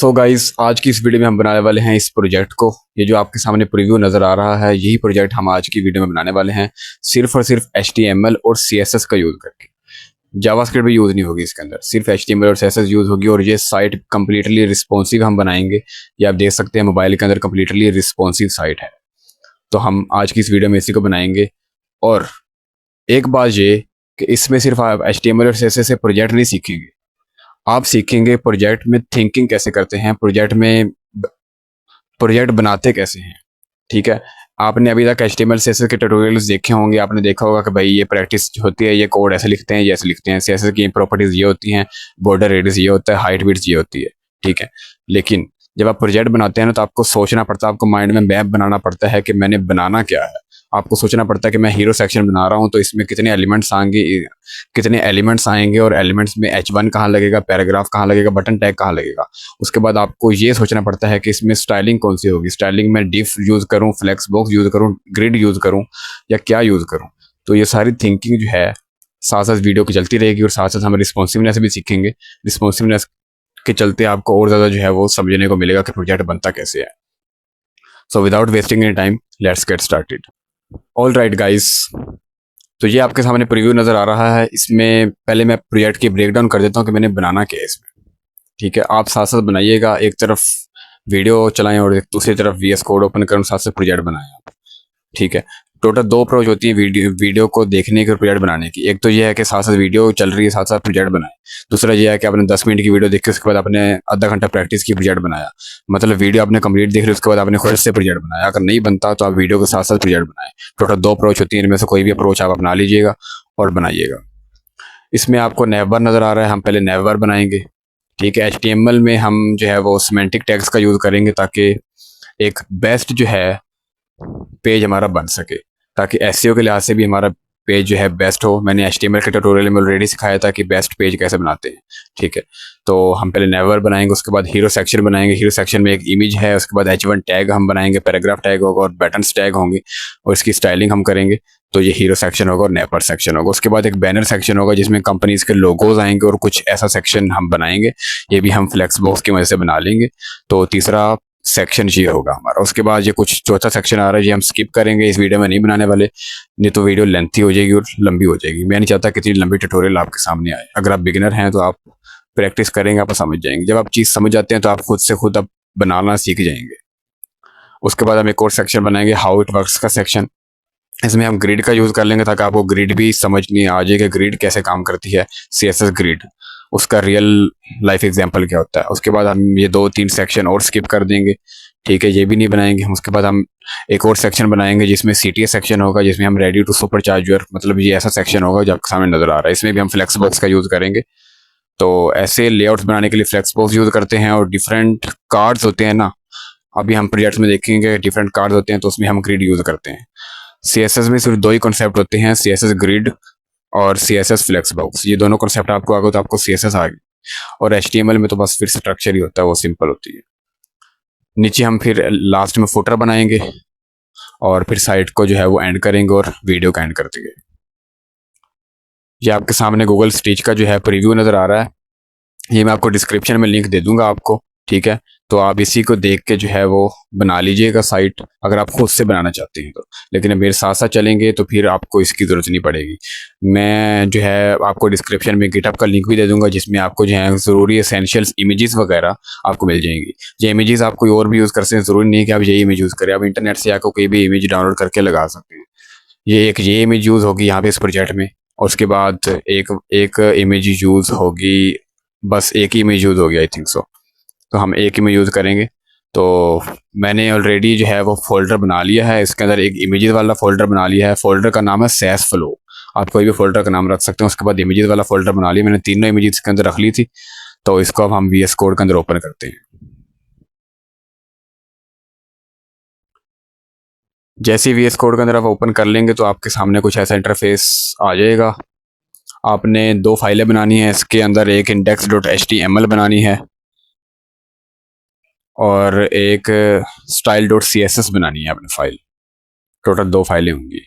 So guys, आज की इस वीडियो में हम बनाने वाले हैं इस प्रोजेक्ट को। ये जो आपके सामने प्रीव्यू नज़र आ रहा है, यही प्रोजेक्ट हम आज की वीडियो में बनाने वाले हैं, सिर्फ और सिर्फ HTML और CSS का यूज़ करके। जावास्क्रिप्ट भी यूज़ नहीं होगी इसके अंदर, सिर्फ HTML और CSS यूज़ होगी। और ये साइट कम्प्लीटली रिस्पॉन्सिव हम बनाएंगे। ये आप देख सकते हैं मोबाइल के अंदर कम्प्लीटली रिस्पॉन्सिव साइट है। तो हम आज की इस वीडियो में इसी को बनाएंगे। और एक बात ये कि इसमें सिर्फ आप HTML और CSS से प्रोजेक्ट नहीं सीखेंगे, आप सीखेंगे प्रोजेक्ट में थिंकिंग कैसे करते हैं, प्रोजेक्ट बनाते कैसे हैं। ठीक है, आपने अभी तक HTML CSS के ट्यूटोरियल्स देखे होंगे, आपने देखा होगा कि भाई ये प्रैक्टिस होती है, ये कोड ऐसे लिखते हैं, ये ऐसे लिखते हैं, CSS की प्रॉपर्टीज ये होती हैं, बॉर्डर रेडियस ये होता है, हाइट विड्थ ये होती है। ठीक है, लेकिन जब आप प्रोजेक्ट बनाते हैं ना, तो आपको सोचना पड़ता है, आपको माइंड में मैप बनाना पड़ता है कि मैंने बनाना क्या है। आपको सोचना पड़ता है कि मैं हीरो सेक्शन बना रहा हूँ, तो इसमें कितने एलिमेंट्स आएंगे और एलिमेंट्स में H1 कहाँ लगेगा, पैराग्राफ कहाँ लगेगा, बटन टैग कहाँ लगेगा। उसके बाद आपको ये सोचना पड़ता है कि इसमें स्टाइलिंग कौन सी होगी, स्टाइलिंग में डिफ यूज़ करूँ, फ्लेक्स बॉक्स यूज़ करूँ, ग्रिड यूज़ करूँ या क्या यूज़ करूँ। तो ये सारी थिंकिंग जो है साथ साथ वीडियो की चलती रहेगी, और साथ साथ हम रिस्पॉन्सिवनेस भी सीखेंगे। रिस्पॉन्सिवनेस के चलते आपको और ज़्यादा जो है वो समझने को मिलेगा कि प्रोजेक्ट बनता कैसे है। So without wasting any time, let's get started. All right guys, तो ये आपके सामने प्रीव्यू नज़र आ रहा है। इसमें पहले मैं प्रोजेक्ट की ब्रेकडाउन कर देता हूँ कि मैंने बनाना क्या है इसमें। ठीक है, आप साथ साथ बनाइएगा, एक तरफ वीडियो चलाएं और एक दूसरी तरफ VS कोड ओपन करें, साथ साथ प्रोजेक्ट बनाएं आप। ठीक है, टोटल दो अप्रोच होती है वीडियो को देखने की और प्रोजेक्ट बनाने की। एक तो ये है कि साथ साथ वीडियो चल रही है, साथ साथ प्रोजेक्ट बनाए। दूसरा ये है कि आपने 10 मिनट की वीडियो देखी, उसके बाद आपने आधा घंटा प्रैक्टिस की, प्रोजेक्ट बनाया। मतलब वीडियो आपने कंप्लीट देख ली, उसके बाद आपने खुद से प्रोजेक्ट बनाया। अगर नहीं बनता तो आप वीडियो के साथ साथ प्रोजेक्ट बनाए। टोटल दो अप्रोच होती है, इनमें से कोई भी अप्रोच आप अपना लीजिएगा और बनाइएगा। इसमें आपको नेवर नज़र आ रहा है, हम पहले नेवर बनाएंगे। ठीक है, HTML में हम जो है वो सिमेंटिक टैग्स का यूज़ करेंगे, ताकि एक बेस्ट जो है पेज हमारा बन सके, ताकि SEO के लिहाज से भी हमारा पेज जो है बेस्ट हो। मैंने HTML के ट्यूटोरियल में ऑलरेडी सिखाया था कि बेस्ट पेज कैसे बनाते हैं। ठीक है, तो हम पहले नेवर बनाएंगे, उसके बाद हीरो सेक्शन बनाएंगे। हीरो सेक्शन में एक इमेज है, उसके बाद H1 टैग हम बनाएंगे, पैराग्राफ टैग होगा और बटन्स टैग होंगे, और इसकी स्टाइलिंग हम करेंगे। तो ये हीरो सेक्शन होगा और नेपर सेक्शन होगा। उसके बाद एक बैनर सेक्शन होगा जिसमें कंपनीज के लोगोज आएंगे, और कुछ ऐसा सेक्शन हम बनाएंगे, ये भी हम फ्लेक्स बॉक्स की मदद से बना लेंगे। तो तीसरा सेक्शन ये होगा हमारा। उसके बाद ये कुछ चौथा सेक्शन आ रहा है, ये हम स्किप करेंगे, इस वीडियो में नहीं बनाने वाले, नहीं तो वीडियो लेंथी हो जाएगी और लंबी हो जाएगी। मैं नहीं चाहता कि इतनी लंबी ट्यूटोरियल आपके सामने आए। अगर आप बिगिनर हैं तो आप प्रैक्टिस करेंगे, आप समझ जाएंगे। जब आप चीज़ समझ जाते हैं तो आप खुद से खुद अब बनाना सीख जाएंगे। उसके बाद हम एक और सेक्शन बनाएंगे, हाउ इट वर्क्स का सेक्शन। इसमें हम ग्रिड का यूज़ कर लेंगे, ताकि आपको ग्रिड भी समझ नहीं आ जाए कि ग्रिड कैसे काम करती है, CSS ग्रिड, उसका रियल लाइफ एग्जांपल क्या होता है। उसके बाद हम ये 2-3 सेक्शन और स्किप कर देंगे। ठीक है, ये भी नहीं बनाएंगे हम। उसके बाद हम एक और सेक्शन बनाएंगे जिसमें CTA सेक्शन होगा, जिसमें हम ready to supercharge your, मतलब ये ऐसा सेक्शन होगा जो आपके सामने नज़र आ रहा है। इसमें भी हम फ्लेक्स बॉक्स का यूज़ करेंगे। तो ऐसे लेआउट्स बनाने के लिए फ्लेक्स बॉक्स यूज़ करते हैं। और डिफरेंट कार्ड्स होते हैं ना, अभी हम प्रोजेक्ट्स में देखेंगे डिफरेंट कार्ड्स होते हैं, तो उसमें हम ग्रिड यूज़ करते हैं। CSS में सिर्फ दो ही कॉन्सेप्ट होते हैं, CSS ग्रिड और CSS फ्लेक्स बॉक्स। ये दोनों कॉन्सेप्ट आपको आ गए तो आपको CSS आ गई। और HTML में तो बस फिर स्ट्रक्चर ही होता है, वो सिंपल होती है। नीचे हम फिर लास्ट में फुटर बनाएंगे, और फिर साइट को जो है वो एंड करेंगे और वीडियो का एंड कर देंगे। ये आपके सामने गूगल स्टिच का जो है प्रीव्यू नज़र आ रहा है, ये मैं आपको डिस्क्रिप्शन में लिंक दे दूंगा आपको। ठीक है, तो आप इसी को देख के जो है वो बना लीजिएगा साइट, अगर आप खुद से बनाना चाहते हैं तो। लेकिन मेरे साथ साथ चलेंगे तो फिर आपको इसकी ज़रूरत नहीं पड़ेगी। मैं जो है आपको डिस्क्रिप्शन में गिटहब का लिंक भी दे दूंगा, जिसमें आपको जो है ज़रूरी एसेंशियल्स इमेजेस वगैरह आपको मिल जाएंगी। ये इमेजेस आप कोई और भी यूज़ कर सकते हैं, ज़रूरी नहीं है कि आप यही इमेज यूज़ करें। आप इंटरनेट से आकर कोई भी इमेज डाउनलोड करके लगा सकते हैं। ये इमेज यूज़ होगी यहाँ पे इस प्रोजेक्ट में, और उसके बाद एक एक इमेज यूज़ होगी, बस एक ही इमेज यूज़ होगी, आई थिंक सो। तो हम एक इमेज यूज़ करेंगे। तो मैंने ऑलरेडी जो है वो फोल्डर बना लिया है, इसके अंदर एक इमेजेस वाला फोल्डर बना लिया है। फोल्डर का नाम है सैस फ्लो, आप कोई भी फोल्डर का नाम रख सकते हैं। उसके बाद इमेजेस वाला फोल्डर बना लिया मैंने, तीनों इमेजेस के अंदर रख ली थी। तो इसको अब हम VS कोड के अंदर ओपन करते हैं। जैसे ही VS कोड के अंदर आप ओपन कर लेंगे तो आपके सामने कुछ ऐसा इंटरफेस आ जाएगा। आपने दो फाइलें बनानी है इसके अंदर, एक index.html बनानी है और एक style.css बनानी है अपनी फाइल। टोटल दो फाइलें होंगी,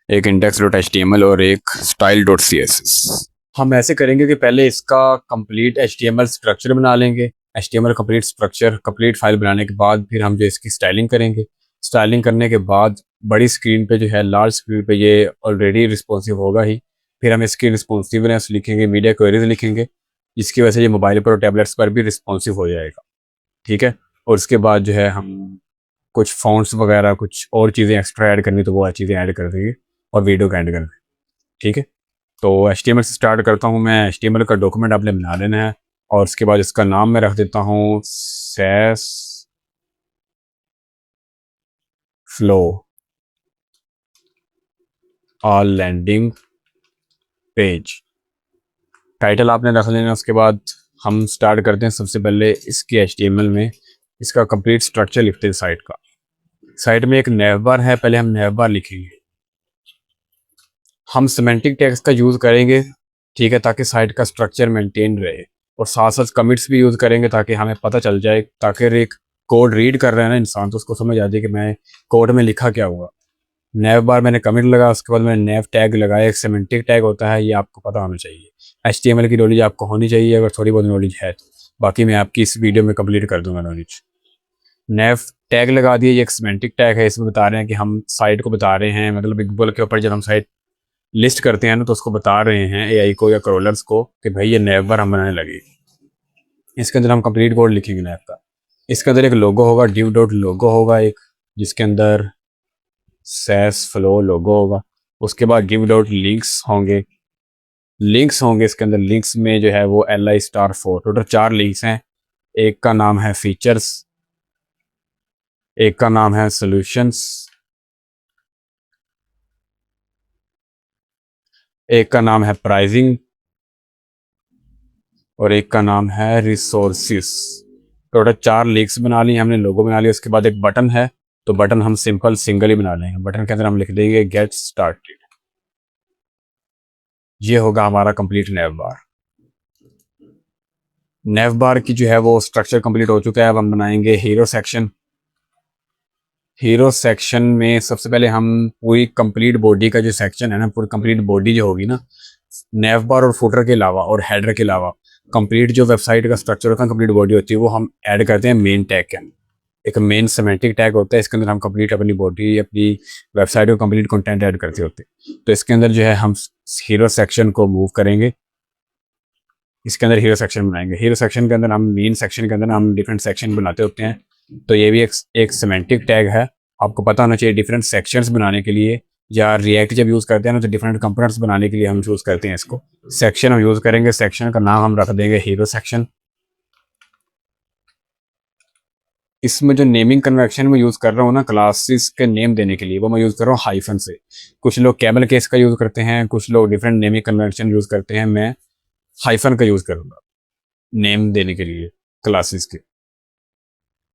एक index.html और एक style.css। हम ऐसे करेंगे कि पहले इसका कंप्लीट HTML स्ट्रक्चर बना लेंगे, HTML complete structure complete file बनाने के बाद फिर हम जो इसकी स्टाइलिंग करेंगे। स्टाइलिंग करने के बाद बड़ी स्क्रीन पे जो है, लार्ज स्क्रीन पे ये ऑलरेडी रिस्पॉन्सिव होगा ही। फिर हम इसकी रिस्पॉन्सिवनेस लिखेंगे, मीडिया क्वेरीज लिखेंगे, जिसकी वजह से ये मोबाइल पर और टैबलेट्स पर भी रिस्पॉन्सिव हो जाएगा। ठीक है। और उसके बाद जो है हम कुछ फ़ॉन्ट्स वगैरह कुछ और चीज़ें एक्स्ट्रा ऐड करनी तो वो चीज़ें ऐड कर देंगे और वीडियो का एंड कर देंगे। ठीक है। तो HTML से स्टार्ट करता हूँ मैं। HTML का डॉक्यूमेंट आपने बना लेना है और उसके बाद इसका नाम मैं रख देता हूँ सैस फ्लो और लैंडिंग पेज। टाइटल आपने रख लेना। उसके बाद हम स्टार्ट करते हैं। सबसे पहले इसके HTML में इसका कंप्लीट स्ट्रक्चर लिखते हैं साइट का। साइट में एक नेव बार है, पहले हम नेव बार लिखेंगे। हम सिमेंटिक टैग्स का यूज़ करेंगे, ठीक है, ताकि साइट का स्ट्रक्चर मेंटेन रहे। और साथ साथ कमिट्स भी यूज़ करेंगे ताकि हमें पता चल जाए, ताकि एक कोड रीड कर रहे हैं ना इंसान तो उसको समझ आ जाए कि मैं कोड में लिखा क्या हुआ। नेव बार मैंने कमिट लगा, उसके बाद मैंने नेव टैग लगाया। एक सिमेंटिक टैग होता है, ये आपको पता होना चाहिए। HTML की नॉलेज आपको होनी चाहिए अगर थोड़ी बहुत नॉलेज है तो। बाकी मैं आपकी इस वीडियो में कंप्लीट कर दूंगा नॉलेज। नेव टैग लगा दिए। ये एक सिमेंटिक टैग है, इसमें बता रहे हैं कि हम साइट को बता रहे हैं, मतलब गूगल के ऊपर जब हम साइट लिस्ट करते हैं ना तो उसको बता रहे हैं AI को या क्रोलर्स को कि भाई ये नैव बार हम बनाने लगे। इसके अंदर हम कंप्लीट कोड लिखेंगे नैव का। इसके अंदर एक लोगो होगा, div डॉट लोगो होगा एक, जिसके अंदर सैस फ्लो लोगो होगा। उसके बाद गिव डॉट लिंक्स होंगे। लिंक्स होंगे इसके अंदर। लिंक्स में जो है वो li*4 टोटल 4 लिंक्स हैं। एक का नाम है फीचर्स, एक का नाम है सॉल्यूशंस, एक का नाम है प्राइसिंग और एक का नाम है रिसोर्सिस। टोटल 4 लिंक्स बना ली हमने, लोगो बना लिया। उसके बाद एक बटन है, तो बटन हम सिंपल सिंगल ही बना लेंगे। बटन के अंदर हम लिख देंगे गेट स्टार्टेड। ये होगा हमारा कंप्लीट नेव बार। नेव बार की जो है वो स्ट्रक्चर कंप्लीट हो चुका है। अब हम बनाएंगे हीरो सेक्शन। हीरो सेक्शन में सबसे पहले हम पूरी कंप्लीट बॉडी का जो सेक्शन है ना, पूरी कंप्लीट बॉडी जो होगी ना, नेव बार और फुटर के अलावा और हेडर के अलावा कंप्लीट जो वेबसाइट का स्ट्रक्चर होता है, कंप्लीट बॉडी होती है, वो हम ऐड करते हैं मेन टैग के अंदर। एक मेन सिमेंटिक टैग होता है, इसके अंदर हम कंप्लीट अपनी बॉडी, अपनी वेबसाइट को कंप्लीट कंटेंट ऐड करते होते हैं। तो इसके अंदर जो है हम हीरो सेक्शन को मूव करेंगे। इसके अंदर हीरो सेक्शन बनाएंगे। हीरो सेक्शन के अंदर हम मेन सेक्शन के अंदर हम डिफरेंट सेक्शन बनाते होते हैं। तो ये भी एक सिमेंटिक टैग है। आपको पता होना चाहिए डिफरेंट सेक्शंस बनाने के लिए, या रिएक्ट जब यूज़ करते हैं ना तो डिफरेंट कंपोनेंट्स बनाने के लिए हम यूज़ करते हैं इसको। सेक्शन हम यूज़ करेंगे, सेक्शन का नाम हम रख देंगे हीरो सेक्शन। इसमें जो नेमिंग कन्वेंशन में यूज़ कर रहा हूँ ना क्लासेस के नेम देने के लिए, वो मैं यूज़ कर रहा हूँ हाइफन से। कुछ लोग कैमल केस का यूज़ करते हैं, कुछ लोग डिफरेंट नेमिंग कन्वेंशन यूज़ करते हैं। मैं हाइफन का यूज़ करूँगा नेम देने के लिए।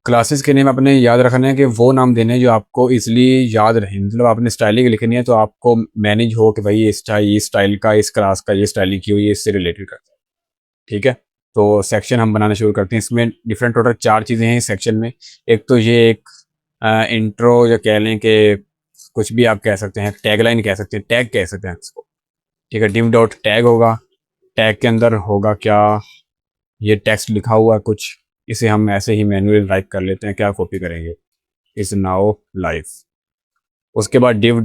क्लासेस के नेम अपने याद रखना है कि वो नाम देने हैं जो आपको इजीली याद रहे। मतलब आपने स्टाइलिंग लिखनी है तो आपको मैनेज हो कि भाई ये स्टाइल का, इस क्लास का ये स्टाइलिंग की हुई है, इससे रिलेटेड करता है। ठीक है। तो सेक्शन हम बनाना शुरू करते हैं। इसमें डिफरेंट टोटल 4 चीज़ें हैं इस सेक्शन में। एक तो ये एक इंट्रो, जो कह लें कि कुछ भी आप कह सकते हैं, टैगलाइन कह सकते हैं, टैग कह सकते हैं इसको। ठीक है। डिव डॉट टैग होगा। टैग के अंदर होगा क्या, ये टेक्स्ट लिखा हुआ है कुछ, इसे हम ऐसे ही मैन्युअली टाइप कर लेते हैं। क्या कॉपी करेंगे, इज नाउ लाइव। उसके बाद डिव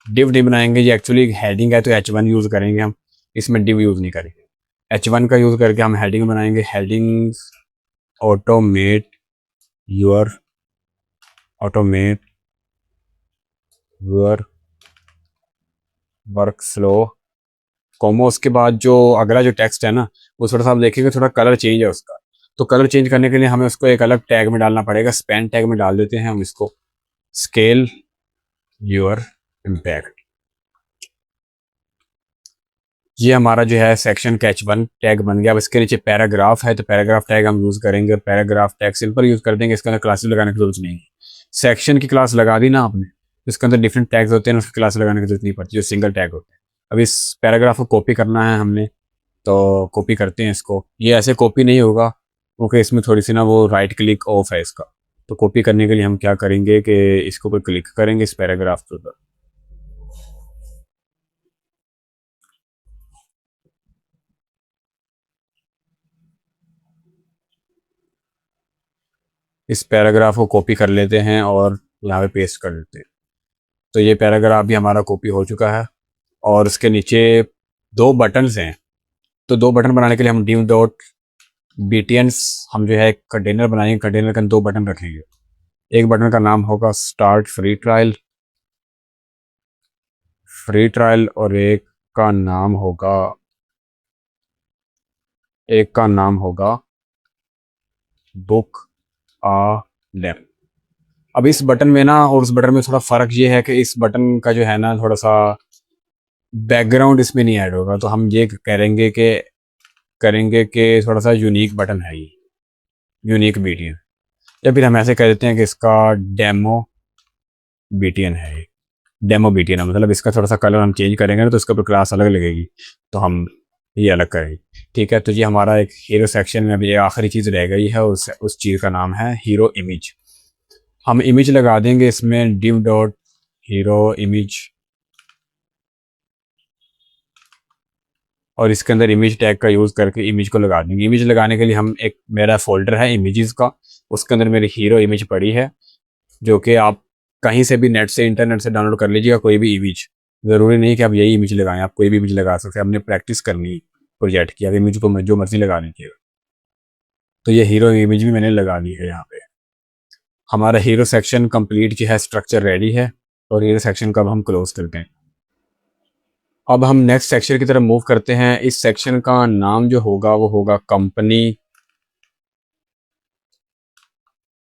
डिव बनाएंगे। ये एक्चुअली हेडिंग है तो H1 यूज़ करेंगे हम, इसमें डिव यूज़ नहीं करेंगे। H1 का यूज़ करके हम हेडिंग बनाएंगे। Heading automate your automate your workflow कॉमो। उसके बाद जो अगला जो टेक्स्ट है ना, वो थोड़ा सा आप देखेंगे, थोड़ा कलर चेंज है उसका। तो कलर चेंज करने के लिए हमें उसको एक अलग टैग में डालना पड़ेगा। स्पैन टैग में डाल देते हैं हम इसको, स्केल योर इम्पैक्ट। ये हमारा जो है सेक्शन H1 टैग बन गया। अब इसके नीचे पैराग्राफ है तो पैराग्राफ टैग हम यूज़ करेंगे। पैराग्राफ टैग सिंपल यूज़ कर देंगे, इसके अंदर क्लासेस लगाने की जरूरत नहीं है। सेक्शन की क्लास लगा दी ना आपने, इसके अंदर डिफरेंट टैग्स होते हैं, उसकी क्लास लगाने की जरूरत नहीं पड़ती, जो सिंगल टैग होते हैं। अब इस पैराग्राफ को कॉपी करना है हमने, तो कॉपी करते हैं इसको। ये ऐसे कॉपी नहीं होगा क्योंकि इसमें थोड़ी सी ना वो राइट क्लिक ऑफ है इसका। तो कॉपी करने के लिए हम क्या करेंगे कि इसको ऊपर क्लिक करेंगे, इस पैराग्राफ के ऊपर। इस पैराग्राफ को कॉपी कर लेते हैं और यहाँ पे पेस्ट कर देते हैं। तो ये पैराग्राफ भी हमारा कॉपी हो चुका है और उसके नीचे दो बटन्स हैं। तो दो बटन बनाने के लिए हम div डॉट btns हम जो है एक कंटेनर बनाएंगे। कंटेनर के अंदर दो बटन रखेंगे। एक बटन का नाम होगा स्टार्ट फ्री ट्रायल और एक का नाम होगा बुक आ डेम। अब इस बटन में ना और उस बटन में थोड़ा फ़र्क ये है कि इस बटन का जो है ना थोड़ा सा बैकग्राउंड इसमें नहीं ऐड होगा। तो हम ये करेंगे कि थोड़ा सा यूनिक बटन है ये, यूनिक बीटीएन। या फिर हम ऐसे कह देते हैं कि इसका डेमो बीटीएन है ये, डेमो बीटीएन है। मतलब इसका थोड़ा सा कलर हम चेंज करेंगे ना तो इसके ऊपर क्लास अलग लगेगी, तो हम ये अलग करेंगे। ठीक है, तो ये हमारा एक हीरो सेक्शन में अभी ये आखिरी चीज़ रह गई है। उस चीज़ का नाम है हीरो इमेज। हम इमेज लगा देंगे इसमें div डॉट हीरो इमेज और इसके अंदर इमेज टैग का यूज़ करके इमेज को लगा देंगे। इमेज लगाने के लिए हम मेरा फोल्डर है इमेजेस का, उसके अंदर मेरी हीरो इमेज पड़ी है, जो कि आप कहीं से भी इंटरनेट से डाउनलोड कर लीजिएगा। कोई भी इमेज, ज़रूरी नहीं कि आप यही इमेज लगाएं, आप कोई भी इमेज लगा सकते हैं। आपने प्रैक्टिस करनी प्रोजेक्ट की, आप इमेज को जो मर्जी लगा लीजिएगा। तो ये हीरो इमेज भी मैंने लगा ली है। यहाँ पे हमारा हीरो सेक्शन कंप्लीट जो है, स्ट्रक्चर रेडी है और हीरो सेक्शन का अब हम क्लोज करते हैं। अब हम नेक्स्ट सेक्शन की तरफ मूव करते हैं। इस सेक्शन का नाम जो होगा वो होगा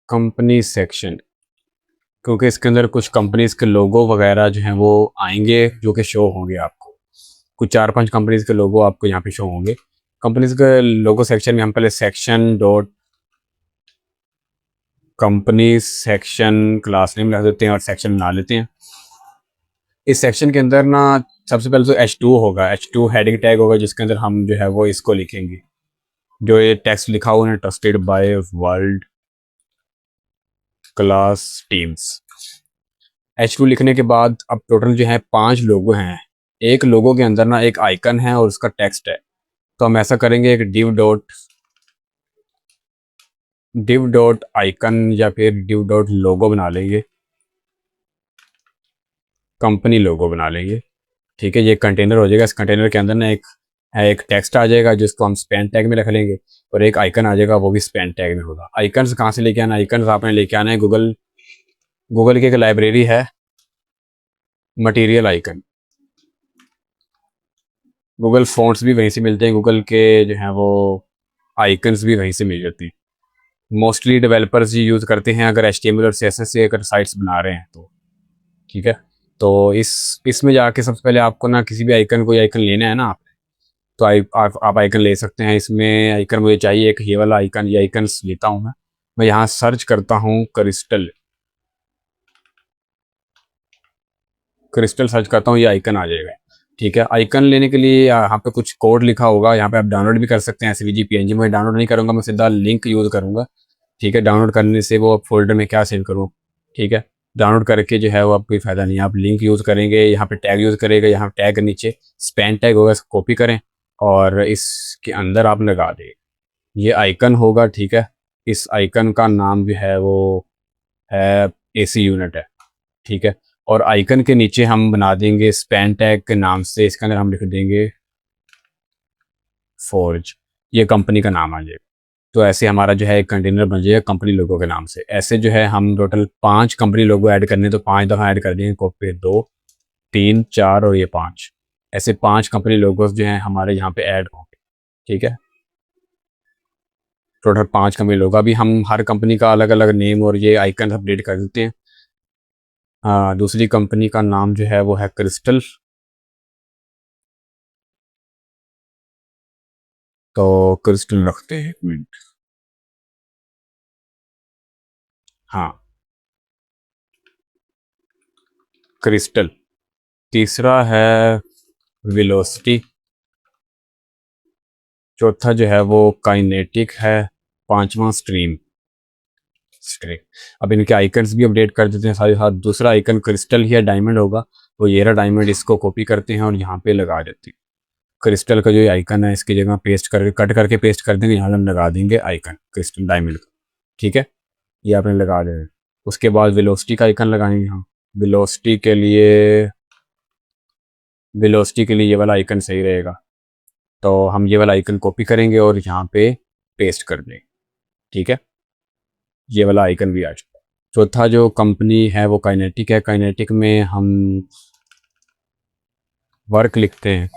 कंपनी सेक्शन, क्योंकि इसके अंदर कुछ कंपनीज के लोगो वगैरह जो हैं वो आएंगे, जो कि शो होंगे आपको। कुछ 4-5 कंपनीज के लोगो आपको यहाँ पे शो होंगे। कंपनीज के लोगो सेक्शन में हम पहले section dot company section class name लिख देते हैं और सेक्शन बना लेते हैं। इस सेक्शन के अंदर ना सबसे पहले तो H2 होगा, H2 हेडिंग टैग होगा, जिसके अंदर हम जो है वो इसको लिखेंगे, जो ये टेक्स्ट लिखा हुआ है, trusted bye world class teams. H2 लिखने के बाद अब टोटल जो है 5 लोगो हैं। एक लोगो के अंदर ना एक आइकन है और उसका टेक्स्ट है। तो हम ऐसा करेंगे, एक div डॉट आइकन या फिर div डॉट लोगो बना लेंगे, कंपनी लोगो बना लेंगे। ठीक है, ये कंटेनर हो जाएगा। इस कंटेनर के अंदर ना एक टेक्स्ट आ जाएगा जिसको हम स्पैन टैग में रख लेंगे और एक आइकन आ जाएगा, वो भी स्पैन टैग में होगा। आइकन्स कहाँ से लेके आना? आइकन्स आपने लेके आना है गूगल की एक लाइब्रेरी है, मटेरियल आइकन। गूगल फ़ॉन्ट्स भी वहीं से मिलते हैं, गूगल के जो हैं वो आइकन्स भी वहीं से मिल जाती हैं। मोस्टली डेवलपर्स ये यूज़ करते हैं अगर HTML और CSS से अगर साइट्स बना रहे हैं तो। ठीक है, तो इसमें जाके सबसे पहले आपको ना किसी भी कोई आइकन लेना है ना आप, तो आप आइकन ले सकते हैं। इसमें आइकन मुझे चाहिए एक ये वाला आइकन, ये आइकन्स लेता हूँ मैं यहाँ सर्च करता हूँ क्रिस्टल सर्च करता हूँ, ये आइकन आ जाएगा। ठीक है, आइकन लेने के लिए यहाँ पे कुछ कोड लिखा होगा, यहाँ पे आप डाउनलोड भी कर सकते हैं SVG PNG। मैं डाउनलोड नहीं करूँगा, मैं सीधा लिंक यूज़ करूँगा। ठीक है, डाउनलोड करने से वो फोल्डर में क्या सेव करूँ। ठीक है, डाउनलोड करके जो है वो आपको कोई फ़ायदा नहीं है। आप लिंक यूज़ करेंगे, यहाँ पे टैग यूज़ करेंगे, यहाँ टैग के नीचे स्पैन टैग होगा, इसको कॉपी करें और इसके अंदर आप लगा दें, ये आइकन होगा। ठीक है, इस आइकन का नाम जो है वो है AC यूनिट है। ठीक है, और आइकन के नीचे हम बना देंगे स्पैन टैग के नाम से, इसके अंदर हम लिख देंगे फोर्ज, ये कंपनी का नाम आ जाएगा। तो ऐसे हमारा जो है एक कंटेनर बन जाएगा कंपनी लोगो के नाम से। ऐसे जो है हम टोटल 5 कंपनी लोगो ऐड करने, तो 5 दफ़ा ऐड कर देंगे कॉपी, 2 3 4 और ये 5। ऐसे 5 कंपनी लोगोस जो हैं हमारे यहाँ पे ऐड होंगे। ठीक है, टोटल 5 कंपनी लोगो। अभी हम हर कंपनी का अलग अलग नेम और ये आइकन अपडेट कर देते हैं। दूसरी कंपनी का नाम जो है वो है क्रिस्टल, तो क्रिस्टल रखते हैं, 1 मिनट। हाँ, क्रिस्टल। तीसरा है वेलोसिटी, चौथा जो है वो काइनेटिक है, 5वां स्ट्रिंग। अब इनके आइकन्स भी अपडेट कर देते हैं साथ ही साथ। दूसरा आइकन क्रिस्टल ही है, डायमंड होगा, तो ये रहा डायमंड, इसको कॉपी करते हैं और यहाँ पे लगा देते हैं। क्रिस्टल का जो आइकन है इसकी जगह कट करके पेस्ट कर देंगे, यहाँ हम लगा देंगे आइकन क्रिस्टल डायमंड का। ठीक है, ये आपने लगा देना। उसके बाद वेलोसिटी का आइकन लगाएंगे हम। वेलोसिटी के लिए ये वाला आइकन सही रहेगा। तो हम ये वाला आइकन कॉपी करेंगे और यहाँ पे पेस्ट कर देंगे। ठीक है, ये वाला आइकन भी आ चुका है। चौथा जो कंपनी है वो काइनेटिक है। काइनेटिक में हम वर्क लिखते हैं।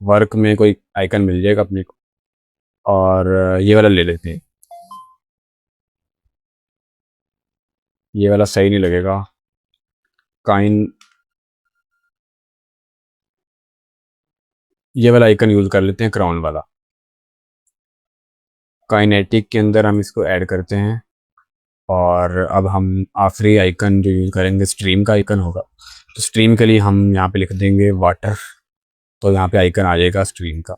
वर्क में कोई आइकन मिल जाएगा अपने को, और ये वाला ले लेते हैं। ये वाला सही नहीं लगेगा। काइन ये वाला आइकन यूज़ कर लेते हैं, क्राउन वाला। काइनेटिक के अंदर हम इसको ऐड करते हैं। और अब हम आखिरी आइकन जो यूज़ करेंगे स्ट्रीम का आइकन होगा। तो स्ट्रीम के लिए हम यहाँ पे लिख देंगे वाटर। तो यहाँ पे आइकन आ जाएगा स्ट्रीम का।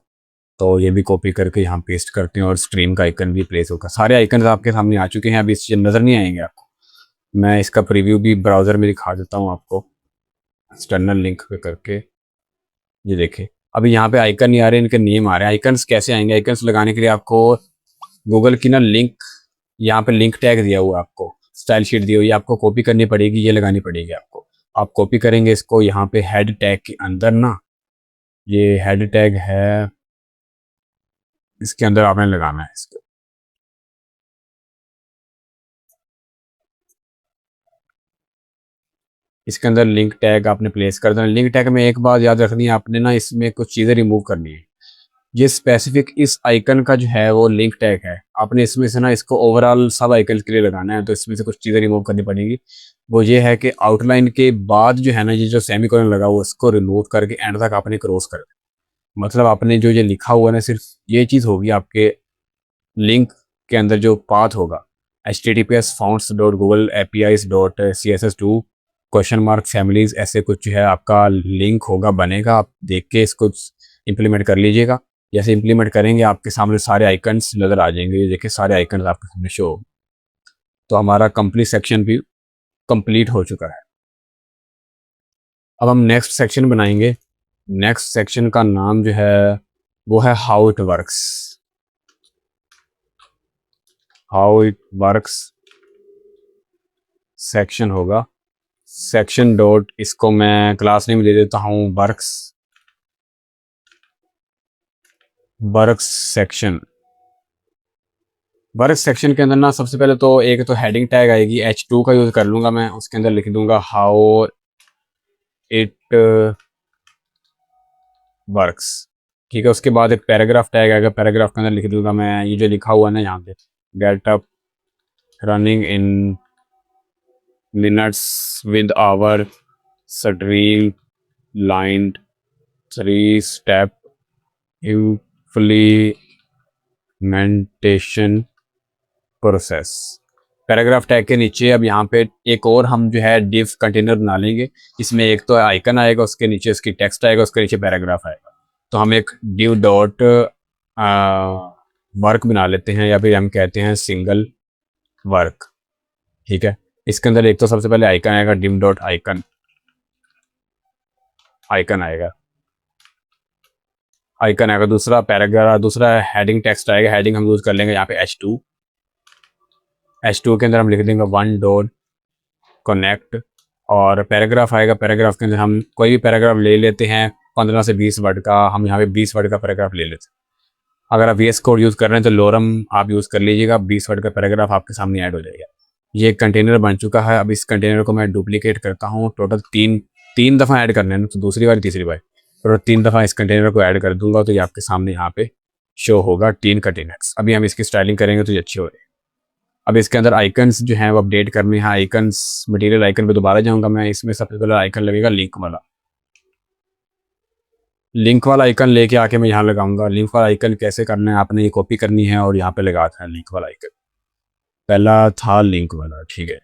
तो ये भी कॉपी करके यहाँ पेस्ट करते हैं और स्ट्रीम का आइकन भी प्लेस होगा। सारे आइकन आपके सामने आ चुके हैं। अभी इस नज़र नहीं आएंगे आपको। मैं इसका प्रीव्यू भी ब्राउज़र में दिखा देता हूँ आपको, एक्सटर्नल लिंक पे करके। ये देखें, अभी यहाँ पे आइकन नहीं आ रहे, इनके नेम आ रहे हैं। आइकन्स कैसे आएंगे? आइकन्स लगाने के लिए आपको गूगल की ना लिंक, यहाँ पे लिंक टैग दिया हुआ है आपको, स्टाइल शीट दी हुई है, आपको कॉपी करनी पड़ेगी, ये लगानी पड़ेगी आपको। आप कॉपी करेंगे इसको यहाँ पे हेड टैग के अंदर ना, ये हेड टैग है, इसके अंदर आपने लगाना है इसको। इसके अंदर लिंक टैग आपने प्लेस कर देना। लिंक टैग में एक बात याद रखनी है आपने ना, इसमें कुछ चीज़ें रिमूव करनी है। ये स्पेसिफिक इस आइकन का जो है वो लिंक टैग है, आपने इसमें से ना इसको ओवरऑल सब आइकन के लिए लगाना है। तो इसमें से कुछ चीज़ें रिमूव करनी पड़ेगी। वो ये है कि आउटलाइन के बाद जो है ना, ये जो सेमीकोलन लगा हुआ उसको रिमूव करके एंड तक आपने क्रॉस कर, मतलब आपने जो ये लिखा हुआ है ना, सिर्फ ये चीज़ होगी आपके लिंक के अंदर जो पाथ होगा, https://fonts.google-apis.css2 क्वेश्चन मार्क फैमिलीज, ऐसे कुछ जो है आपका लिंक होगा बनेगा। आप देख के इसको इम्प्लीमेंट कर लीजिएगा। जैसे इम्प्लीमेंट करेंगे आपके सामने सारे आइकन्स नज़र आ जाएंगे। ये देखिए सारे आइकन्स आपके सामने शो हो। तो हमारा कंप्लीट सेक्शन भी कंप्लीट हो चुका है। अब हम नेक्स्ट सेक्शन बनाएंगे। नेक्स्ट सेक्शन का नाम जो है वो है how it works. How it works section होगा। सेक्शन डॉट, इसको मैं क्लास नेम दे देता हूँ works. Works section. Work section के अंदर ना सबसे पहले तो एक तो हेडिंग टैग आएगी, H2 का यूज़ कर लूँगा मैं। उसके अंदर लिख दूँगा हाउ इट वर्क्स। ठीक है, उसके बाद एक पैराग्राफ टैग आएगा। पैराग्राफ के अंदर लिख दूँगा मैं ये जो लिखा हुआ है ना यहाँ पे, get up running in minutes with our streamlined 3 step implementation process. Paragraph tag के नीचे अब यहाँ पे एक और हम जो है डिव कंटेनर बना लेंगे। इसमें एक तो आइकन आएगा, उसके नीचे उसकी टेक्स्ट आएगा, उसके नीचे पैराग्राफ आएगा। तो हम एक डिव डॉट वर्क बना लेते हैं, या फिर हम कहते हैं सिंगल वर्क। ठीक है, इसके अंदर एक तो सबसे पहले आइकन आएगा, डिव डॉट आइकन, आइकन आएगा, आइकन आएगा। दूसरा पैराग्राफ, दूसरा हेडिंग टेक्स्ट आएगा। हेडिंग हम यूज़ कर लेंगे यहाँ पे H2। H2 के अंदर हम लिख देंगे वन डॉट कनेक्ट। और पैराग्राफ आएगा। पैराग्राफ के अंदर हम कोई भी पैराग्राफ ले लेते हैं 15 से 20 वर्ड का। हम यहाँ पे 20 वर्ड का पैराग्राफ ले लेते हैं। अगर आप VS कोड यूज़ कर रहे हैं तो लोरम आप यूज़ कर लीजिएगा। 20 वर्ड का पैराग्राफ आपके सामने ऐड हो जाएगा। ये एक कंटेनर बन चुका है। अब इस कंटेनर को मैं डुप्लीकेट करता हूँ। टोटल तीन दफ़ा ऐड करने हैं, तो दूसरी बार तीसरी बार टोटल 3 दफ़ा इस कंटेनर को ऐड कर दूंगा। तो ये आपके सामने यहाँ पे शो होगा 3 कंटेनर्स। अभी हम इसकी स्टाइलिंग करेंगे तो ये अच्छी हो जाएगी। अब इसके अंदर आइकन्स जो हैं वो अपडेट करने हैं। आइकन्स, मटेरियल आइकन पे दोबारा जाऊंगा मैं। इसमें सबसे पहले आइकन लगेगा लिंक वाला। लिंक वाला आइकन लेके आके मैं यहाँ लगाऊंगा। लिंक वाला आइकन कैसे करना है, आपने ये कॉपी करनी है और यहाँ पे लगाता है लिंक वाला आइकन। पहला था लिंक वाला, ठीक है।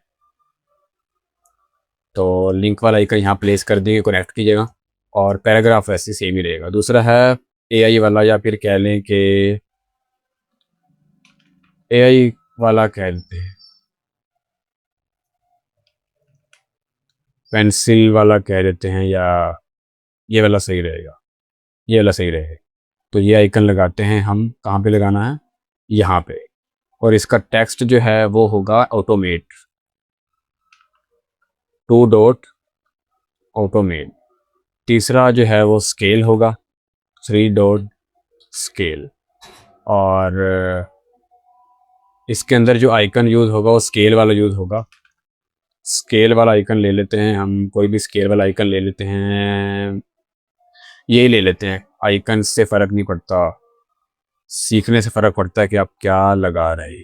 तो लिंक वाला आइकन यहाँ प्लेस कर देंगे, कनेक्ट कीजिएगा। और पैराग्राफ वैसे सेम ही रहेगा। दूसरा है AI वाला, या फिर कह लें कि AI वाला कह लेते हैं, पेंसिल वाला कह देते हैं, या ये वाला सही रहेगा, ये वाला सही रहेगा। तो ये आइकन लगाते हैं हम। कहाँ पे लगाना है? यहाँ पे। और इसका टेक्स्ट जो है वो होगा ऑटोमेट, 2 डॉट ऑटोमेट। तीसरा जो है वो स्केल होगा, 3 डॉट स्केल। और इसके अंदर जो आइकन यूज़ होगा वो स्केल वाला यूज़ होगा। स्केल वाला आइकन ले लेते हैं हम, कोई भी स्केल वाला आइकन ले लेते हैं, यही ले लेते हैं। आइकन से फ़र्क नहीं पड़ता, सीखने से फ़र्क पड़ता है कि आप क्या लगा रहे हैं।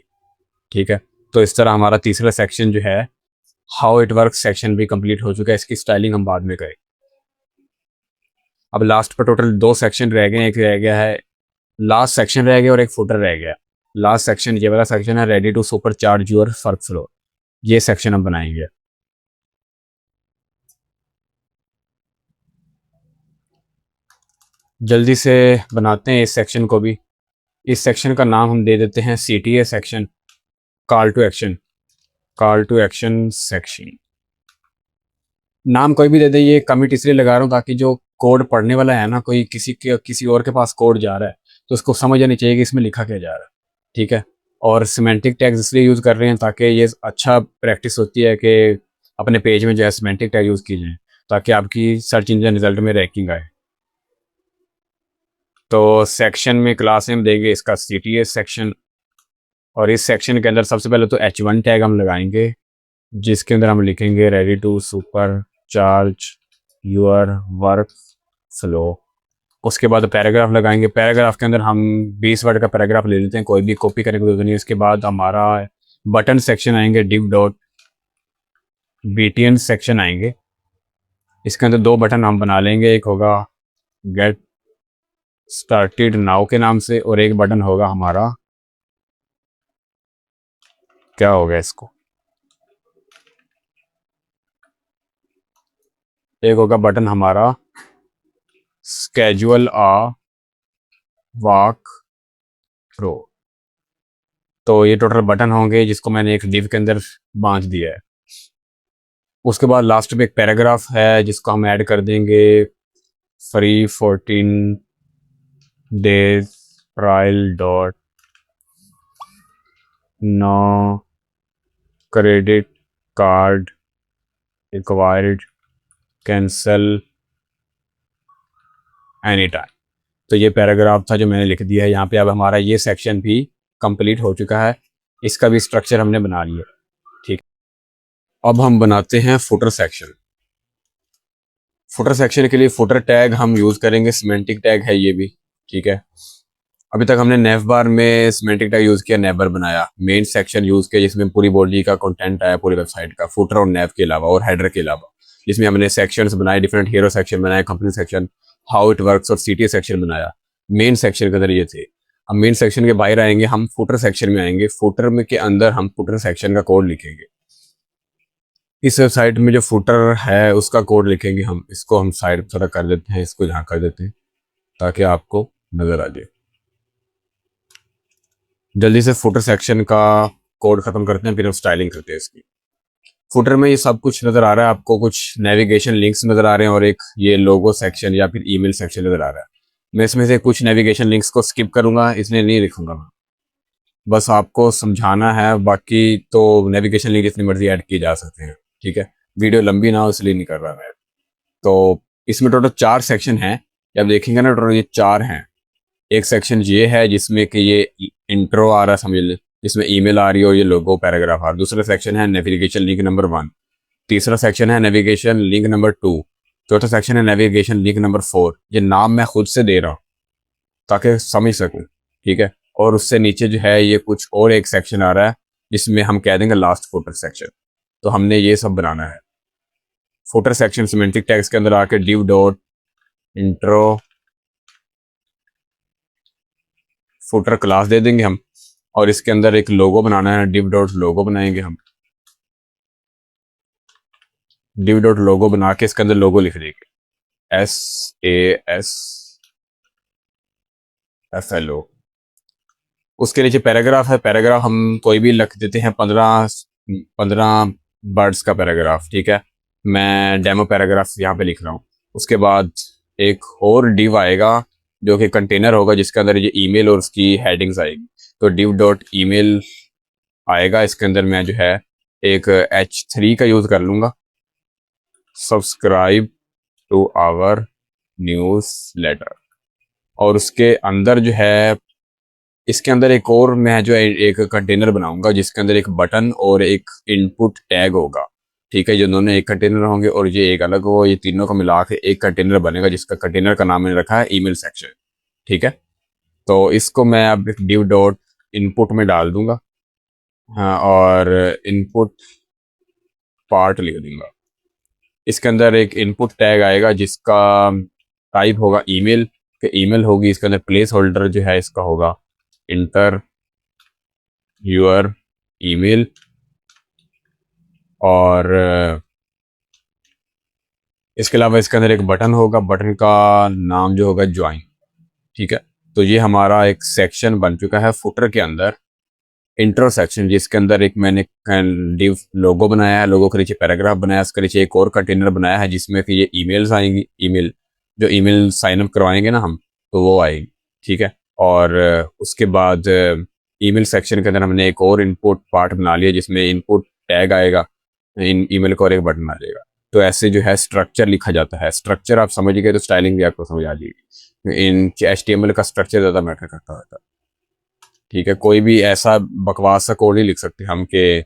ठीक है, तो इस तरह हमारा तीसरा सेक्शन जो है हाउ इट वर्क सेक्शन भी कंप्लीट हो चुका है। इसकी स्टाइलिंग हम बाद में करें। अब लास्ट पर टोटल 2 सेक्शन रह गए। एक रह गया है, लास्ट सेक्शन रह गया और एक फुटर रह गया। लास्ट सेक्शन ये वाला सेक्शन है, ready to supercharge your workflow. ये सेक्शन हम बनाएंगे। जल्दी से बनाते हैं इस सेक्शन को भी। इस सेक्शन का नाम हम दे देते हैं CTA section, call to action, call to action section. नाम कोई भी दे दे, ये कमिट इसलिए लगा रहा हूँ ताकि जो कोड पढ़ने वाला है ना, कोई किसी और के पास कोड जा रहा है तो उसको समझ आनी चाहिए कि इसमें लिखा क्या जा रहा है। ठीक है, और सिमेंटिक टैग्स इसलिए यूज़ कर रहे हैं ताकि ये अच्छा प्रैक्टिस होती है कि अपने पेज में जो है सिमेंटिक टैग यूज़ कीजिए ताकि आपकी सर्च इंजन रिजल्ट में रैंकिंग आए। तो सेक्शन में क्लास में देंगे इसका CTA सेक्शन, और इस सेक्शन के अंदर सबसे पहले तो H1 टैग हम लगाएंगे जिसके अंदर हम लिखेंगे ready to supercharge your workflow. उसके बाद पैराग्राफ लगाएंगे। पैराग्राफ के अंदर हम 20 वर्ड का पैराग्राफ ले लेते हैं, कोई भी कॉपी करने की जरूरत नहीं। उसके बाद हमारा बटन सेक्शन आएंगे, div डॉट BTN सेक्शन आएंगे। इसके अंदर 2 बटन हम बना लेंगे, एक होगा गेट स्टार्टेड नाउ के नाम से और एक बटन होगा हमारा, क्या होगा इसको, एक होगा बटन हमारा स्केजुअल आ वॉक थ्रू। तो ये टोटल बटन होंगे जिसको मैंने एक div के अंदर बांध दिया है। उसके बाद लास्ट में एक पैराग्राफ है जिसको हम ऐड कर देंगे, free 14 days trial dot no credit card required, cancel anytime. तो ये पैराग्राफ था जो मैंने लिख दिया है यहाँ पे। अब हमारा ये सेक्शन भी कंप्लीट हो चुका है, इसका भी स्ट्रक्चर हमने बना लिया। ठीक, अब हम बनाते हैं फुटर सेक्शन। फुटर सेक्शन के लिए फुटर टैग हम यूज़ करेंगे, सिमेंटिक टैग है ये भी। ठीक है, अभी तक हमने नेव बार में सिमेंटिक टैग यूज़ किया, नेवर बनाया, मेन सेक्शन यूज़ किया जिसमें पूरी बॉडी का कंटेंट आया पूरी वेबसाइट का, फुटर और नेव के अलावा और हेडर के अलावा, जिसमें हमने सेक्शंस बनाए, डिफरेंट हीरो सेक्शन बनाए, company section, how it works और CTA सेक्शन बनाया। मेन सेक्शन के अंदर ये थे। अब मेन सेक्शन के बाहर आएंगे, हम फुटर सेक्शन में आएंगे। फुटर में के अंदर हम फुटर सेक्शन का कोड लिखेंगे। इस वेबसाइट में जो फुटर है उसका कोड लिखेंगे हम। इसको हम साइड थोड़ा कर देते हैं, इसको यहाँ कर देते हैं ताकि आपको नज़र आ जाए। जल्दी से फुटर सेक्शन का कोड ख़त्म करते हैं, फिर हम स्टाइलिंग करते हैं इसकी। फुटर में ये सब कुछ नज़र आ रहा है आपको, कुछ नेविगेशन लिंक्स नज़र आ रहे हैं और एक ये लोगो सेक्शन या फिर ईमेल सेक्शन नज़र आ रहा है। मैं इसमें से कुछ नेविगेशन लिंक्स को स्किप करूँगा, इसलिए नहीं लिखूँगा मैं, बस आपको समझाना है। बाकी तो नेविगेशन लिंक जितनी मर्जी ऐड किए जा सकते हैं। ठीक है, वीडियो लंबी ना हो इसलिए नहीं कर रहा मैं। तो इसमें टोटल 4 सेक्शन हैं, जब देखेंगे ना टोटल ये 4 हैं। एक सेक्शन ये है जिसमें कि ये इंट्रो आ रहा है, समझ लें, जिसमें ईमेल आ रही है और ये लोगो पैराग्राफ आ रहा है। दूसरा सेक्शन है नेविगेशन लिंक नंबर 1। तीसरा सेक्शन है नेविगेशन लिंक नंबर 2। चौथा सेक्शन है नेविगेशन लिंक नंबर 4। ये नाम मैं खुद से दे रहा हूँ ताकि समझ सकूँ। ठीक है, और उससे नीचे जो है ये कुछ और एक सेक्शन आ रहा है जिसमें हम कह देंगे लास्ट फुटर सेक्शन। तो हमने ये सब बनाना है। फुटर सेक्शन सिमेंटिक टैग्स के अंदर आके div dot intro footer class दे देंगे हम, और इसके अंदर एक लोगो बनाना है, div डॉट लोगो बनाएंगे हम। div डॉट लोगो बना के इसके अंदर लोगो लिख देंगे, SASFLO। उसके नीचे पैराग्राफ है, पैराग्राफ हम कोई भी लिख देते हैं, 15 वर्ड्स का पैराग्राफ। ठीक है, मैं डेमो पैराग्राफ यहाँ पे लिख रहा हूँ। उसके बाद एक और div आएगा जो कि कंटेनर होगा जिसके अंदर ये ईमेल और उसकी हेडिंग्स आएगी। तो div डॉट ईमेल आएगा। इसके अंदर मैं जो है एक H3 का यूज़ कर लूँगा, subscribe to our newsletter. और उसके अंदर जो है, इसके अंदर एक और मैं जो है एक कंटेनर बनाऊंगा जिसके अंदर एक बटन और एक इनपुट टैग होगा। ठीक है, ये दोनों एक कंटेनर होंगे और ये एक अलग हो, ये तीनों को मिला के एक कंटेनर बनेगा जिसका कंटेनर का नाम मैंने रखा है ईमेल सेक्शन। ठीक है, तो इसको मैं अब div डॉट इनपुट में डाल दूंगा। हाँ, और इनपुट पार्ट लिख दूंगा। इसके अंदर एक इनपुट टैग आएगा जिसका टाइप होगा ईमेल, के ईमेल होगी। इसके अंदर प्लेस होल्डर जो है इसका होगा इंटर योर ईमेल। और इसके अलावा इसके अंदर एक बटन होगा, बटन का नाम जो होगा ज्वाइन। ठीक है, तो ये हमारा एक सेक्शन बन चुका है फुटर के अंदर, इंट्रो सेक्शन, जिसके अंदर एक मैंने डिव लोगो बनाया है, लोगो के नीचे पैराग्राफ बनाया, उसके नीचे एक और कंटेनर बनाया है जिसमें कि ये ईमेल्स आएंगी, ईमेल जो ईमेल साइन अप करवाएंगे ना हम, तो वो आएगी। ठीक है, और उसके बाद ईमेल सेक्शन के अंदर हमने एक और इनपुट पार्ट बना लिया जिसमें इनपुट टैग आएगा, इन ईमेल का और एक बटन आ जाएगा। तो ऐसे जो है स्ट्रक्चर लिखा जाता है। स्ट्रक्चर आप समझ गए तो स्टाइलिंग भी आपको समझ आ जाएगी। इन HTML का स्ट्रक्चर ज़्यादा मैटर करता होता है। ठीक है, कोई भी ऐसा बकवास सा कोड नहीं लिख सकते हम के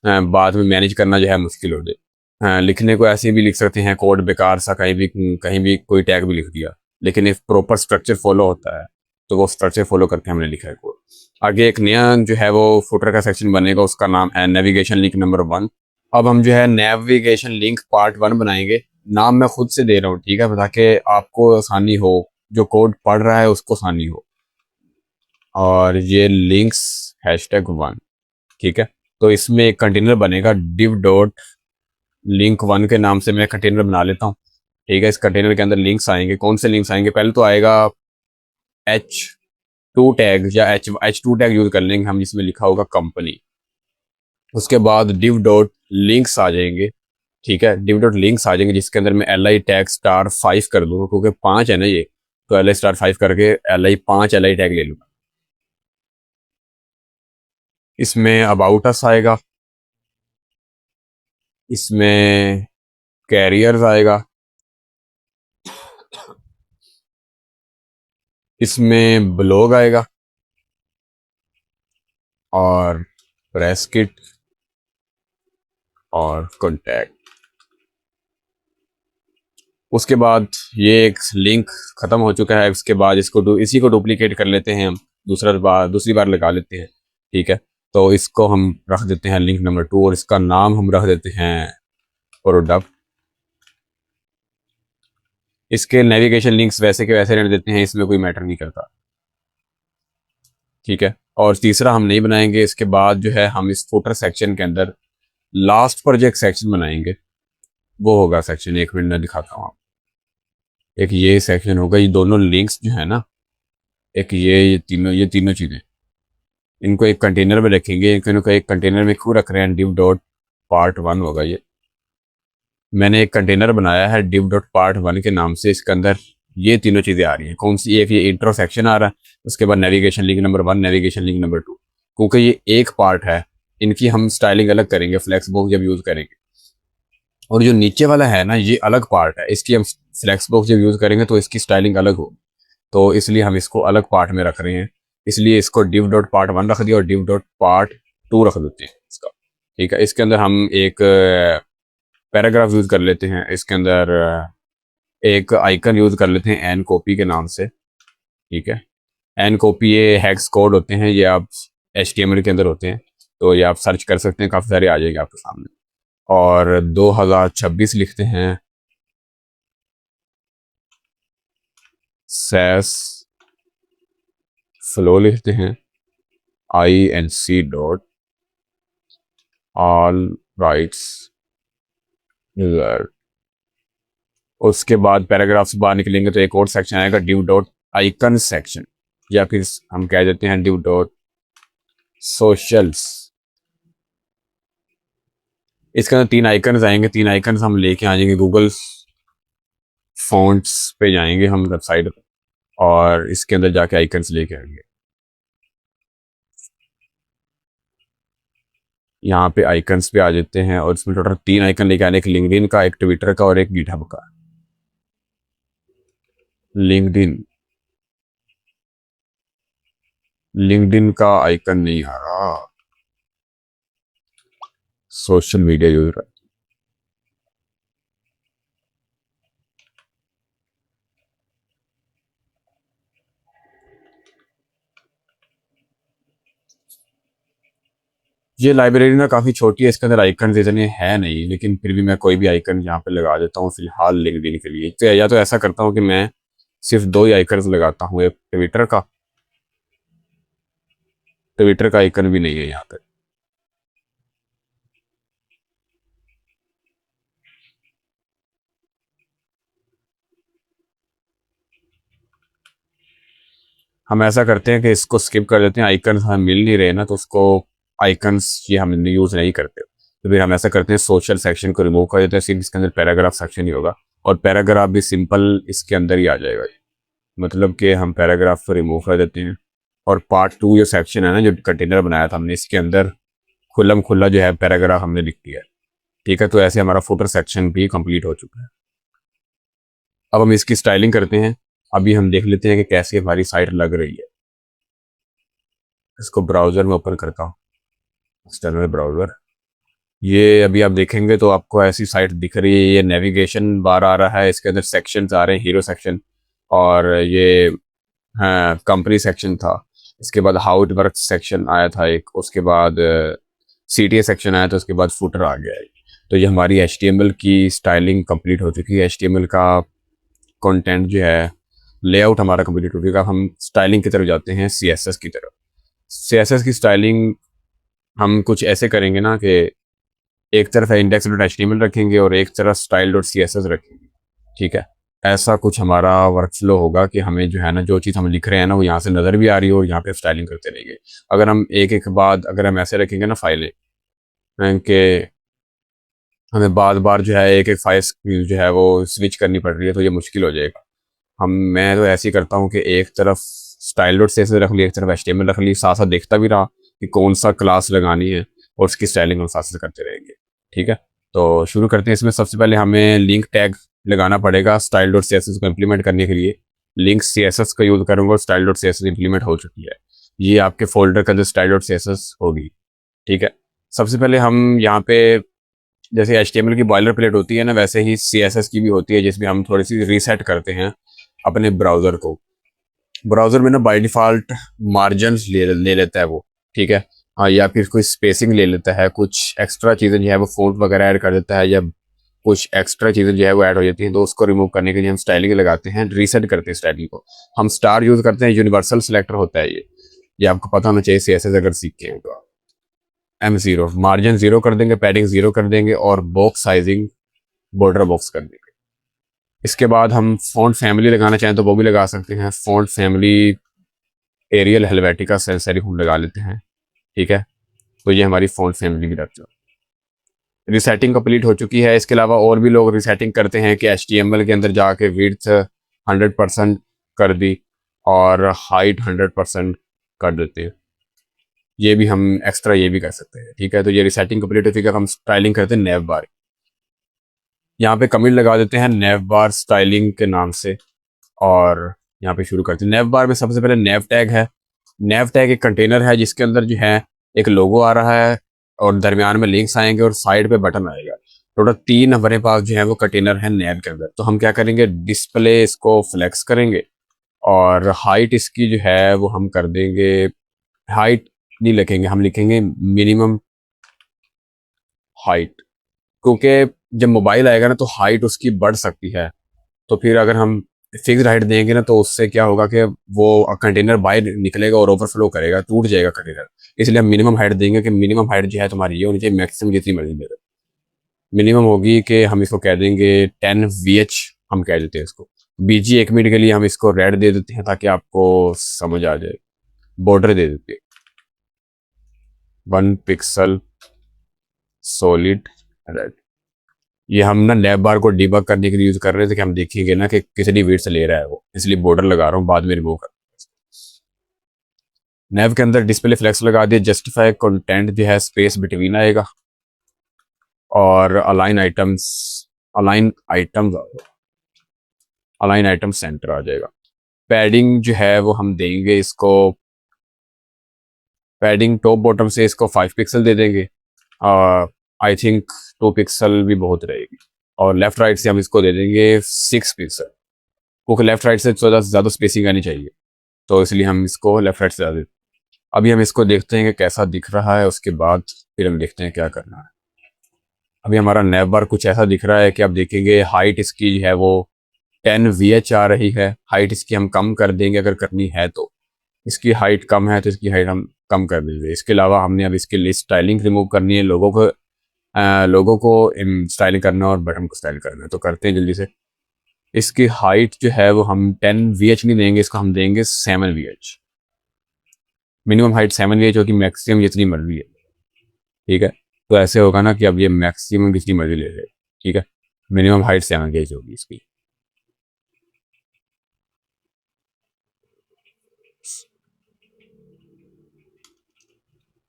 बाद में मैनेज करना जो है मुश्किल हो जाए। लिखने को ऐसे भी लिख सकते हैं कोड बेकार सा, कहीं भी कोई टैग भी लिख दिया, लेकिन एक प्रॉपर स्ट्रक्चर फॉलो होता है, तो वो स्ट्रक्चर फॉलो करके हमने लिखा है कोड। आगे एक नया जो है वो फुटर का सेक्शन बनेगा, उसका नाम है नेविगेशन लिंक नंबर 1। अब हम जो है नेविगेशन लिंक पार्ट 1 बनाएंगे। नाम मैं खुद से दे रहा हूँ, ठीक है, ताकि आपको आसानी हो, जो कोड पढ़ रहा है उसको आसानी हो। और ये लिंक्स #1। ठीक है, तो इसमें एक कंटेनर बनेगा div डॉट लिंक 1 के नाम से मैं कंटेनर बना लेता हूँ। ठीक है, इस कंटेनर के अंदर लिंक्स आएंगे। कौन से लिंक्स आएंगे? पहले तो आएगा H2 टैग, या H2 टैग यूज कर लेंगे हम, जिसमें लिखा होगा कंपनी। उसके बाद div डॉट लिंक्स आ जाएंगे। ठीक है, div डॉट लिंक्स आ जाएंगे जिसके अंदर मैं li टैग *5 कर दूंगा, क्योंकि 5 है ना ये, तो li *5 करके li 5 li टैग ले लूंगा। इसमें अबाउट अस आएगा, इसमें कैरियर्स आएगा, इसमें ब्लॉग आएगा, और प्रेस किट, और कॉन्टैक्ट। उसके बाद ये एक लिंक ख़त्म हो चुका है। इसके बाद इसी को डुप्लीकेट कर लेते हैं हम, दूसरी बार लगा लेते हैं। ठीक है, तो इसको हम रख देते हैं लिंक नंबर 2, और इसका नाम हम रख देते हैं प्रोडक्ट। इसके नेविगेशन लिंक्स वैसे के वैसे रहने देते हैं, इसमें कोई मैटर नहीं करता। ठीक है, और तीसरा हम नहीं बनाएंगे। इसके बाद जो है हम इस फुटर सेक्शन के अंदर लास्ट पर जो एक सेक्शन बनाएंगे, वो होगा सेक्शन, एक मिनट में दिखाता हूँ। एक ये सेक्शन होगा, ये दोनों लिंक्स जो है ना, एक ये तीनों चीज़ें, इनको एक कंटेनर में रखेंगे। इनको एक कंटेनर में क्यों रख रहे हैं? div डॉट पार्ट 1 होगा ये। मैंने एक कंटेनर बनाया है div डॉट पार्ट 1 के नाम से। इसके अंदर ये तीनों चीज़ें आ रही हैं। कौन सी? एक ये इंट्रो सेक्शन आ रहा है, उसके बाद navigation link number 1, navigation link number 2। क्योंकि ये एक पार्ट है, इनकी हम स्टाइलिंग अलग करेंगे फ्लेक्स बॉक्स जब यूज़ करेंगे। और जो नीचे वाला है ना, ये अलग पार्ट है, इसकी हम फ्लेक्स बॉक्स जब यूज़ करेंगे तो इसकी स्टाइलिंग अलग होगी। तो इसलिए हम इसको अलग पार्ट में रख रहे हैं। इसलिए इसको div डॉट पार्ट 1 रख दिया और div डॉट पार्ट 2 रख देते हैं इसका। ठीक है, इसके अंदर हम एक पैराग्राफ यूज़ कर लेते हैं। इसके अंदर एक आइकन यूज़ कर लेते हैं एन कॉपी के नाम से। ठीक है, एन कॉपी ये हैक्स कोड होते हैं, ये आप HTML के अंदर होते हैं, तो ये आप सर्च कर सकते हैं, काफ़ी सारे आ जाएंगे आपके सामने। और 2026 लिखते हैं, सैस फ्लो लिखते हैं, INC dot all rights reserve. उसके बाद पैराग्राफ से बाहर निकलेंगे तो एक और सेक्शन आएगा div डॉट आइकन सेक्शन, या फिर हम कह देते हैं div डॉट सोशल्स। इसके अंदर 3 आइकन्स आएंगे। 3 आइकन्स हम लेके आ जाएंगे गूगल फॉन्ट्स पे, जाएंगे हम वेबसाइट पे, और इसके अंदर जाके आइकन्स लेके आएंगे। यहाँ पे आइकन्स पे आ जाते हैं और इसमें टोटल 3 आइकन लेके आने, एक लिंक्डइन का, एक ट्विटर का और एक गिटहब का। लिंक्डइन, लिंक्डइन का आइकन नहीं आ रहा। सोशल मीडिया यूजर, ये लाइब्रेरी ना काफ़ी छोटी है, इसके अंदर आइकन इतने हैं नहीं, लेकिन फिर भी मैं कोई भी आइकन यहाँ पे लगा देता हूँ फिलहाल लिंक्डइन के लिए। तो या तो ऐसा करता हूँ कि मैं सिर्फ 2 ही आइकन लगाता हूँ, एक ट्विटर का, ट्विटर का आइकन भी नहीं है यहाँ पे। हम ऐसा करते हैं कि इसको स्किप कर देते हैं, आइकन हमें मिल नहीं रहे ना, तो उसको आइकन्स ये हम यूज़ नहीं करते। तो फिर हम ऐसा करते हैं, सोशल सेक्शन को रिमूव कर देते हैं, सिर्फ इसके अंदर पैराग्राफ सेक्शन ही होगा, और पैराग्राफ भी सिंपल इसके अंदर ही आ जाएगा। मतलब कि हम पैराग्राफ को रिमूव कर देते हैं, और पार्ट 2 जो सेक्शन है ना, जो कंटेनर बनाया था हमने, इसके अंदर खुल्लम खुल्ला जो है पैराग्राफ हमने लिख दिया है। ठीक है, तो ऐसे हमारा फुटर सेक्शन भी कंप्लीट हो चुका है। अब हम इसकी स्टाइलिंग करते हैं। अभी हम देख लेते हैं कि कैसे हमारी साइट लग रही है। इसको ब्राउज़र में ओपन करता हूँ, एक्सटर्नल ब्राउज़र। ये अभी आप देखेंगे तो आपको ऐसी साइट दिख रही है, ये नेविगेशन बार आ रहा है, इसके अंदर सेक्शंस आ रहे हैं, हीरो सेक्शन, और ये हाँ कंपनी सेक्शन था। इसके बाद हाउ इट वर्क सेक्शन आया था एक, उसके बाद CTA सेक्शन आया था, उसके बाद फुटर आ गया है। तो ये हमारी HTML की स्टाइलिंग कंप्लीट हो चुकी है। HTML का कंटेंट जो है, लेआउट हमारा कंप्लीट हो चुका है। हम स्टाइलिंग की तरफ जाते हैं, CSS की तरफ। CSS की स्टाइलिंग हम कुछ ऐसे करेंगे ना कि एक तरफ index.html रखेंगे और एक तरफ style.css रखेंगे। ठीक है, ऐसा कुछ हमारा वर्क फ्लो होगा कि हमें जो है ना, जो चीज़ हम लिख रहे हैं ना, वो यहाँ से नज़र भी आ रही हो और यहाँ पे स्टाइलिंग करते रहेंगे। अगर हम एक एक बाद अगर हम ऐसे रखेंगे ना फाइलें, कि हमें बार बार जो है एक एक फाइल जो है वो स्विच करनी पड़ रही है, तो ये मुश्किल हो जाएगा। मैं तो ऐसे ही करता हूँ कि एक तरफ style.css रख ली, एक तरफ HTML रख ली, साथ साथ देखता भी रहा कि कौन सा क्लास लगानी है, और उसकी स्टाइलिंग हम साथ साथ करते रहेंगे। ठीक है, तो शुरू करते हैं। इसमें सबसे पहले हमें लिंक टैग लगाना पड़ेगा style.css को इम्प्लीमेंट करने के लिए। लिंक CSS का यूज़ करूँगा और style.css इम्प्लीमेंट हो चुकी है। ये आपके फोल्डर का जो style.css होगी। ठीक है, सबसे पहले हम यहाँ पे, जैसे HTML की बॉयलर प्लेट होती है ना, वैसे ही CSS की भी होती है, जिसमें हम थोड़ी सी रीसेट करते हैं अपने ब्राउज़र को। ब्राउज़र में ना बाय डिफ़ॉल्ट मार्जिन्स ले लेता है वो। ठीक है, हाँ, या फिर कोई स्पेसिंग ले लेता है, कुछ एक्स्ट्रा चीज़ें जो है वो फ़ॉन्ट वगैरह ऐड कर देता है, या कुछ एक्स्ट्रा चीज़ें जो है वो ऐड हो जाती हैं, तो उसको रिमूव करने के लिए हम स्टाइलिंग लगाते हैं, रीसेट करते हैं स्टाइलिंग को। हम स्टार यूज़ करते हैं, यूनिवर्सल सिलेक्टर होता है ये आपको पता होना चाहिए CSS अगर सीखे हैं तो। M0 मार्जिन 0 कर देंगे, पैडिंग 0 कर देंगे, और बॉक्स साइजिंग बॉर्डर बॉक्स कर देंगे। इसके बाद हम फ़ॉन्ट फैमिली लगाना चाहें तो वो भी लगा सकते हैं। Font family Arial Helvetica sans serif हम लगा लेते हैं। ठीक है, तो ये हमारी फ़ॉन्ट फैमिली भी रख। रीसेटिंग कंप्लीट हो चुकी है। इसके अलावा और भी लोग रीसेटिंग करते हैं कि HTML के अंदर जाके विड्थ 100% कर दी और हाइट 100% कर देते हैं। ये भी हम एक्स्ट्रा ये भी कर सकते हैं। ठीक है, तो ये रीसेटिंग कंप्लीट हो चुकी है। हम स्टाइलिंग करते हैं नेव बार। यहाँ पे कमेंट लगा देते हैं नेव बार स्टाइलिंग के नाम से, और यहाँ पे शुरू करते हैं। नेव बार में सबसे पहले नेव टैग है। नेव टैग एक कंटेनर है जिसके अंदर जो है एक लोगो आ रहा है, और दरमियान में लिंक्स आएंगे और साइड पे बटन आएगा। टोटल 3 हमारे पास जो है वो कंटेनर है नेव के अंदर। तो हम क्या करेंगे, डिस्प्ले इसको फ्लेक्स करेंगे, और हाइट इसकी जो है वो हम कर देंगे, हाइट नहीं लिखेंगे, हम लिखेंगे मिनिमम हाइट, क्योंकि जब मोबाइल आएगा ना तो हाइट उसकी बढ़ सकती है। तो फिर अगर हम फिक्स्ड हाइट देंगे ना, तो उससे क्या होगा कि वो कंटेनर बाहर निकलेगा और ओवरफ्लो करेगा, टूट जाएगा कंटेनर। इसलिए हम मिनिमम हाइट देंगे कि मिनिमम हाइट जो है तुम्हारी ये होनी चाहिए, मैक्सिमम जितनी मर्जी मेरे मिनिमम होगी, कि हम इसको कह देंगे 10 VH, हम कह देते हैं इसको BG। 1 मिनट के लिए हम इसको रेड दे देते हैं ताकि आपको समझ आ जाए। बॉर्डर दे देते हैं 1 पिक्सल सॉलिड रेड। ये हम ना नैप बार को डिबग करने के लिए यूज कर रहे थे कि हम देखेंगे ना कि कितनी वेट से ले रहा है वो, इसलिए बॉर्डर लगा रहा हूँ, बाद में रिमूव कर। नेव के अंदर डिस्प्ले फ्लेक्स लगा दिया, जस्टिफाई कंटेंट जो है स्पेस बिटवीन आएगा, और align items align item centre आ जाएगा। पैडिंग जो है वो हम देंगे इसको, पैडिंग टॉप बॉटम से इसको 5 पिक्सल दे देंगे, आई थिंक 2 पिक्सल भी बहुत रहेगी, और लेफ्ट राइट से हम इसको दे देंगे 6 पिक्सल, क्योंकि लेफ्ट राइट से ज़्यादा स्पेसिंग आनी चाहिए, तो इसलिए हम इसको लेफ्ट राइट से ज़्यादा। अभी हम इसको देखते हैं कि कैसा दिख रहा है, उसके बाद फिर हम देखते हैं क्या करना है। अभी हमारा नैव बार कुछ ऐसा दिख रहा है कि आप देखेंगे हाइट इसकी है वो 10 VH आ रही है। हाइट इसकी हम कम कर देंगे अगर करनी है तो, इसकी हाइट कम है तो इसकी हाइट हम कम कर देंगे। इसके अलावा हमने अब इसके लिए स्टाइलिंग रिमूव करनी है, लोगों को स्टाइलिंग करना है और बटन को स्टाइल करना है, तो करते हैं जल्दी से। इसकी हाइट जो है वो हम 10 VH नहीं देंगे, इसको हम देंगे 7 VH। मिनिमम हाइट 7 VH होगी, मैक्सिमम जितनी मर्जी है, ठीक है। तो ऐसे होगा ना कि अब ये मैक्सिमम जितनी मर्जी ले ले, ठीक है। मिनिमम हाइट 7 VH होगी इसकी।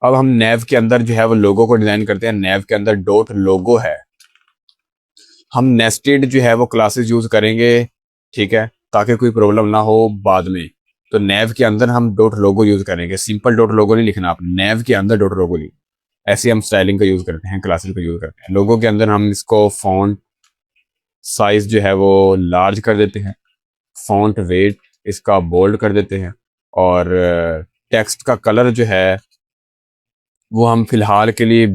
अब हम नैव के अंदर जो है वो लोगो को डिजाइन करते हैं। नैव के अंदर डॉट लोगो है, हम नेस्टेड जो है वो क्लासेस यूज करेंगे, ठीक है, ताकि कोई प्रॉब्लम ना हो बाद में। तो नैव के अंदर हम डॉट लोगो यूज करेंगे, सिंपल डॉट लोगो नहीं लिखना, आप नैव के अंदर डॉट लोगो लिख। ऐसे हम स्टाइलिंग का यूज करते हैं, क्लासेस का यूज करते हैं। लोगो के अंदर हम इसको फॉन्ट साइज जो है वो लार्ज कर देते हैं, फॉन्ट वेट इसका बोल्ड कर देते हैं, और टेक्स्ट का कलर जो है वो हम फिलहाल के लिए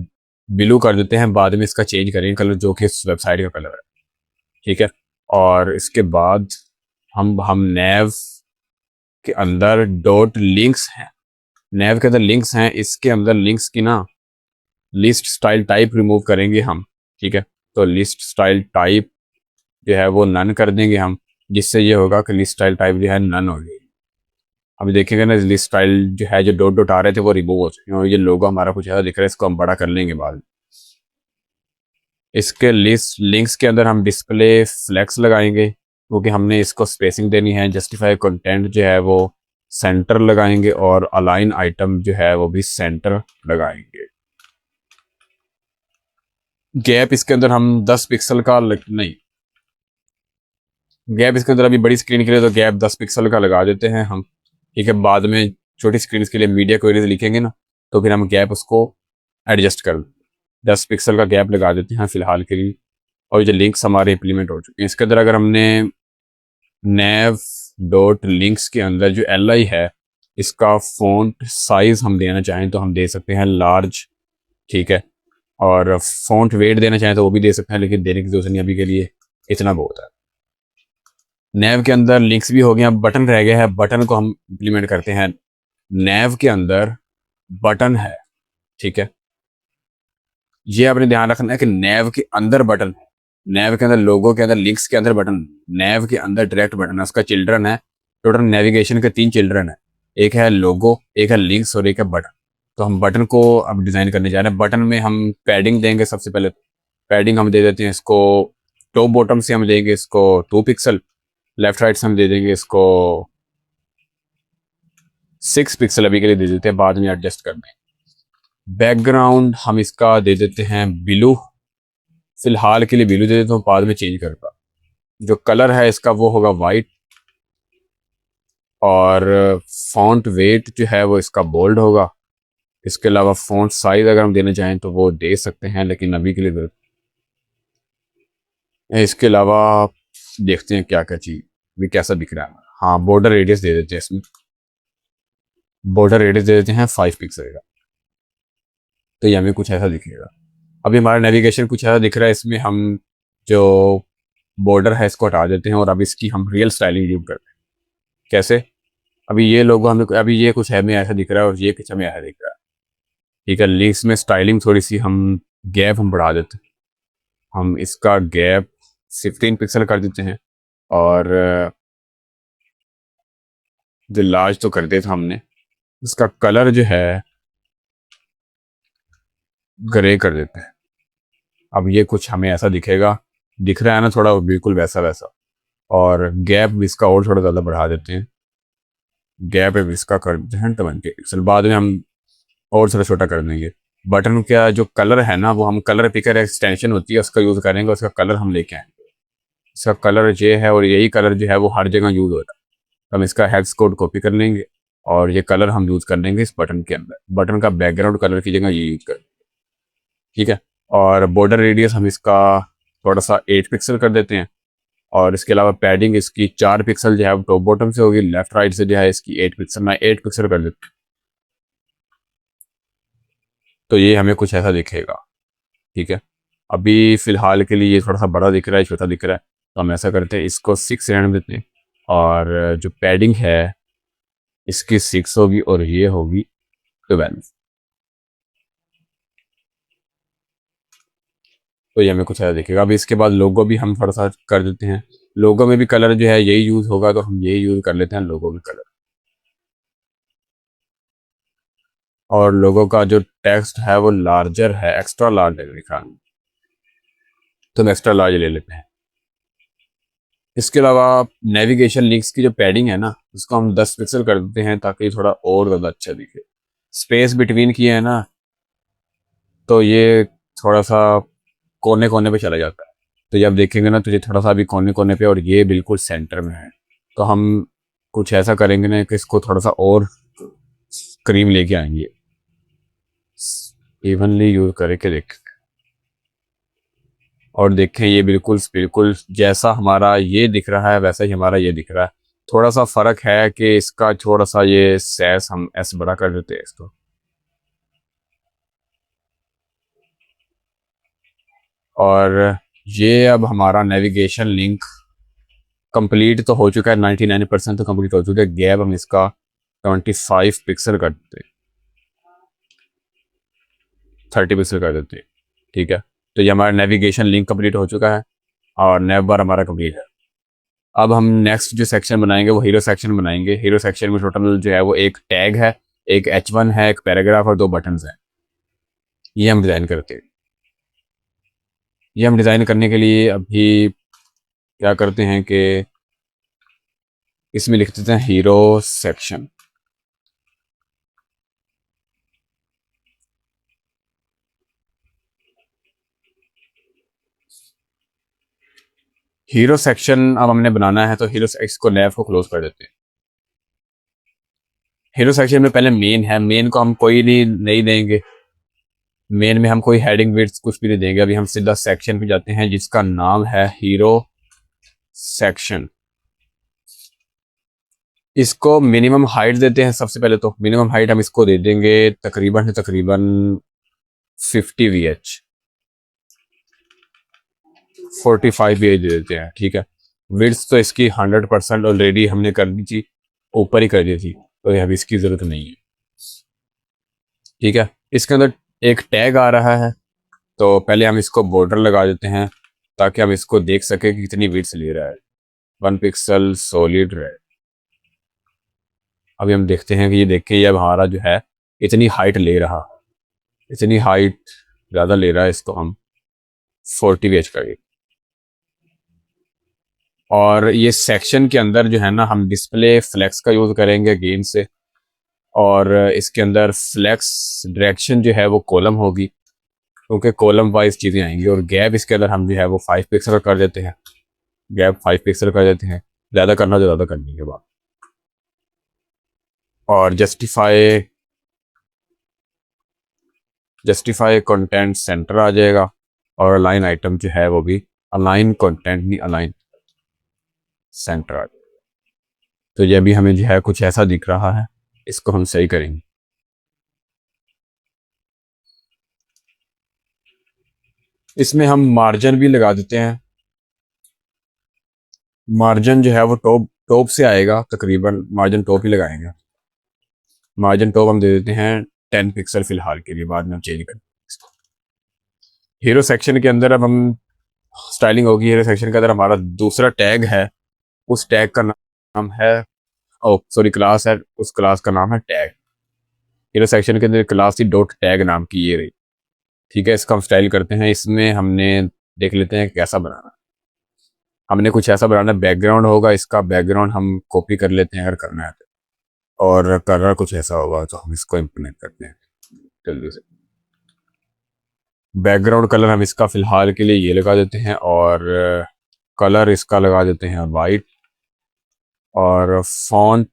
ब्लू कर देते हैं, बाद में इसका चेंज करेंगे कलर, जो कि इस वेबसाइट का कलर है, ठीक है। और इसके बाद हम नैव के अंदर डॉट लिंक्स हैं, नैव के अंदर लिंक्स हैं, इसके अंदर लिंक्स की ना लिस्ट स्टाइल टाइप रिमूव करेंगे हम, ठीक है। तो लिस्ट स्टाइल टाइप जो है वो नन कर देंगे हम, जिससे ये होगा कि लिस्ट स्टाइल टाइप जो है नन होगी। अभी देखेंगे ना, लिस्ट स्टाइल जो है जो डॉट डॉट आ रहे थे वो रिमूव हो चुके हैं, और ये लोगो हमारा कुछ ऐसा दिख रहा है, इसको हम बड़ा कर लेंगे बाद में। इसके लिस्ट लिंक्स के अंदर हम डिस्प्ले फ्लेक्स लगाएंगे, क्योंकि हमने इसको स्पेसिंग देनी है। जस्टिफाई कंटेंट जो है वो सेंटर लगाएंगे, और अलाइन आइटम जो है वो भी सेंटर लगाएंगे। गैप इसके अंदर हम 10 पिक्सल का नहीं, गैप इसके अंदर अभी बड़ी स्क्रीन के लिए तो गैप 10 पिक्सल का लगा देते हैं हम, ठीक है। बाद में छोटी स्क्रीन के लिए मीडिया क्वेरीज लिखेंगे ना, तो फिर हम गैप उसको एडजस्ट कर 10 पिक्सल का गैप लगा देते हैं फिलहाल के लिए। और जो लिंक्स हमारे इंप्लीमेंट हो चुके हैं, इसके अंदर अगर हमने नैव डॉट लिंक्स के अंदर जो LI है, इसका फ़ॉन्ट साइज़ हम देना चाहें तो हम दे सकते हैं लार्ज, ठीक है। और फ़ॉन्ट वेट देना चाहें तो वो भी दे सकते हैं, लेकिन देने की जरूरत नहीं अभी के लिए, इतना बहुत है। नैव के अंदर लिंक्स भी हो गए, अब बटन रह गया है, बटन को हम इम्प्लीमेंट करते हैं। नैव के अंदर बटन है, ठीक है। ये आपने ध्यान रखना है कि नैव के अंदर बटन है, नैव के अंदर लोगो के अंदर लिंक्स के अंदर बटन, नैव के अंदर डायरेक्ट बटन है, उसका चिल्ड्रन है। टोटल नेविगेशन के 3 चिल्ड्रन है, एक है लोगो, एक है लिंक्स और एक है बटन। तो हम बटन को अब डिज़ाइन करने जा रहे हैं। बटन में हम पैडिंग देंगे सबसे पहले, पैडिंग हम दे देते हैं इसको, टॉप बॉटम से हम देंगे इसको 2 पिक्सल, लेफ्ट राइट से हम दे देंगे इसको 6 पिक्सल अभी के लिए दे देते हैं, बाद में एडजस्ट कर दें। बैकग्राउंड हम इसका दे देते हैं ब्लू, फिलहाल के लिए ब्लू दे देता हूँ, बाद में चेंज करूँगा। जो कलर है इसका वो होगा वाइट, और फॉन्ट वेट जो है वो इसका बोल्ड होगा। इसके अलावा फॉन्ट साइज अगर हम देना चाहें तो वो दे सकते हैं, लेकिन अभी के लिए इसके अलावा देखते हैं क्या क्या चीज़ भी कैसा दिख रहा है। हाँ, बॉर्डर रेडियस दे देते हैं इसमें, बॉर्डर रेडियस दे देते हैं 5 पिक्सल का, तो ये हमें कुछ ऐसा दिखेगा। अभी हमारा नेविगेशन कुछ ऐसा दिख रहा है, इसमें हम जो बॉर्डर है इसको हटा देते हैं, और अब इसकी हम रियल स्टाइलिंग यूज करते हैं। कैसे? अभी ये लोगो हमें, अभी ये कुछ हमें ऐसा दिख रहा है और ये कुछ हमें ऐसा दिख रहा है, ठीक है। लिंक्स में स्टाइलिंग थोड़ी सी हम गैप हम बढ़ा देते हैं, हम इसका गैप 15 पिक्सल कर देते हैं, और जो लार्ज तो कर दिया था हमने, इसका कलर जो है ग्रे कर देते हैं। अब ये कुछ हमें ऐसा दिखेगा, दिख रहा है ना थोड़ा बिल्कुल वैसा वैसा, और गैप भी इसका और थोड़ा ज़्यादा बढ़ा देते हैं, गैप है इसका कर देते हैं 20 पिक्सल, बाद में हम और थोड़ा छोटा कर देंगे। बटन का जो कलर है ना वो हम कलर पिकर एक्सटेंशन होती है उसका यूज़ करेंगे, उसका कलर हम लेके आएंगे। इसका कलर ये है और यही कलर जो है वो हर जगह यूज़ हो रहा है। तो हम इसका हेक्स कोड कॉपी कर लेंगे और ये कलर हम यूज़ कर लेंगे इस बटन के अंदर। बटन का बैकग्राउंड कलर की जगह ये यूज़ कर, ठीक है। और बॉर्डर रेडियस हम इसका थोड़ा सा 8 पिक्सल कर देते हैं। और इसके अलावा पैडिंग इसकी 4 पिक्सल जो है टॉप बॉटम से होगी, लेफ्ट राइट से जो है इसकी 8 पिक्सल, ना 8 पिक्सल कर देते हैं। तो ये हमें कुछ ऐसा दिखेगा, ठीक है। अभी फ़िलहाल के लिए ये थोड़ा सा बड़ा दिख रहा है, छोटा दिख रहा है, तो हम ऐसा करते हैं इसको 6 रहने देते हैं। और जो पैडिंग है इसकी 6 होगी और ये होगी 12। तो ये हमें कुछ ऐसा दिखेगा। अभी इसके बाद लोगो भी हम थोड़ा सा कर देते हैं। लोगो में भी कलर जो है यही यूज़ होगा, तो हम यही यूज़ कर लेते हैं लोगो में कलर। और लोगों का जो टेक्स्ट है वो लार्जर है, एक्स्ट्रा लार्ज है लिखा है, तो हम एक्स्ट्रा लार्ज ले लेते हैं। इसके अलावा नेविगेशन लिंक्स की जो पैडिंग है ना उसको हम 10 पिक्सल कर देते हैं ताकि थोड़ा और ज़्यादा अच्छा दिखे। स्पेस बिटवीन किए है ना तो ये थोड़ा सा कोने कोने पे चला जाता है। तो जब देखेंगे ना तो ये थोड़ा सा अभी कोने कोने पे और ये बिल्कुल सेंटर में है। तो हम कुछ ऐसा करेंगे ना कि इसको थोड़ा सा और क्रीम लेके आएंगे, इवनली यूज करके देख। और देखें ये बिल्कुल बिल्कुल जैसा हमारा ये दिख रहा है वैसा ही हमारा ये दिख रहा है। थोड़ा सा फ़र्क है कि इसका थोड़ा सा ये सैस हम ऐसे बड़ा कर देते हैं इसको। और ये अब हमारा नेविगेशन लिंक कंप्लीट तो हो चुका है, 99% तो कंप्लीट हो चुका है। गैप हम इसका 25 पिक्सल कर देते हैं, 30 पिक्सल कर देते हैं, ठीक है। तो ये हमारा नेविगेशन लिंक कंप्लीट हो चुका है और नेव बार हमारा कंप्लीट है। अब हम नेक्स्ट जो सेक्शन बनाएंगे वो हीरो सेक्शन बनाएंगे। हीरो सेक्शन में टोटल जो है वो एक टैग है, एक H1 है, एक पैराग्राफ और 2 बटन्स हैं। ये हम डिज़ाइन करते हैं। ये हम डिज़ाइन करने के लिए अभी क्या करते हैं कि इसमें लिख देते हैं हीरो सेक्शन। हीरो सेक्शन अब हमने बनाना है तो हीरो को नेव को क्लोज कर देते हैं। हीरो सेक्शन में पहले मेन है, मेन को हम कोई नहीं देंगे। मेन में हम कोई हेडिंग विड्थ कुछ भी नहीं देंगे। अभी हम सीधा सेक्शन पे जाते हैं जिसका नाम है हीरो सेक्शन। इसको मिनिमम हाइट देते हैं सबसे पहले। तो मिनिमम हाइट हम इसको दे देंगे तकरीबन से तकरीबन 50 VH, 45 VH दे देते हैं, ठीक है। विड्थ तो इसकी 100% ऑलरेडी हमने कर दी थी, ऊपर ही कर दी थी, तो अब इसकी ज़रूरत नहीं है, ठीक है। इसके अंदर एक टैग आ रहा है तो पहले हम इसको बॉर्डर लगा देते हैं ताकि हम इसको देख सकें कि कितनी विड्थ ले रहा है। 1 पिक्सल सॉलिड रेड। अभी हम देखते हैं कि ये देखें ये हमारा जो है इतनी हाइट ले रहा, इतनी हाइट ज़्यादा ले रहा है, इसको हम 40 VH करेंगे। और ये सेक्शन के अंदर जो है ना हम डिस्प्ले फ्लेक्स का यूज़ करेंगे गेन से। और इसके अंदर फ्लेक्स डायरेक्शन जो है वो कॉलम होगी क्योंकि कॉलम वाइज चीज़ें आएंगी। और गैप इसके अंदर हम जो है वो 5 पिक्सल कर देते हैं, गैप 5 पिक्सल कर देते हैं। ज़्यादा करना तो ज़्यादा करने के बाद। और जस्टिफाई कंटेंट सेंटर आ जाएगा। और अलाइन आइटम जो है वो भी अलाइन कंटेंट नहीं अलाइन सेंटर आ जाएगा। तो ये भी हमें जो है कुछ ऐसा दिख रहा है, इसको हम सही करेंगे। इसमें हम मार्जिन भी लगा देते हैं। मार्जिन जो है वो टॉप टॉप से आएगा, तकरीबन मार्जिन टॉप ही लगाएंगे। मार्जिन टॉप हम दे देते हैं 10 पिक्सल फिलहाल के लिए, बाद में हम चेंज करेंगे। हीरो सेक्शन के अंदर अब हम स्टाइलिंग होगी। हीरो सेक्शन के अंदर हमारा दूसरा टैग है, उस टैग का नाम है, ओ सॉरी क्लास है, उस क्लास का नाम है टैग। हीरो सेक्शन के अंदर क्लास ही डॉट टैग नाम की ये रही, ठीक है। इसका हम स्टाइल करते हैं। इसमें हमने देख लेते हैं कैसा बनाना है। हमने कुछ ऐसा बनाना, बैकग्राउंड होगा, इसका बैकग्राउंड हम कॉपी कर लेते हैं अगर करना है तो। और कलर कुछ ऐसा होगा, तो हम इसको इम्प्लीमेंट करते हैं जल्दी से। बैकग्राउंड कलर हम इसका फ़िलहाल के लिए ये लगा देते हैं, और कलर इसका लगा देते हैं वाइट, और फॉन्ट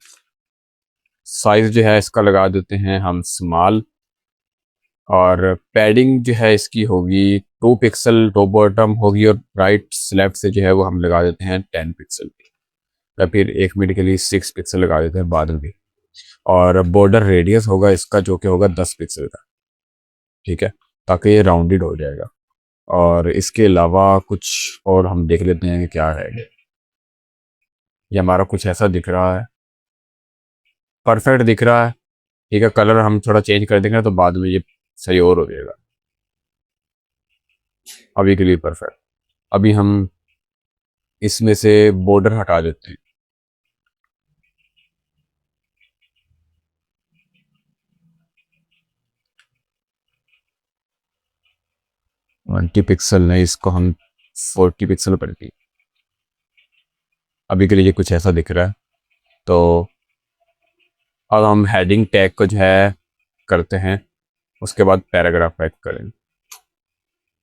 साइज़ जो है इसका लगा देते हैं हम स्मॉल, और पैडिंग जो है इसकी होगी 2 पिक्सल टॉप बॉटम होगी, और राइट लेफ्ट से जो है वो हम लगा देते हैं 10 पिक्सल की, या फिर 1 मिनट के लिए 6 पिक्सल लगा देते हैं बाद में भी। और बॉर्डर रेडियस होगा इसका जो कि होगा 10 पिक्सल का, ठीक है, ताकि ये राउंडेड हो जाएगा। और इसके अलावा कुछ और हम देख लेते हैं कि क्या है। ये हमारा कुछ ऐसा दिख रहा है, परफेक्ट दिख रहा है, ठीक है। कलर हम थोड़ा चेंज कर देंगे तो बाद में ये सही और हो जाएगा। अभी के लिए परफेक्ट। अभी हम इसमें से बॉर्डर हटा देते हैं। 20 पिक्सल नहीं, इसको हम 40 पिक्सल कर दी। अभी के लिए ये कुछ ऐसा दिख रहा है। तो अब हम हेडिंग टैग को जो है करते हैं, उसके बाद पैराग्राफ टाइप करें।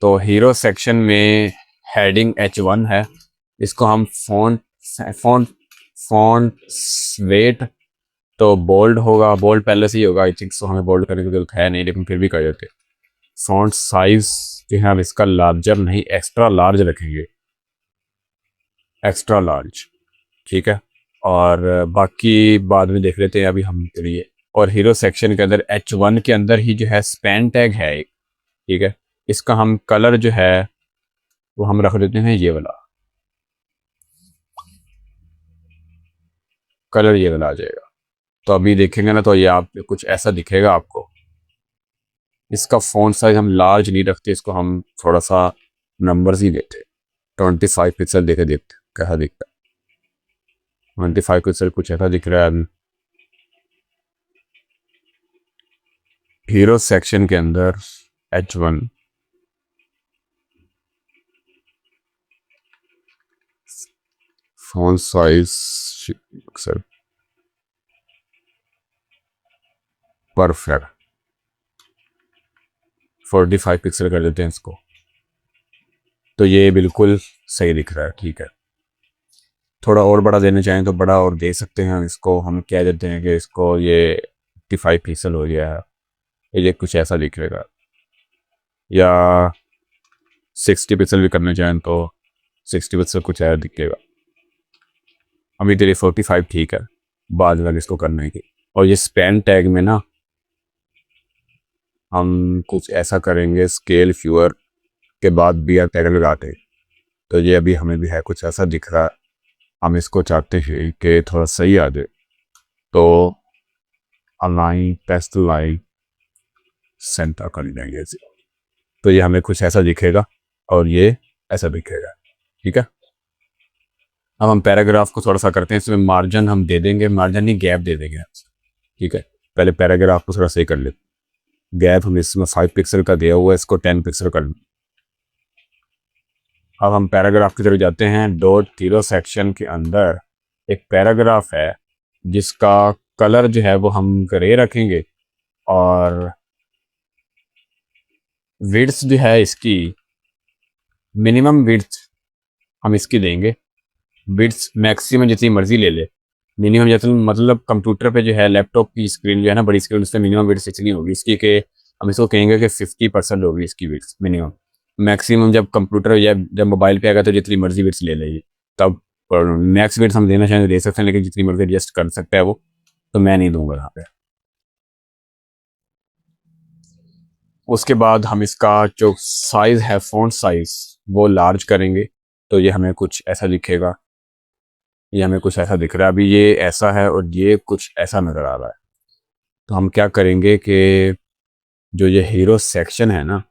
तो हीरो सेक्शन में हेडिंग H1 है, इसको हम फ़ॉन्ट फ़ॉन्ट फ़ॉन्ट वेट तो बोल्ड होगा, बोल्ड पहले से ही होगा आई थिंक, सो हमें बोल्ड करने की जरूरत है नहीं, लेकिन फिर भी कर देते। फ़ॉन्ट साइज़ जो है हम इसका लार्जर नहीं एक्स्ट्रा लार्ज रखेंगे, एक्स्ट्रा लार्ज, ठीक है। और बाकी बाद में देख लेते हैं अभी हम के लिए। और हीरो सेक्शन के अंदर H1 के अंदर ही जो है स्पैन टैग है एक, ठीक है। इसका हम कलर जो है वो हम रख देते हैं ये वाला कलर, ये वाला आ जाएगा। तो अभी देखेंगे ना तो ये आप कुछ ऐसा दिखेगा आपको। इसका फ़ॉन्ट साइज हम लार्ज नहीं रखते, इसको हम थोड़ा सा नंबर्स ही देते। 25 पिक्सल देखे देखते कैसा दिखता है। 25 पिक्सल कुछ ऐसा दिख रहा है। हीरो सेक्शन के अंदर H1 font size pixel perfect 45 pixel कर देते हैं इसको। तो ये बिल्कुल सही दिख रहा है, ठीक है। थोड़ा और बड़ा देना चाहें तो बड़ा और दे सकते हैं। इसको हम कह देते हैं कि इसको ये 55 पिक्सल हो गया है, ये कुछ ऐसा दिखेगा। या 60 पिक्सल भी करना चाहें तो 60 पिक्सल कुछ ऐसा दिखेगा। अभी तेरे 45 ठीक है, बाद में इसको करने की। और ये स्पैन टैग में ना हम कुछ ऐसा करेंगे, स्केल फ्यूअर के बाद बी आर टैग लगाते। तो ये अभी हमें भी है कुछ ऐसा दिख रहा है, हम इसको चाहते हैं कि थोड़ा सही आ जाए। तो अलाइन टेस्ट लाइन सेंटर कर देंगे इसे, तो ये हमें कुछ ऐसा दिखेगा और ये ऐसा दिखेगा, ठीक है। अब हम पैराग्राफ को थोड़ा सा करते हैं, इसमें मार्जिन हम दे देंगे, मार्जिन नहीं गैप दे देंगे, ठीक है। पहले पैराग्राफ को थोड़ा सही कर लेते। गैप हम इसमें 5 पिक्सल का दिया हुआ है, इसको 10 पिक्सल कर। अब हम पैराग्राफ की तरफ जाते हैं। डॉट हीरो सेक्शन के अंदर एक पैराग्राफ है जिसका कलर जो है वो हम ग्रे रखेंगे, और विड्थ जो है इसकी मिनिमम विड्थ हम इसकी देंगे। विड्थ मैक्सिमम जितनी मर्जी ले ले, मिनिमम जितना मतलब कंप्यूटर पे जो है लैपटॉप की स्क्रीन जो है ना बड़ी स्क्रीन, उससे मिनिमम विड्थ इतनी होगी इसकी कि हम इसको कहेंगे कि 50% होगी इसकी विड्थ मिनिमम। मैक्सिमम जब कंप्यूटर या जब मोबाइल पे आएगा तो जितनी मर्जी विड्थ ले लेगी तब। मैक्स विड्थ हम देना चाहें तो दे सकते हैं, लेकिन जितनी मर्जी एडजस्ट कर सकता है वो, तो मैं नहीं दूंगा यहाँ पे। उसके बाद हम इसका जो साइज़ है फ़ॉन्ट साइज़ वो लार्ज करेंगे, तो ये हमें कुछ ऐसा दिखेगा। ये हमें कुछ ऐसा दिख रहा है, अभी ये ऐसा है और ये कुछ ऐसा नज़र आ रहा है। तो हम क्या करेंगे कि जो ये हीरो सेक्शन है ना,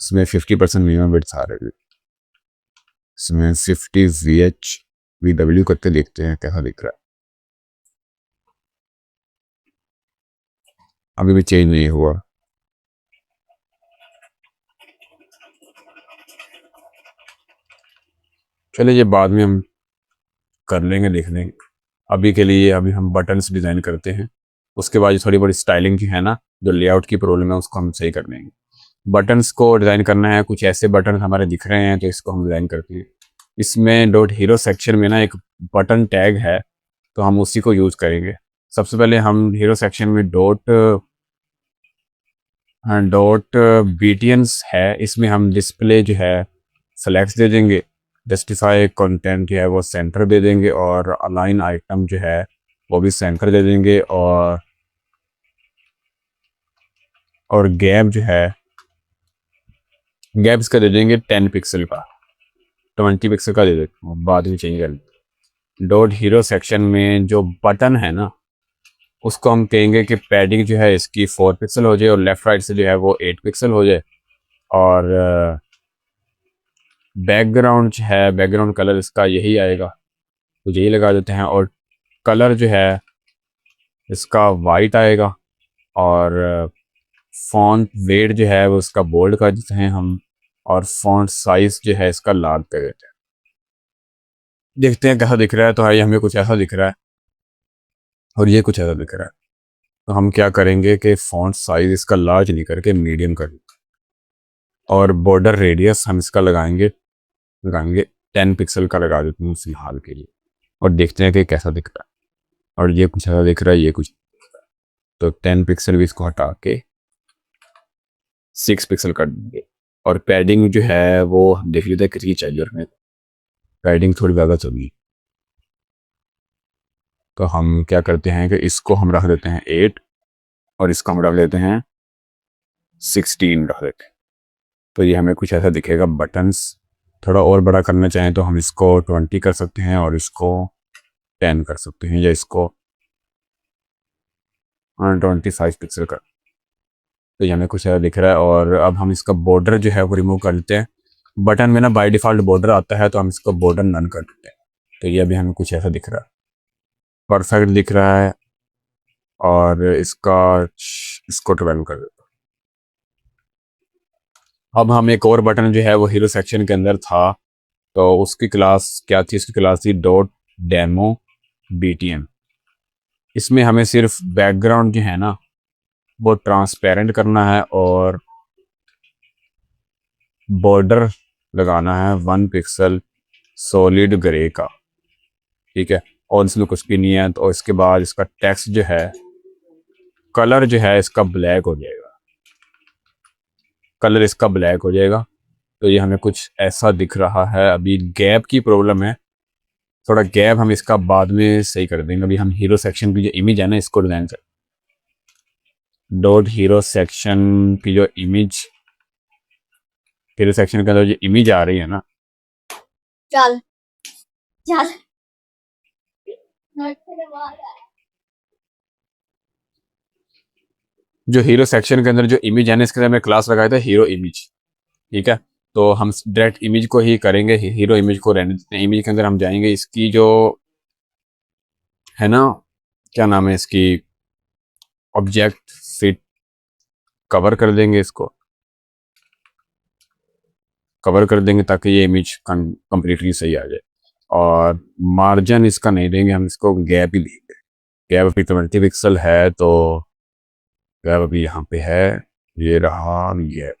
इसमें 50% मिनिमम विड्थ आ रही है। इसमें 50 VH VW करके देखते हैं कैसा दिख रहा है। अभी भी चेंज नहीं हुआ। चलिए ये बाद में हम कर लेंगे, देख लेंगे। अभी के लिए अभी हम बटन्स डिज़ाइन करते हैं, उसके बाद जो थोड़ी बड़ी स्टाइलिंग की है ना, जो लेआउट की प्रॉब्लम है उसको हम सही कर लेंगे। बटन्स को डिज़ाइन करना है, कुछ ऐसे बटन हमारे दिख रहे हैं तो इसको हम डिज़ाइन करते हैं। इसमें डॉट हीरो सेक्शन में ना एक बटन टैग है, तो हम उसी को यूज़ करेंगे। सबसे पहले हम हीरो सेक्शन में डॉट बीटीएंस है, इसमें हम डिस्प्ले जो है सेलेक्ट दे देंगे, जस्टिफाई कंटेंट जो है वो सेंटर दे देंगे, और अलाइन आइटम जो है वो भी सेंटर दे देंगे, और गैप जो है गैप इसका दे देंगे 10 पिक्सल का, 20 पिक्सल का दे देंगे, बाद में चेंज कर लेंगे। डॉट हीरो सेक्शन में जो बटन है ना, उसको हम कहेंगे कि पैडिंग जो है इसकी 4 पिक्सल हो जाए, और लेफ़्ट राइट से जो है वो 8 पिक्सल हो जाए, और बैकग्राउंड जो है, बैकग्राउंड कलर इसका यही आएगा, तो यही लगा देते हैं। और कलर जो है इसका वाइट आएगा, और फॉन्ट वेट जो है वो इसका बोल्ड कर देते हैं हम, और फॉन्ट साइज जो है इसका लार्ज कर देते हैं। देखते हैं कैसा दिख रहा है। तो ये हमें कुछ ऐसा दिख रहा है, और ये कुछ ऐसा दिख रहा है। तो हम क्या करेंगे कि फॉन्ट साइज इसका लार्ज नहीं करके मीडियम कर देंगे, और बॉर्डर रेडियस हम इसका लगाएंगे लगाएंगे 10 पिक्सल का लगा देते हैं फिलहाल के लिए, और देखते हैं कि कैसा दिख रहा है। और ये कुछ ऐसा दिख रहा है, ये कुछ, तो 10 पिक्सल भी इसको हटा के 6 पिक्सल कर देंगे। और पैडिंग जो है वो देख लेते हैं कितनी चाहिए, और में पैडिंग थोड़ी ज़्यादा चाहिए, तो हम क्या करते हैं कि इसको हम रख देते हैं 8, और इसको हम रख देते हैं 16 रख देते हैं। तो ये हमें कुछ ऐसा दिखेगा। बटन्स थोड़ा और बड़ा करना चाहें तो हम इसको 20 कर सकते हैं, और इसको 10 कर सकते हैं, या इसको 25 पिक्सल कर। तो ये हमें कुछ ऐसा दिख रहा है। और अब हम इसका बॉर्डर जो है वो रिमूव कर देते हैं। बटन में ना बाय डिफ़ॉल्ट बॉर्डर आता है, तो हम इसको बॉर्डर नन कर देते हैं। तो ये अभी हमें कुछ ऐसा दिख रहा है, परफेक्ट दिख रहा है। और इसको 12 कर देते हैं। अब हम एक और बटन जो है वो हीरो सेक्शन के अंदर था, तो उसकी क्लास क्या थी? इसकी क्लास थी डॉट डेमो बीटीएम। इसमें हमें सिर्फ बैकग्राउंड जो है ना वो ट्रांसपेरेंट करना है, और बॉर्डर लगाना है 1 पिक्सल सॉलिड ग्रे का, ठीक है। और इसमें कुछ भी नहीं है। तो इसके बाद इसका टेक्स्ट जो है, कलर जो है इसका ब्लैक हो जाएगा, कलर इसका ब्लैक हो जाएगा। तो ये हमें कुछ ऐसा दिख रहा है। अभी गैप की प्रॉब्लम है, थोड़ा गैप हम इसका बाद में सही कर देंगे। अभी हम हीरो सेक्शन की जो इमेज है ना इसको डिज़ाइन कर, डॉट हीरो सेक्शन की जो इमेज, हीरो सेक्शन के अंदर जो इमेज आ रही है ना, चल चल जो हीरो सेक्शन के अंदर जो इमेज है ना, इसके अंदर हमने क्लास लगाया था हीरो इमेज, ठीक है। तो हम डायरेक्ट इमेज को ही करेंगे, हीरो इमेज को रहने देते हैं। इमेज के अंदर हम जाएंगे, इसकी जो है ना, क्या नाम है इसकी, ऑब्जेक्ट फिट कवर कर देंगे, इसको कवर कर देंगे ताकि ये इमेज कंप्लीटली सही आ जाए। और मार्जिन इसका नहीं देंगे, हम इसको गैप ही देंगे। गैप अभी 20 पिक्सल है, तो गैप अभी यहाँ पे है, ये रहा गैप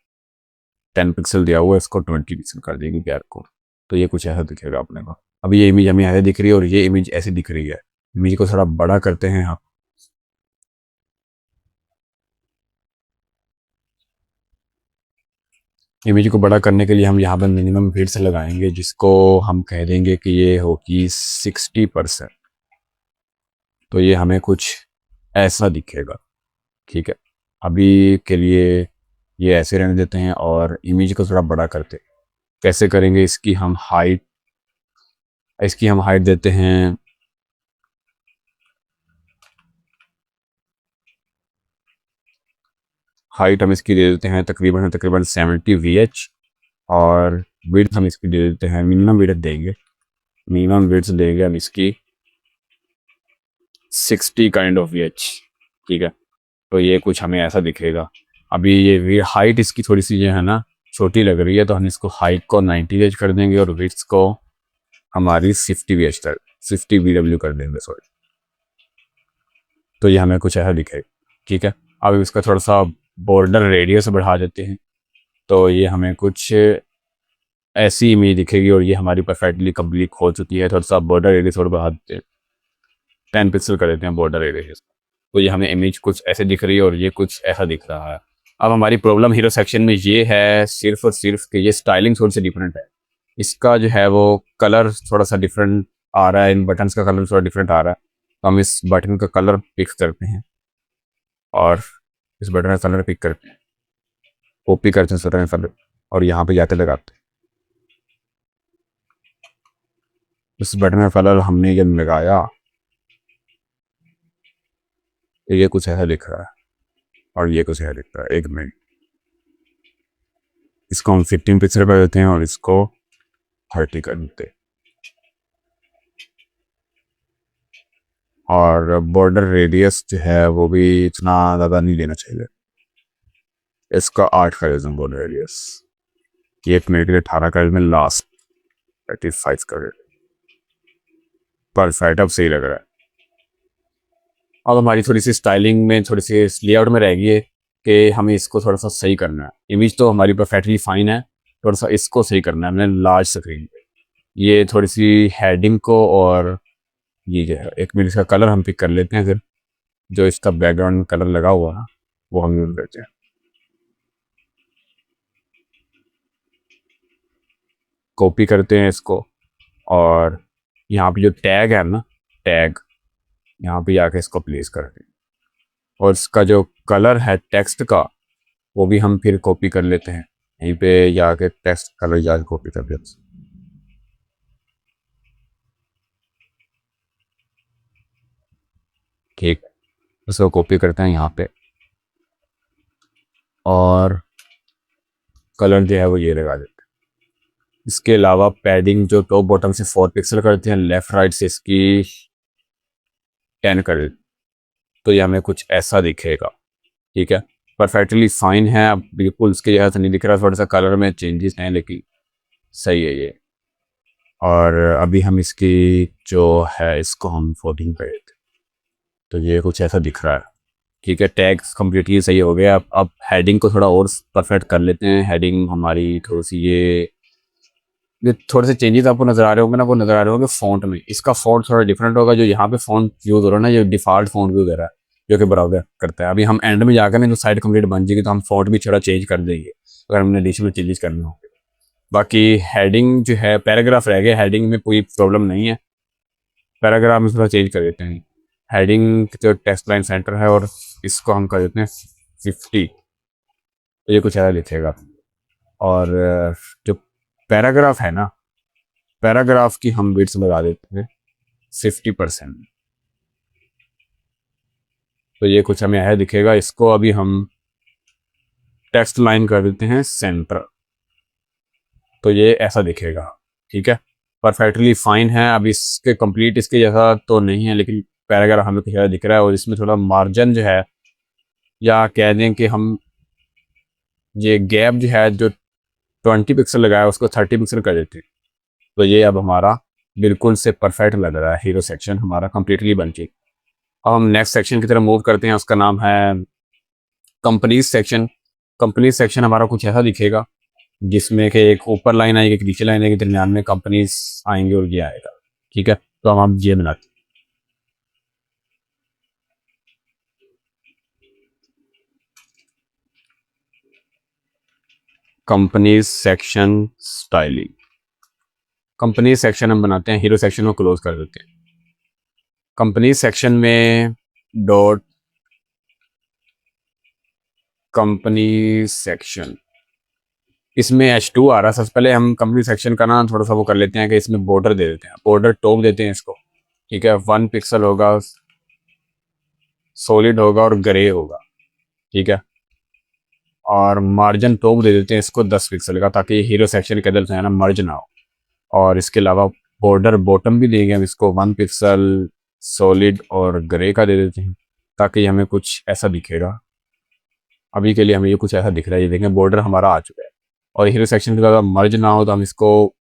10 पिक्सल दिया हुआ है, इसको 20 पिक्सल कर देंगे गैप को। तो ये कुछ ऐसा दिखेगा अपने को। अभी ये इमेज हमें ऐसे दिख रही है, और ये इमेज ऐसी दिख रही है। इमेज को थोड़ा बड़ा करते हैं यहाँ, इमेज को बड़ा करने के लिए हम यहाँ पर मिनिमम विड्थ लगाएंगे, जिसको हम कह देंगे कि ये होगी 60%। तो ये हमें कुछ ऐसा दिखेगा, ठीक है। अभी के लिए ये ऐसे रहने देते हैं, और इमेज को थोड़ा बड़ा करते हैं। कैसे करेंगे? इसकी हम हाइट देते हैं, हाइट हम इसकी दे देते हैं तकरीबन 70 VH, और विड्थ हम इसकी दे देते हैं, मिनिमम विड्थ देंगे हम इसकी 60 काइंड ऑफ VH, ठीक है। तो ये कुछ हमें ऐसा दिखेगा। अभी ये हाइट इसकी थोड़ी सी जो है ना छोटी लग रही है, तो हम इसको हाइट को 90 VH कर देंगे, और विड्थ को हमारी 50 VH तक 50 VW कर देंगे, सॉरी। तो ये हमें कुछ ऐसा दिखेगा। ठीक है, अब इसका थोड़ा सा बॉर्डर रेडियस बढ़ा देते हैं, तो ये हमें कुछ ऐसी इमेज दिखेगी और ये हमारी परफेक्टली कंप्लीट हो चुकी है। थोड़ा सा बॉर्डर रेडियस और बढ़ा देते हैं, 10 पिक्सल कर देते हैं बॉर्डर रेडियस, तो ये हमें इमेज कुछ ऐसे दिख रही है और ये कुछ ऐसा दिख रहा है। अब हमारी प्रॉब्लम हीरो सेक्शन में ये है सिर्फ और सिर्फ कि ये स्टाइलिंग थोड़ी सी डिफरेंट है। इसका जो है वो कलर थोड़ा सा डिफरेंट आ रहा है, इन बटन्स का कलर थोड़ा डिफरेंट आ रहा है, तो हम इस बटन का कलर पिक करते हैं और इस बटन का कलर पिक करते हैं, कॉपी करते हैं इस बटन का कलर और यहाँ पे जाते लगाते हैं। इस बटन का कलर हमने जब लगाया तो ये कुछ ऐसा दिख रहा है और ये कुछ ऐसा दिख रहा है। एक मिनट, इसको हम 15 पिक्सल कर देते हैं और इसको 30 कर देते हैं और बॉर्डर रेडियस जो है वो भी इतना ज़्यादा नहीं देना चाहिए, इसका 8 कर देते हैं बॉर्डर रेडियस। ये 1 मिनट के लिए 18 कर देते हैं, लास्ट 35 कर देते हैं। परफेक्ट, अब सही लग रहा है। अब हमारी थोड़ी सी स्टाइलिंग में, थोड़ी सी लेआउट में रह गई है कि हमें इसको थोड़ा सा सही करना है। इमेज तो हमारी परफेक्टली फाइन है, थोड़ा सा इसको सही करना है हमने लार्ज स्क्रीन पे। ये थोड़ी सी हेडिंग को और ये जो है 1 मिनट, इसका कलर हम पिक कर लेते हैं, फिर जो इसका बैकग्राउंड कलर लगा हुआ है वो हम यूज करते हैं। कॉपी करते हैं इसको और यहाँ पे जो टैग है ना, टैग यहाँ पे जाके इसको प्लेस करते हैं और इसका जो कलर है टेक्स्ट का वो भी हम फिर कॉपी कर लेते हैं, यहीं पे जाके टेक्स्ट कलर जाके कॉपी कर देते हैं। ठीक, उसको कॉपी करते हैं यहाँ पे और कलर जो है वो ये लगा देते हैं। इसके अलावा पैडिंग जो टॉप बॉटम से 4 पिक्सल करते हैं, लेफ्ट राइट से इसकी 10 कर देते हैं, तो ये हमें कुछ ऐसा दिखेगा। ठीक है, परफेक्टली फाइन है, अब बिल्कुल इसके जैसा नहीं दिख रहा, थोड़ा सा कलर में चेंजेस हैं लेकिन सही है ये। और अभी हम इसकी जो है इसको हम 14 कर देते हैं, तो ये कुछ ऐसा दिख रहा है। ठीक है, टैग्स कम्प्लीटली सही हो गया। अब हेडिंग को थोड़ा और परफेक्ट कर लेते हैं। हेडिंग हमारी थोड़ी सी ये थोड़े से चेंजेस आपको नज़र आ रहे होंगे ना, वो नज़र आ रहे होंगे फ़ॉन्ट में। इसका फ़ॉन्ट थोड़ा डिफरेंट होगा, जो यहाँ पे फ़ॉन्ट यूज़ हो रहा है ना, ये डिफ़ॉल्ट फ़ॉन्ट यूज़ हो रहा है जो कि बराबर करता है। अभी हम एंड में जाकर ना जो साइड कंप्लीट बन जाएगी तो हम फ़ॉन्ट भी थोड़ा चेंज कर देंगे अगर हमने एडिशनल चेंजेस करने होंगे। बाकी हेडिंग जो है, पैराग्राफ रह गए, हेडिंग में कोई प्रॉब्लम नहीं है, पैराग्राफ में थोड़ा चेंज कर देते हैं। हेडिंग जो टेक्स्ट लाइन सेंटर है और इसको हम कर देते हैं 50, तो ये कुछ ऐसा लिखेगा। और जो पैराग्राफ है ना, पैराग्राफ की हम विड्थ लगा देते हैं 50%, तो ये कुछ हमें ऐसा दिखेगा। इसको अभी हम टेक्स्ट लाइन कर देते हैं सेंटर, तो ये ऐसा दिखेगा। ठीक है, परफेक्टली फाइन है। अब इसके कंप्लीट इसके जैसा तो नहीं है लेकिन पैराग्राफ हमें कुछ ऐसा दिख रहा है और इसमें थोड़ा मार्जिन जो है, या कह दें कि हम ये गैप जो है जो 20 पिक्सल लगाया उसको 30 पिक्सल कर देते हैं, तो ये अब हमारा बिल्कुल से परफेक्ट लग रहा है। हीरो सेक्शन हमारा कंप्लीटली बन चुका। अब हम नेक्स्ट सेक्शन की तरफ मूव करते हैं, उसका नाम है कंपनीज सेक्शन। कंपनीज सेक्शन हमारा कुछ ऐसा दिखेगा जिसमें कि एक ऊपर लाइन आएगी, एक नीचे लाइन आएगी, दरमियान में कंपनीज आएंगे और ये आएगा। ठीक है, तो हम ये बनाते हैं companies section styling. Company section हम बनाते हैं, हीरो सेक्शन को क्लोज कर देते हैं। कंपनी सेक्शन में डॉट कंपनी सेक्शन, इसमें H2 आ रहा है। सबसे पहले हम कंपनी सेक्शन का ना थोड़ा सा वो कर लेते हैं कि इसमें बॉर्डर दे देते हैं, बॉर्डर टॉप देते हैं इसको। ठीक है, 1 पिक्सल होगा, सॉलिड होगा और ग्रे होगा। ठीक है, और मार्जिन टॉप दे देते हैं इसको 10 पिक्सल का, ताकि हीरो सेक्शन के अंदर से है ना मर्ज ना हो। और इसके अलावा बॉर्डर बॉटम भी देंगे हम इसको 1 पिक्सल, सॉलिड और ग्रे का दे देते हैं, ताकि हमें कुछ ऐसा दिखेगा। अभी के लिए हमें ये कुछ ऐसा दिख रहा है, ये देखें बॉर्डर हमारा आ चुका है। और हीरो सेक्शन के ज़्यादा मर्ज ना हो तो हम इसको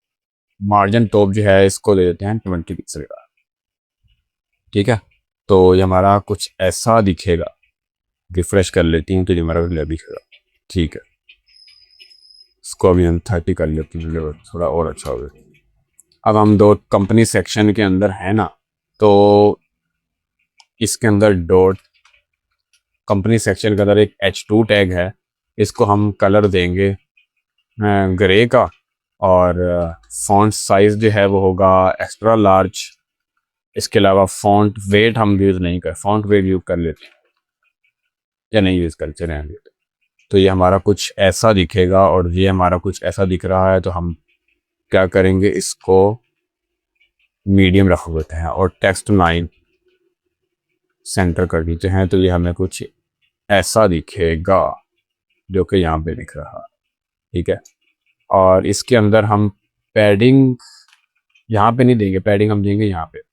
मार्जिन टॉप जो है इसको दे देते हैं 20 पिक्सल का। ठीक है, तो ये हमारा कुछ ऐसा दिखेगा। रिफ्रेश कर लेती हूँ तो ये हमारा दिखेगा। ठीक है, इसको अभी हम 30 कर लेते हैं, थोड़ा और अच्छा होगा। अब हम दो कंपनी सेक्शन के अंदर है ना, तो इसके अंदर डॉट कंपनी सेक्शन के अंदर एक H2 टैग है, इसको हम कलर देंगे ग्रे का, और फॉन्ट साइज जो है वो होगा एक्स्ट्रा लार्ज। इसके अलावा फॉन्ट वेट हम यूज़ नहीं कर, फॉन्ट वेट यूज़ कर लेते हैं या नहीं यूज़ करते रहेंगे। तो ये हमारा कुछ ऐसा दिखेगा, और ये हमारा कुछ ऐसा दिख रहा है। तो हम क्या करेंगे, इसको मीडियम रख देते हैं और टेक्स्ट लाइन सेंटर कर देते हैं। तो ये हमें कुछ ऐसा दिखेगा जो कि यहाँ पे दिख रहा है। ठीक है, और इसके अंदर हम पैडिंग यहाँ पे नहीं देंगे, पैडिंग हम देंगे यहाँ पे।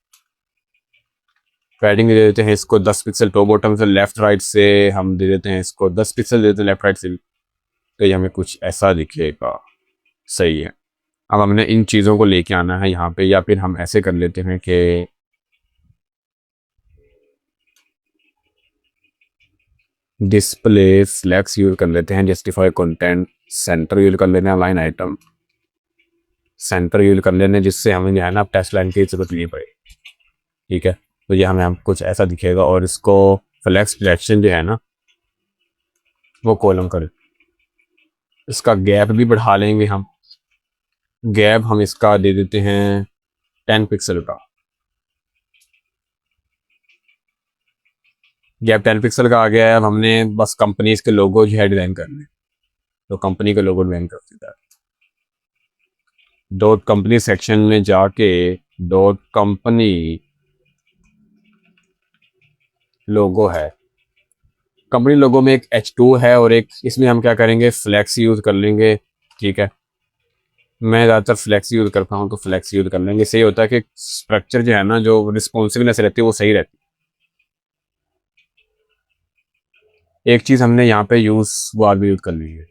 पैडिंग दे देते हैं इसको 10 पिक्सल टॉप बॉटम से, लेफ्ट राइट से हम दे देते हैं इसको 10 पिक्सल दे देते हैं लेफ्ट राइट से भी। तो ये हमें कुछ ऐसा दिखेगा। सही है, अब हमने इन चीज़ों को लेके आना है यहाँ पे, या फिर हम ऐसे कर लेते हैं कि डिस्प्ले फ्लैक्स यूज कर लेते हैं, जस्टिफाई कंटेंट सेंटर यूज कर लेते हैं, लाइन आइटम सेंटर यूज कर लेते हैं, जिससे हमें जो है ना टेस्ट लाइन की जरूरत नहीं पड़े। ठीक है, तो ये हमें कुछ ऐसा दिखेगा। और इसको फ्लैक्स डायरेक्शन जो है ना वो कॉलम कर, इसका गैप भी बढ़ा लेंगे हम। गैप हम इसका दे देते हैं 10 पिक्सल का। गैप 10 पिक्सल का आ गया है। अब हमने बस कंपनीज के लोगो जो है डिज़ाइन करने, तो कंपनी का लोगो डिज़ाइन कर देता है। डॉट कंपनी सेक्शन में जाके डॉट कंपनी लोगो है, कंपनी लोगो में एक H2 है, और एक इसमें हम क्या करेंगे, फ्लैक्स यूज़ कर लेंगे। ठीक है, मैं ज़्यादातर फ्लैक्स यूज़ करता हूँ, तो फ्लैक्स यूज़ कर लेंगे। सही होता है कि स्ट्रक्चर जो है ना, जो रिस्पॉन्सिवनेस रहती है वो सही रहती है। एक चीज़ हमने यहाँ पे यूज़ वार भी यूज़ कर ली है,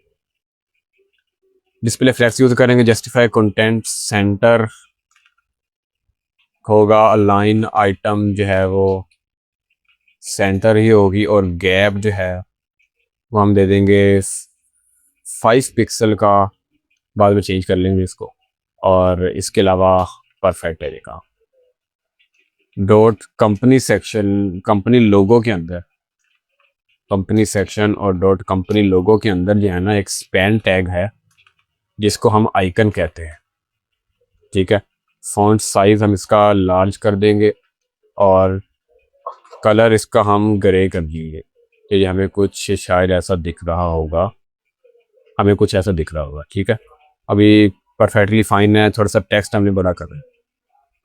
डिस्प्ले फ्लैक्स यूज़ करेंगे। जस्टिफाई कंटेंट सेंटर होगा, अलाइन आइटम जो है वो सेंटर ही होगी, और गैप जो है वो हम दे देंगे 5 पिक्सल का, बाद में चेंज कर लेंगे इसको। और इसके अलावा परफेक्ट है ये काम। डॉट कंपनी सेक्शन कंपनी लोगो के अंदर, कंपनी सेक्शन और डॉट कंपनी लोगो के अंदर जो है ना एक स्पैन टैग है, जिसको हम आइकन कहते हैं। ठीक है, फॉन्ट साइज हम इसका लार्ज कर देंगे, और कलर इसका हम ग्रे कर देंगे। तो ये हमें कुछ शायद ऐसा दिख रहा होगा, हमें कुछ ऐसा दिख रहा होगा। ठीक है, अभी परफेक्टली फाइन है। थोड़ा सा टेक्स्ट हमने बड़ा कर रहे हैं,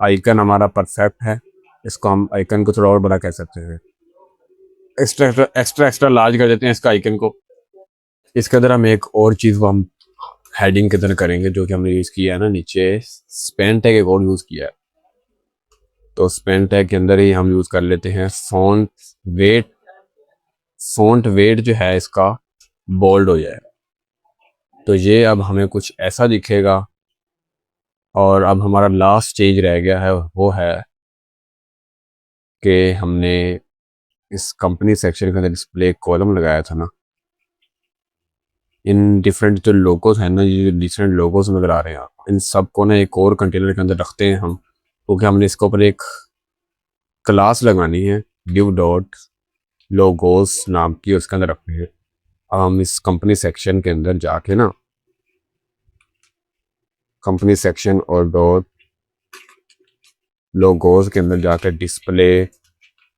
आइकन हमारा परफेक्ट है, इसको हम आइकन को थोड़ा और बड़ा कह सकते हैं। एक्स्ट्रा एक्स्ट्रा एक्स्ट्रा लार्ज कर देते हैं इसका आइकन को। इसके अंदर हम एक और चीज़ वो हम हेडिंग के अंदर करेंगे, जो कि हमने यूज़ किया है ना, नीचे स्पेन टैग एक और यूज़ किया है। तो स्पेन टैग के अंदर ही हम यूज़ कर लेते हैं फॉन्ट वेट। फॉन्ट वेट जो है इसका बोल्ड हो जाए, तो ये अब हमें कुछ ऐसा दिखेगा। और अब हमारा लास्ट चेंज रह गया है, वो है कि हमने इस कंपनी सेक्शन के अंदर डिस्प्ले कॉलम लगाया था ना, इन डिफरेंट जो लोगोस हैं ना, ये डिफरेंट लोगोस नज़र आ रहे हैं, इन सब को ना एक और कंटेनर के अंदर रखते हैं हम, क्योंकि हमने इसके ऊपर एक क्लास लगानी है, डिव डॉट लोगोस नाम की, उसके अंदर रखनी है। अब हम इस कंपनी सेक्शन के अंदर जाके ना, कंपनी सेक्शन और डॉट लोगोस के अंदर जाकर डिस्प्ले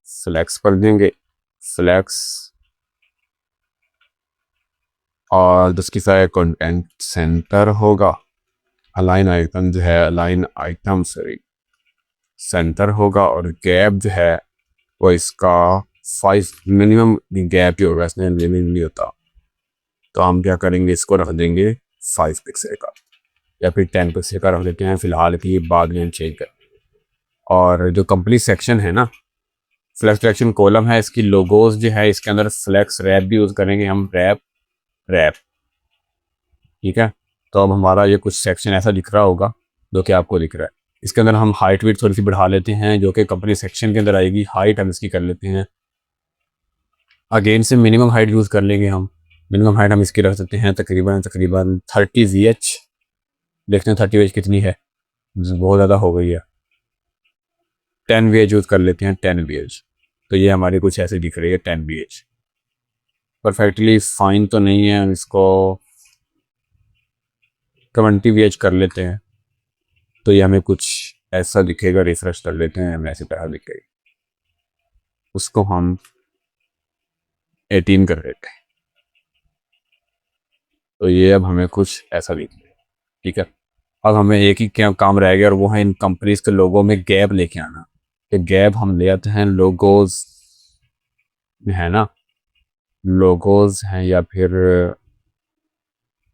फ्लैक्स कर देंगे, फ्लैक्स, और जिसकी साइड कंटेंट सेंटर होगा। अलाइन आइटम जो है, अलाइन आइटम सॉरी सेंटर होगा, और गैप जो है वो इसका 5 मिनिमम गैप ही होगा, इसमें लिमिट नहीं होता। तो हम क्या करेंगे, इसको रख देंगे 5 पिक्सल का, या फिर 10 पिक्सल का रख देते हैं फिलहाल की, बाद में हम चेंज कर। और जो कंपनी सेक्शन है ना, फ्लैक्स डायरेक्शन कॉलम है, इसकी लोगोस जो है इसके अंदर फ्लैक्स रैप भी यूज़ करेंगे हम, रैप रैप। ठीक है, तो अब हमारा ये कुछ सेक्शन ऐसा दिख रहा होगा जो कि आपको दिख रहा है। इसके अंदर हम हाइट वेट थोड़ी सी बढ़ा लेते हैं, जो कि कंपनी सेक्शन के अंदर आएगी। हाइट हम इसकी कर लेते हैं, अगेन से मिनिमम हाइट यूज़ कर लेंगे हम। मिनिमम हाइट हम इसकी रख सकते हैं तकरीबन 30 VH। देखते हैं 30 VH कितनी है, बहुत ज़्यादा हो गई है। 10 VH यूज़ कर लेते हैं, 10 VH। तो ये हमारी कुछ ऐसे दिख रही है 10 VH। परफेक्टली फाइन तो नहीं है, हम इसको 20 VH कर लेते हैं, तो ये हमें कुछ ऐसा दिखेगा। रिफ्रेश कर लेते हैं, हमें ऐसी तरह दिखेगी। उसको हम 18 कर देते हैं, तो ये अब हमें कुछ ऐसा दिख रहा है। ठीक है, अब हमें एक ही क्या काम रह गया, और वो है इन कंपनीज के लोगों में गैप लेके आना। कि गैप हम ले आते हैं लोगोज में, है ना, लोगोज हैं, या फिर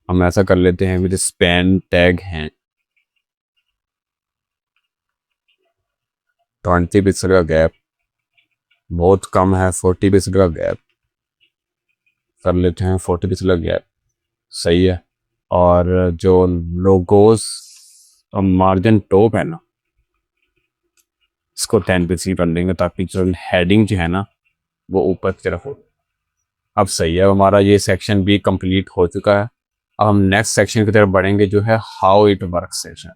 हम ऐसा कर लेते हैं विद स्पैन टैग हैं। 20 पिक्सल का गैप बहुत कम है, 40 पिक्सल का गैप कर लेते हैं। 40 पिक्सल का गैप सही है। और जो लोगोस मार्जिन टॉप है ना, इसको 10 पिक्सल कर देंगे, ताकि जो हेडिंग जो है ना वो ऊपर की तरफ हो। अब सही है, हमारा ये सेक्शन भी कंप्लीट हो चुका है। अब हम नेक्स्ट सेक्शन की तरफ बढ़ेंगे, जो है हाउ इट वर्क सेक्शन।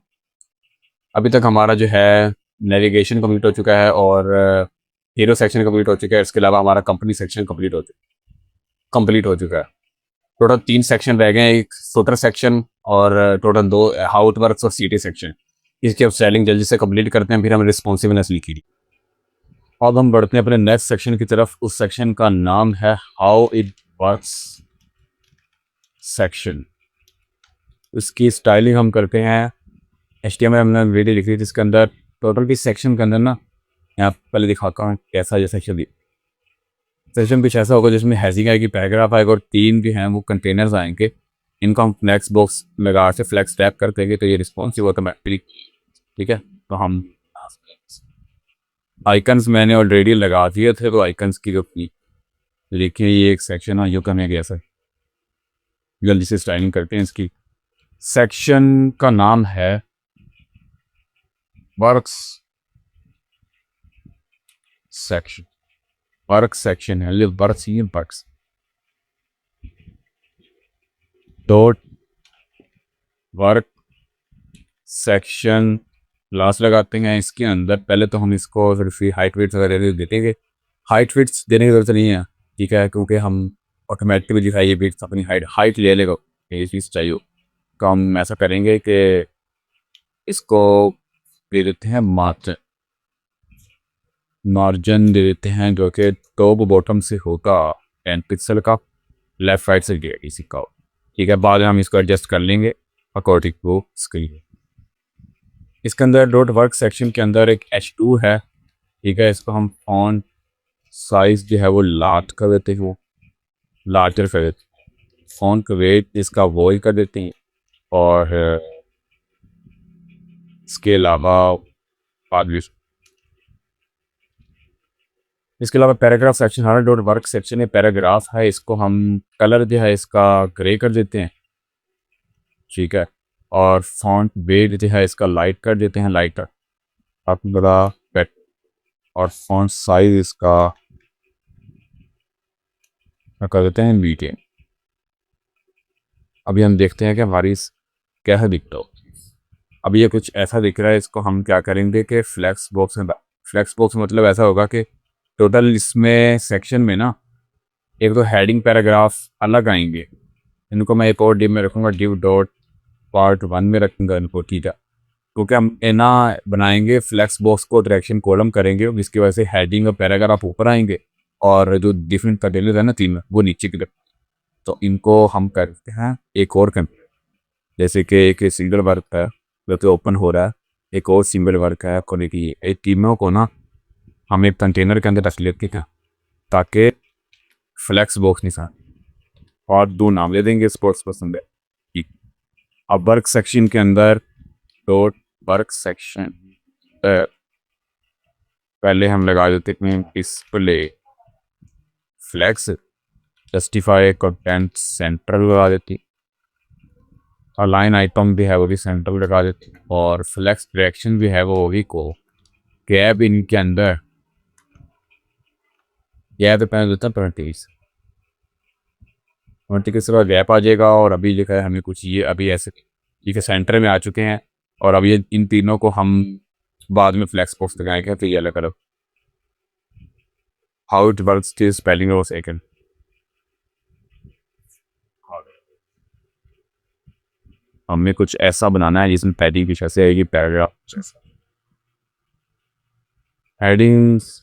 अभी तक हमारा जो है नेविगेशन कंप्लीट हो चुका है, और हीरो सेक्शन कंप्लीट हो चुका है। इसके अलावा हमारा कंपनी सेक्शन कंप्लीट हो चुका है। टोटल 3 सेक्शन रह गए हैं, एक फुटर सेक्शन और टोटल 2 हाउ इट वर्क्स और सीटी सेक्शन। इसकी अब सेलिंग जल्दी से कंप्लीट करते हैं, फिर हम रिस्पॉन्सिवनेस लिखी। अब हम बढ़ते हैं अपने नेक्स्ट सेक्शन की तरफ। उस सेक्शन का नाम है हाउ इट वर्क्स सेक्शन। उसकी स्टाइलिंग हम करते हैं HTML। हमने वीडियो लिखी थी इसके अंदर। टोटल भी सेक्शन के अंदर ना, यहाँ पहले दिखाता हूँ कैसा ये सेक्शन सेक्शन कुछ ऐसा होगा जिसमें हैजिंग आएगी, पैराग्राफ आएगा, और 3 जो हैं वो कंटेनर्स आएंगे। इनको हम फ्लैक्स बॉक्स लगा से फ्लैक्स टैप कर देंगे, तो ये रिस्पॉन्सिव ऑटोमेटिकली। ठीक है, तो हम आइकन्स मैंने ऑलरेडी लगा दिए थे, तो आइकन्स की जो देखिए ये एक सेक्शन है, यूँ करने कैसा जल्दी से स्टाइलिंग करते हैं इसकी। सेक्शन का नाम है वर्क्स सेक्शन। वर्क सेक्शन है, works dot work section last लगाते हैं इसके अंदर। पहले तो हम इसको सिर्फ हाइट वेट्स वगैरह देंगे। हाइट वेट्स देने की जरूरत नहीं है, ठीक है, क्योंकि हम ऑटोमेटिकली दिखाइए वेट्स अपनी हाइट ले लेगा। ये चीज़ चाहिए, तो हम ऐसा करेंगे कि इसको दे देते हैं मार्जिन दे देते हैं, जो कि टॉप बॉटम से होगा 10 पिक्सल का, लेफ्ट राइट से इसी का। ठीक है, बाद में हम इसको एडजस्ट कर लेंगे अकॉर्डिंग टू स्क्रीन। इसके अंदर डॉट वर्क सेक्शन के अंदर एक H2 है। ठीक है, इसको हम फॉन्ट साइज जो है वो लार्ज कर देते हैं, वो लार्जर कर देते हैं। फॉन्ट वेट इसका वॉइड कर देते हैं, और इसके अलावा पैराग्राफ सेक्शन, हमारा डॉट वर्क सेक्शन है, पैराग्राफ है, इसको हम कलर जो है इसका ग्रे कर देते हैं। ठीक है, और फॉन्ट वेट जो है इसका लाइट कर देते हैं, लाइटर काफ़ी बड़ा बेट। और फॉन्ट साइज इसका कर देते हैं मीडियम। अभी हम देखते हैं कि हमारी कैसा दिखता हो। अब ये कुछ ऐसा दिख रहा है, इसको हम क्या करेंगे कि फ्लैक्स बॉक्स मतलब ऐसा होगा कि टोटल इसमें सेक्शन में ना एक तो हेडिंग पैराग्राफ अलग आएंगे। इनको मैं एक और डिव में रखूँगा, डिव डॉट पार्ट 1 में रखूँगा इनको। ठीक है, क्योंकि हम ना बनाएंगे फ्लैक्स बॉक्स को डायरेक्शन कॉलम करेंगे, जिसकी वजह से हेडिंग और पैराग्राफ ऊपर आएंगे, और जो डिफरेंट कंटेनर है ना 3 वो नीचे की तरफ। तो इनको हम करते हैं एक और कंटेनर, जैसे कि एक सिंगल वर्क है जो कि ओपन हो रहा है, एक और सिंगल वर्क है खोलने की। एक तीनों को ना हम एक कंटेनर के अंदर रख लेते हैं, ताकि फ्लैक्स बॉक्स निशान और 2 नाम दे देंगे स्पोर्ट्स पसंद है। ठीक, अब वर्क सेक्शन के अंदर डॉट वर्क सेक्शन पहले हम लगा देते हैं display flex, justify content center लगा देती। अलाइन आइटम भी है वो भी सेंटर में लगा देते हैं, और फ्लेक्स डायरेक्शन भी है वो भी को गैप इनके अंदर गैप डिपेंड होता है 20 के सिवा गैप आ जाएगा। और अभी लिखा है हमें कुछ ये अभी ऐसे ठीक है सेंटर में आ चुके हैं, और अब ये इन तीनों को हम बाद में फ्लेक्स बॉक्स लगाएंगे फिर ये अलग अलग हाउ इट वर्क्स की स्पेलिंग और सेकंड। हमें कुछ ऐसा बनाना है जिसमें पैडिंग की जैसे आएगी पैराग्राफ जैसा। हेडिंग्स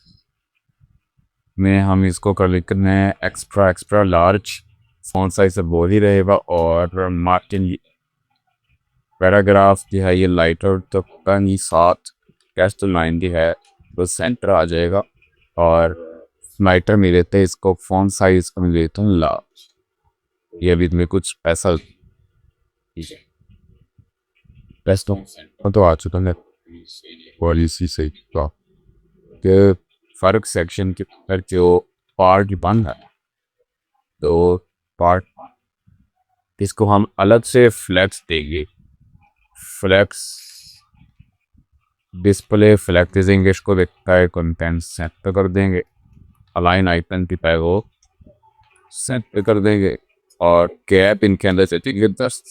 में हम इसको कर लिखना है एक्स्ट्रा लार्ज, फॉन्ट साइज से बोल ही रहेगा। और मार्जिन पैराग्राफ जो है ये लाइटर तो कहीं साथ कैस्ट लाइन भी है तो सेंटर आ जाएगा। और लाइटर में लेते हैं इसको, फॉन्ट साइज को मैं लेता हूँ लार्ज। ये अभी में कुछ ऐसा बेस्ट तो आ चुका है पॉलिसी से कि फ़र्क सेक्शन के अंदर जो पार्ट बन है तो पार्ट इसको हम अलग से फ्लैक्स देंगे। फ्लैक्स डिस्प्ले फ्लैक्स देंगे, इसको देखता है कंटेंट सेट पे कर देंगे, अलाइन आइकन की पे वो सेट पे कर देंगे। और कैप इनके अंदर से 10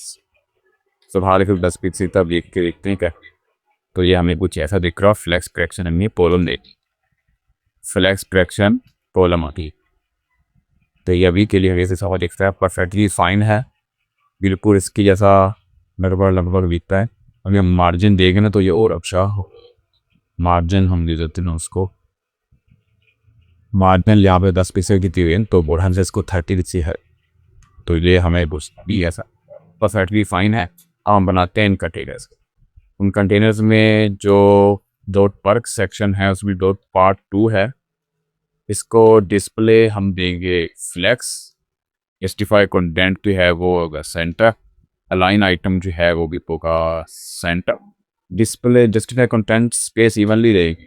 संभाल के 10 पीस तब देख के देखते हैं क्या। तो ये हमें कुछ ऐसा दिख रहा है। फ्लैक्स करेक्शन हमें पोलम दे फ्लैक्स करेक्शन पोलम आती। तो ये अभी के लिए वैसे सवा दिखता है परफेक्टली फाइन है, बिल्कुल इसकी जैसा लगभग दिखता है। अभी हम मार्जिन देंगे ना तो ये और अच्छा हो। मार्जिन हम दे देते हैं उसको, मार्जिन यहाँ पे 10 पीस की दी हुई है तो बोढ़ान से इसको 30 दी है। तो ये हमें भी ऐसा परफेक्टली फाइन है। अब हम बनाते हैं इन कंटेनर्स। उन कंटेनर्स में जो डॉट वर्क सेक्शन है उसमें डॉट पार्ट 2 है, इसको डिस्प्ले हम देंगे फ्लेक्स, जस्टिफाई कंटेंट जो है वो होगा सेंटर, अलाइन आइटम जो है वो भी होगा centre. Display justify content space evenly रहेगी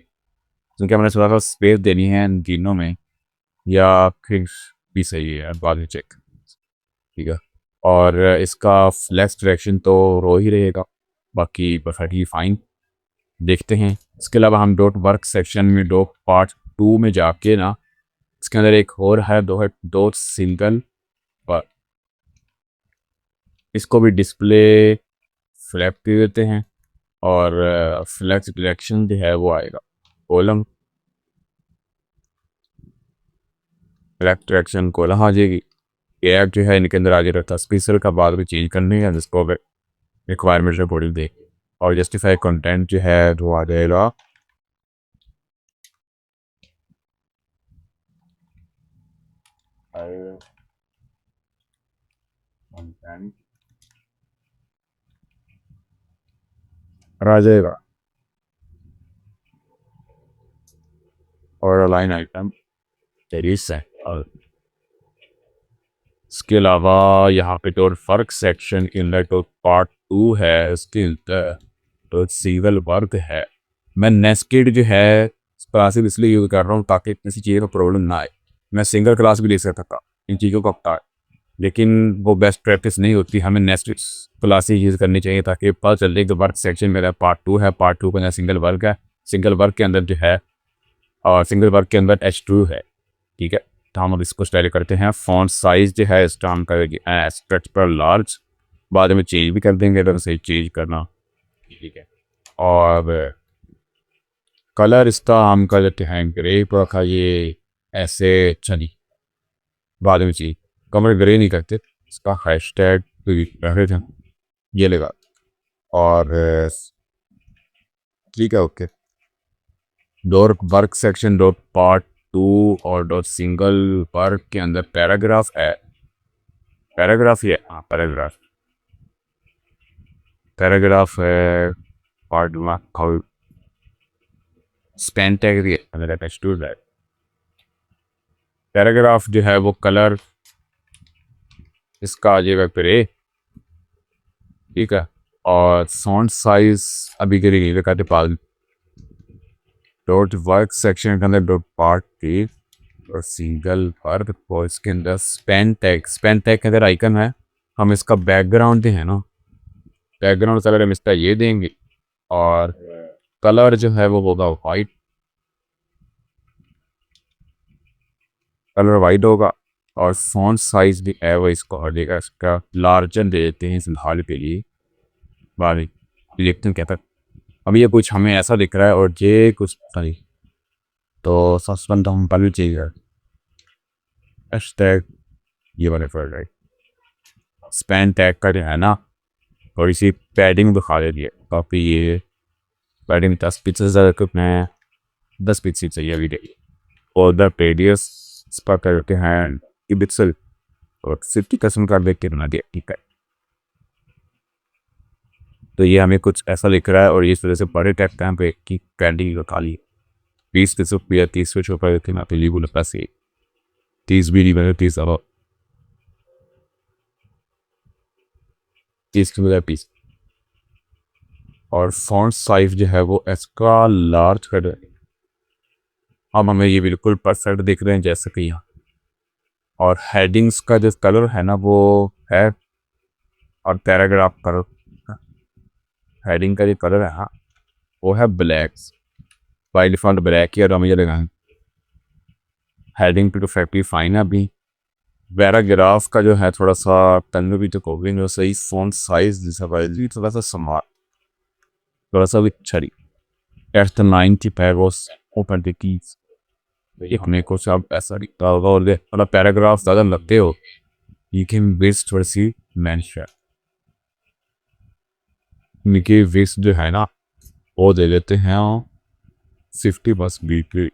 क्योंकि हमने थोड़ा सा स्पेस देनी है इन तीनों में, या फिर भी सही है बाद में चेक ठीक है। और इसका फ्लेक्स डायरेक्शन तो रो ही रहेगा, बाकी परफेक्टली फाइन। देखते हैं इसके अलावा हम डॉट वर्क सेक्शन में डॉट पार्ट 2 में जाके ना इसके अंदर एक और है दो सिंगल पर, इसको भी डिस्प्ले फ्लैप दे देते हैं। और फ्लैक्स डायरेक्शन जो है वो आएगा कॉलम, फ्लैक्स डायरेक्शन कॉलम आ जाएगी। गैप जो है इनके अंदर आ जाएगा स्पेशल का बाद में चेंज करने है जिसको रिक्वायरमेंट रिपोर्टिंग दे। और जस्टिफाई कंटेंट जो है वो आ जाएगा आ जाएगा और अलाइन आइटम तेरीस है। और इसके अलावा यहाँ पे तो फर्क सेक्शन के अंदर तो पार्ट 2 है, इसके अंदर तो सिंगल वर्क है। मैं नेस्केड जो है क्लासेस इसलिए यूज़ कर रहा हूँ ताकि किसी चीज़ का प्रॉब्लम ना आए। मैं सिंगल क्लास भी ले सकता था इन चीज़ों को बता, लेकिन वो बेस्ट प्रैक्टिस नहीं होती। हमें नेस्टेड क्लासेस यूज़ करनी चाहिए ताकि पता चले कि वर्क सेक्शन मेरा पार्ट 2 है, पार्ट 2 के अंदर सिंगल वर्क है, सिंगल वर्क के अंदर जो है और सिंगल वर्क के अंदर H2 है ठीक है। तो हम अब इसको स्टाइल करते हैं। फॉन्ट साइज जो है इसका हम करेंगे स्ट्रेच पर लार्ज, बाद में चेंज भी कर देंगे अगर सही चेंज करना ठीक है। और कलर इसका हम कर देते हैं ग्रे पर रखा, ये ऐसे चली बाद में चेंज कमर ग्रे नहीं करते, इसका हैशटैग रखे थे ये लगा। और ठीक है okay. Dot work section dot part 2 और डॉट सिंगल वर्क के अंदर पैराग्राफ है, पैराग्राफ ये हाँ पैराग्राफ है पार्ट 1 स्पेन टैग दिए पैराग्राफ जो है वो कलर इसका आ जाएगा ग्रे ठीक है। और फॉन्ट साइज अभी के लिए नहीं लगाते पाल। डॉट वर्क सेक्शन के अंदर डॉट पार्ट 3 और सिंगल वर्क और इसके अंदर स्पेन टैग के अंदर आइकन है, हम इसका बैकग्राउंड है ना बैकग्राउंड कलर हम इसका ये देंगे और कलर जो है वो होगा वाइट, कलर वाइट होगा। और फॉन्ट साइज भी है वो इसको और देगा, इसका लार्जर दे देते हैं फिलहाल के लिए। बारी देखते हैं क्या था। अब ये कुछ हमें ऐसा दिख रहा है और ये कुछ पता नहीं, तो सस्पेंस हम पहले चाहिए टैग ये वाले पड़ रहा है स्पैन टैग का जो है ना, और इसी पैडिंग दिखा देती है काफ़ी। ये पैडिंग 10 पिक्स ज़्यादा मैं 10 पिक्स चाहिए अभी डे और द रेडियस इस पर करते हैं कि पिक्सल और 50% कर देख के बना दिया, ठीक है। तो ये हमें कुछ ऐसा लिख रहा है और इस वजह से बड़े टैग टाइम पे की पैडिंग लगा ली 20 या 30 पे छुपा देते ना, तो ये बोला पैसे 30 भी नहीं बने 30 अब 30 के बजाय 20। और फॉन्ट साइज जो है वो इसका लार्ज कर रहे हैं। अब हमें ये बिल्कुल परफेक्ट दिख रहे हैं जैसे कि यहाँ। और हेडिंग्स का जो कलर है ना वो है, और पैराग्राफ कलर हेडिंग का जो कलर है हाँ वो है ब्लैक, बाई डिफॉल्ट ब्लैक ही। और हमें ये लगाएं हेडिंग पे तो फैक्ट्री फाइन है। अभी पैराग्राफ का जो है थोड़ा सा तनु भी तो कवरिंग और सही फॉन्ट साइज जैसा भी थोड़ा सा समार थोड़ा सा भी छरी at the 90 paragraphs open the keys. एक मेरे को सब ऐसा दिखता होगा और मतलब पैराग्राफ ज़्यादा लगते हो यू कैन वेस्ट थोड़ी सी मैंशन इनके वेस्ट जो है ना वो दे देते हैं 50 बस बी पे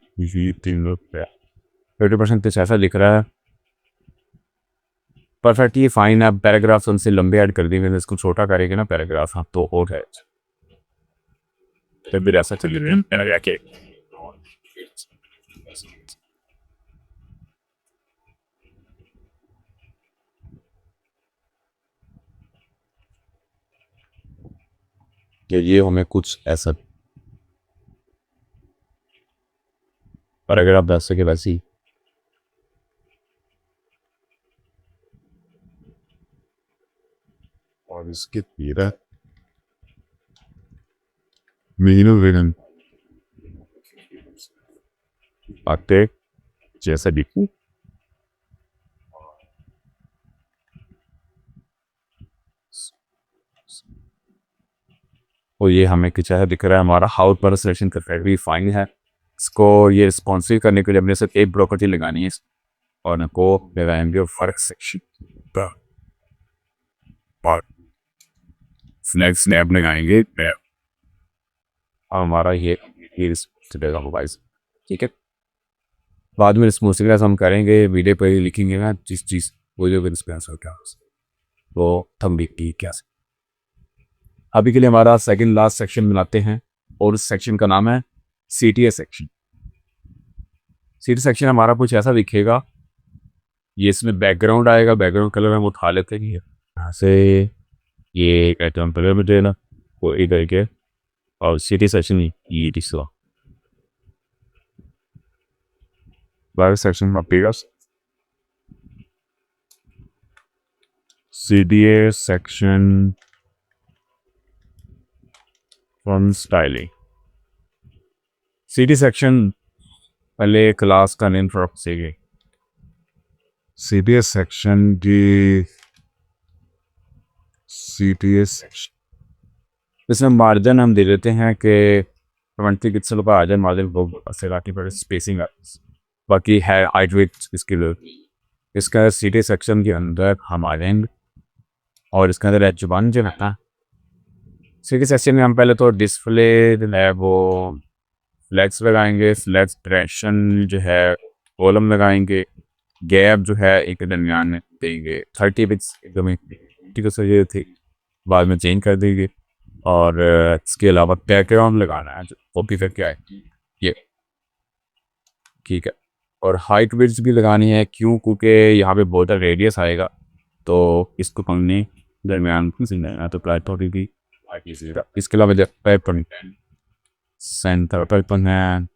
30% कुछ ऐसा दिख रहा है। परफेक्ट ये फाइन है। पैराग्राफ्स उनसे लंबे ऐड कर देंगे, इसको छोटा करेंगे ना पैराग्राफ हाँ तो और है फिर ऐसा चलिए कि ये हमें कुछ ऐसा पैराग्राफ वैसे के वैसे ही और इसके तेरह महीनों वेगन आते जैसा दिखूं और ये हमें कुछ ऐसा दिख रहा है। हमारा हाउस पर सिलेक्शन का भी फाइन है। इसको ये रिस्पॉन्सिव करने के लिए हमने सिर्फ एक प्रॉपर्टी लगानी है और को लगाएंगे फर्क सेक्शन और स्नैप स्नैप लगाएंगे और हमारा ये ठीक है। बाद में रिस्पॉन्सिव हम करेंगे वीडियो पर ही लिखेंगे ना जिस चीज़ वो जो रिस्पॉन्स हो क्या वो थम भी क्या से। अभी के लिए हमारा सेकंड लास्ट सेक्शन बनाते हैं और उस सेक्शन का नाम है CTA सेक्शन। CTA सेक्शन हमारा कुछ ऐसा दिखेगा, ये इसमें बैकग्राउंड आएगा, बैकग्राउंड कलर हम उठा लेते हैं यहाँ से ये एक आइटम कलर में देना वो इधर के और CTA सेक्शन ये दिखा बाहर सेक्शन में पेगा CTA section font styling. CTA section पहले क्लास का नेम फ्रॉक से गई CTA सेक्शन की CTA सेक्शन इसमें मार्जिन हम दे देते हैं कि 20 पिक्सल का आ जाए मार्जिन को ताकि पर स्पेसिंग बाकी है हाइट वेट इसके लिए। इसका CTA सेक्शन के अंदर हम आ जाएंगे और इसके अंदर जुबान जो है CTA सेक्शन में हम पहले तो डिस्प्ले जो है वो फ्लैग्स लगाएंगे, फ्लैग्स डायरेक्शन जो है कॉलम लगाएंगे, गैप जो है एक दरमियान में देंगे 30 पिक्स एकदम ठीक है सर ये थी बाद में चेंज कर देंगे। और इसके अलावा बैकग्राउंड लगाना है वो भी फिर क्या है ये ठीक है। और हाइट विड्थ भी लगानी है क्यों क्योंकि यहाँ पे बहुत रेडियस आएगा तो इसको पढ़ने दरमियान तो प्लेटफॉर्म भी इसके अलावा सेंटर पर है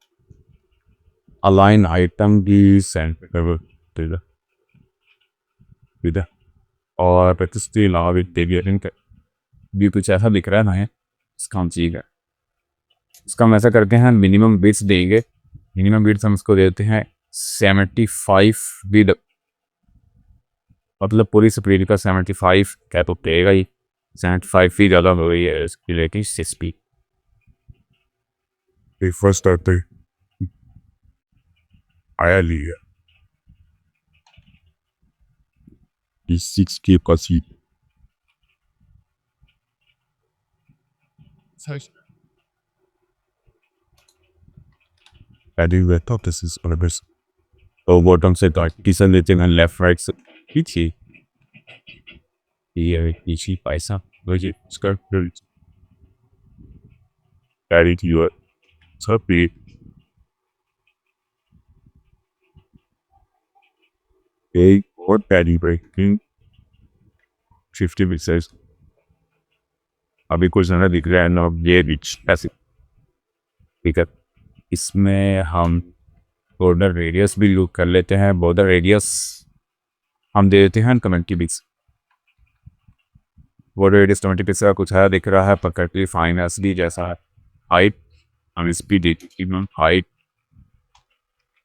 अलाइन आइटम भी सेंटर और इसके अलावा भी कुछ ऐसा दिख रहा है ना, है इसका हम चीज़ है। इसका हम ऐसा करते हैं, मिनिमम बिट्स देंगे। मिनिमम बिट्स हम इसको देते हैं 75 विद, मतलब पूरी स्पीड का 75 क्या तो देगा ही, 75 ही ज़्यादा हो गई है इसकी रेटिंग स्पीड। फर्स्ट आते आया लिया 6K का seat. Adding the top, this is on a best. तो बॉटम से किसन देते हैं, लेफ्ट राइट से पीछे ये पीछे पैसा Like it's got very adding to your happy. A or patty breaking 50 pixels. अभी कुछ ज़्यादा दिख रहा है ना, ये रिच ऐसे, ठीक है। इसमें हम बॉर्डर रेडियस भी लूप कर लेते हैं। बॉर्डर रेडियस हम दे देते हैं 20 पिक्स। बॉर्डर रेडियस 20 पिक्स का कुछ है दिख रहा है, परफेक्टली फाइन एस डी जैसा है। हाइट हम स्पीड देती हैं, हाइट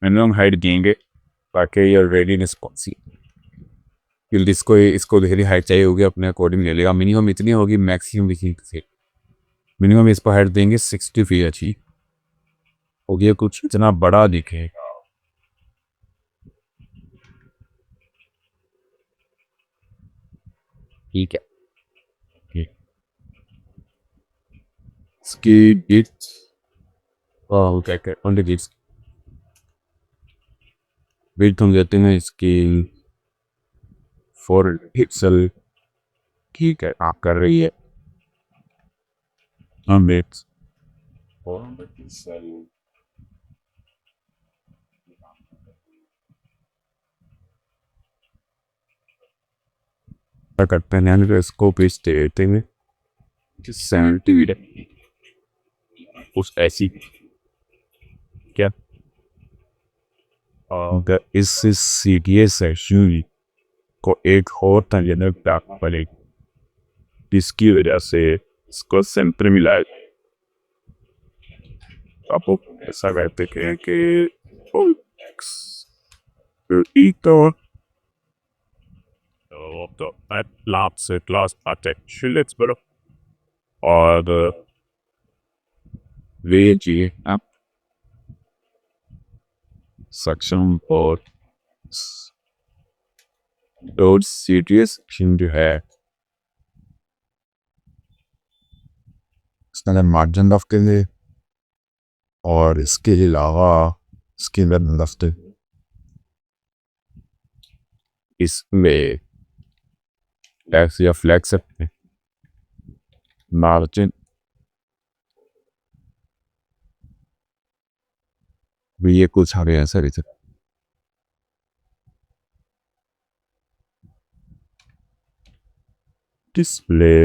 मिनिमम हाइट देंगे ताकि ये रेडियस सी जल्दी इसको धीरे हाइट चाहिए होगी अपने अकॉर्डिंग ले लेगा। मिनिमम इतनी होगी, मैक्सिमम से मिनिमम इस पर हाइट देंगे 60 फीट अच्छी होगी, कुछ इतना बड़ा दिखेगा। ठीक है, Ski it. Okay only this wait हम देते हैं इसकी 4 पिक्सल। ठीक है, आप कर रही है I'm it. क्या करते हैं यानी इसको पेज दे देते हैं 70 उस ऐसी क्या इस CDS सेक्शन को एक और तंजनक बैक पड़ेगी, जिसकी वजह से इसको सेंटर मिला है। आप ऐसा कहते हैं कि तो लाभ से क्लास आते शिलेट्स बड़ो और वे जी आप सक्षम और रोड सीरियस जो है इसका मार्जिन ऑफ के लिए और इसके अलावा इसके अंदर इसमें टैक्स या फ्लैक्स मार्जिन भी ये कुछ आ गया सर इधर डिस्प्ले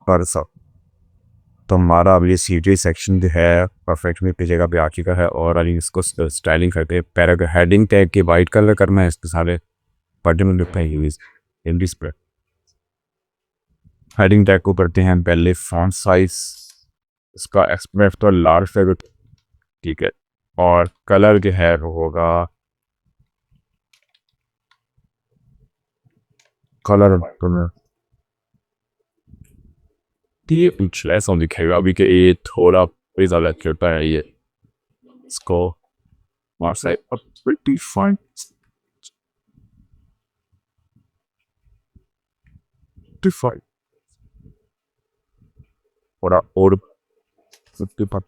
पर सब तो हमारा अब ये सीटी सेक्शन जो है परफेक्ट में जगह पे आ चुका है और अभी इसको स्टाइलिंग करके हैं। पैरा हेडिंग टैग के वाइट कलर करना है, इसके सारे बटन में इन दिस पर हेडिंग टैग को करते हैं पहले फॉन्ट साइज, इसका एक्सपेक्ट तो लार्ज है, ठीक है। और कलर जो है वो होगा कलर ये कुछ ऐसा दिखेगा अभी कि ये थोड़ा ज़्यादा चलता है ये इसको marks it up pretty fine. Pretty fine. और 50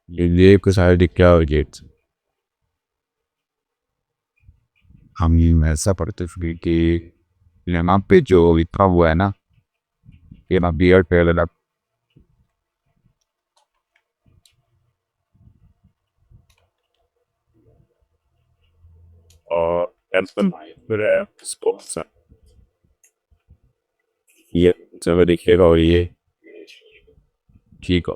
ये कुछ सारे दिख क्या हो गेट हम ये ऐसा पढ़ते फिर कि यहाँ पे जो लिखा हुआ है ना ये ना बियर पे लगा और एंपल फिर स्पोर्ट्स ये सब दिखेगा और ये ठीक हो।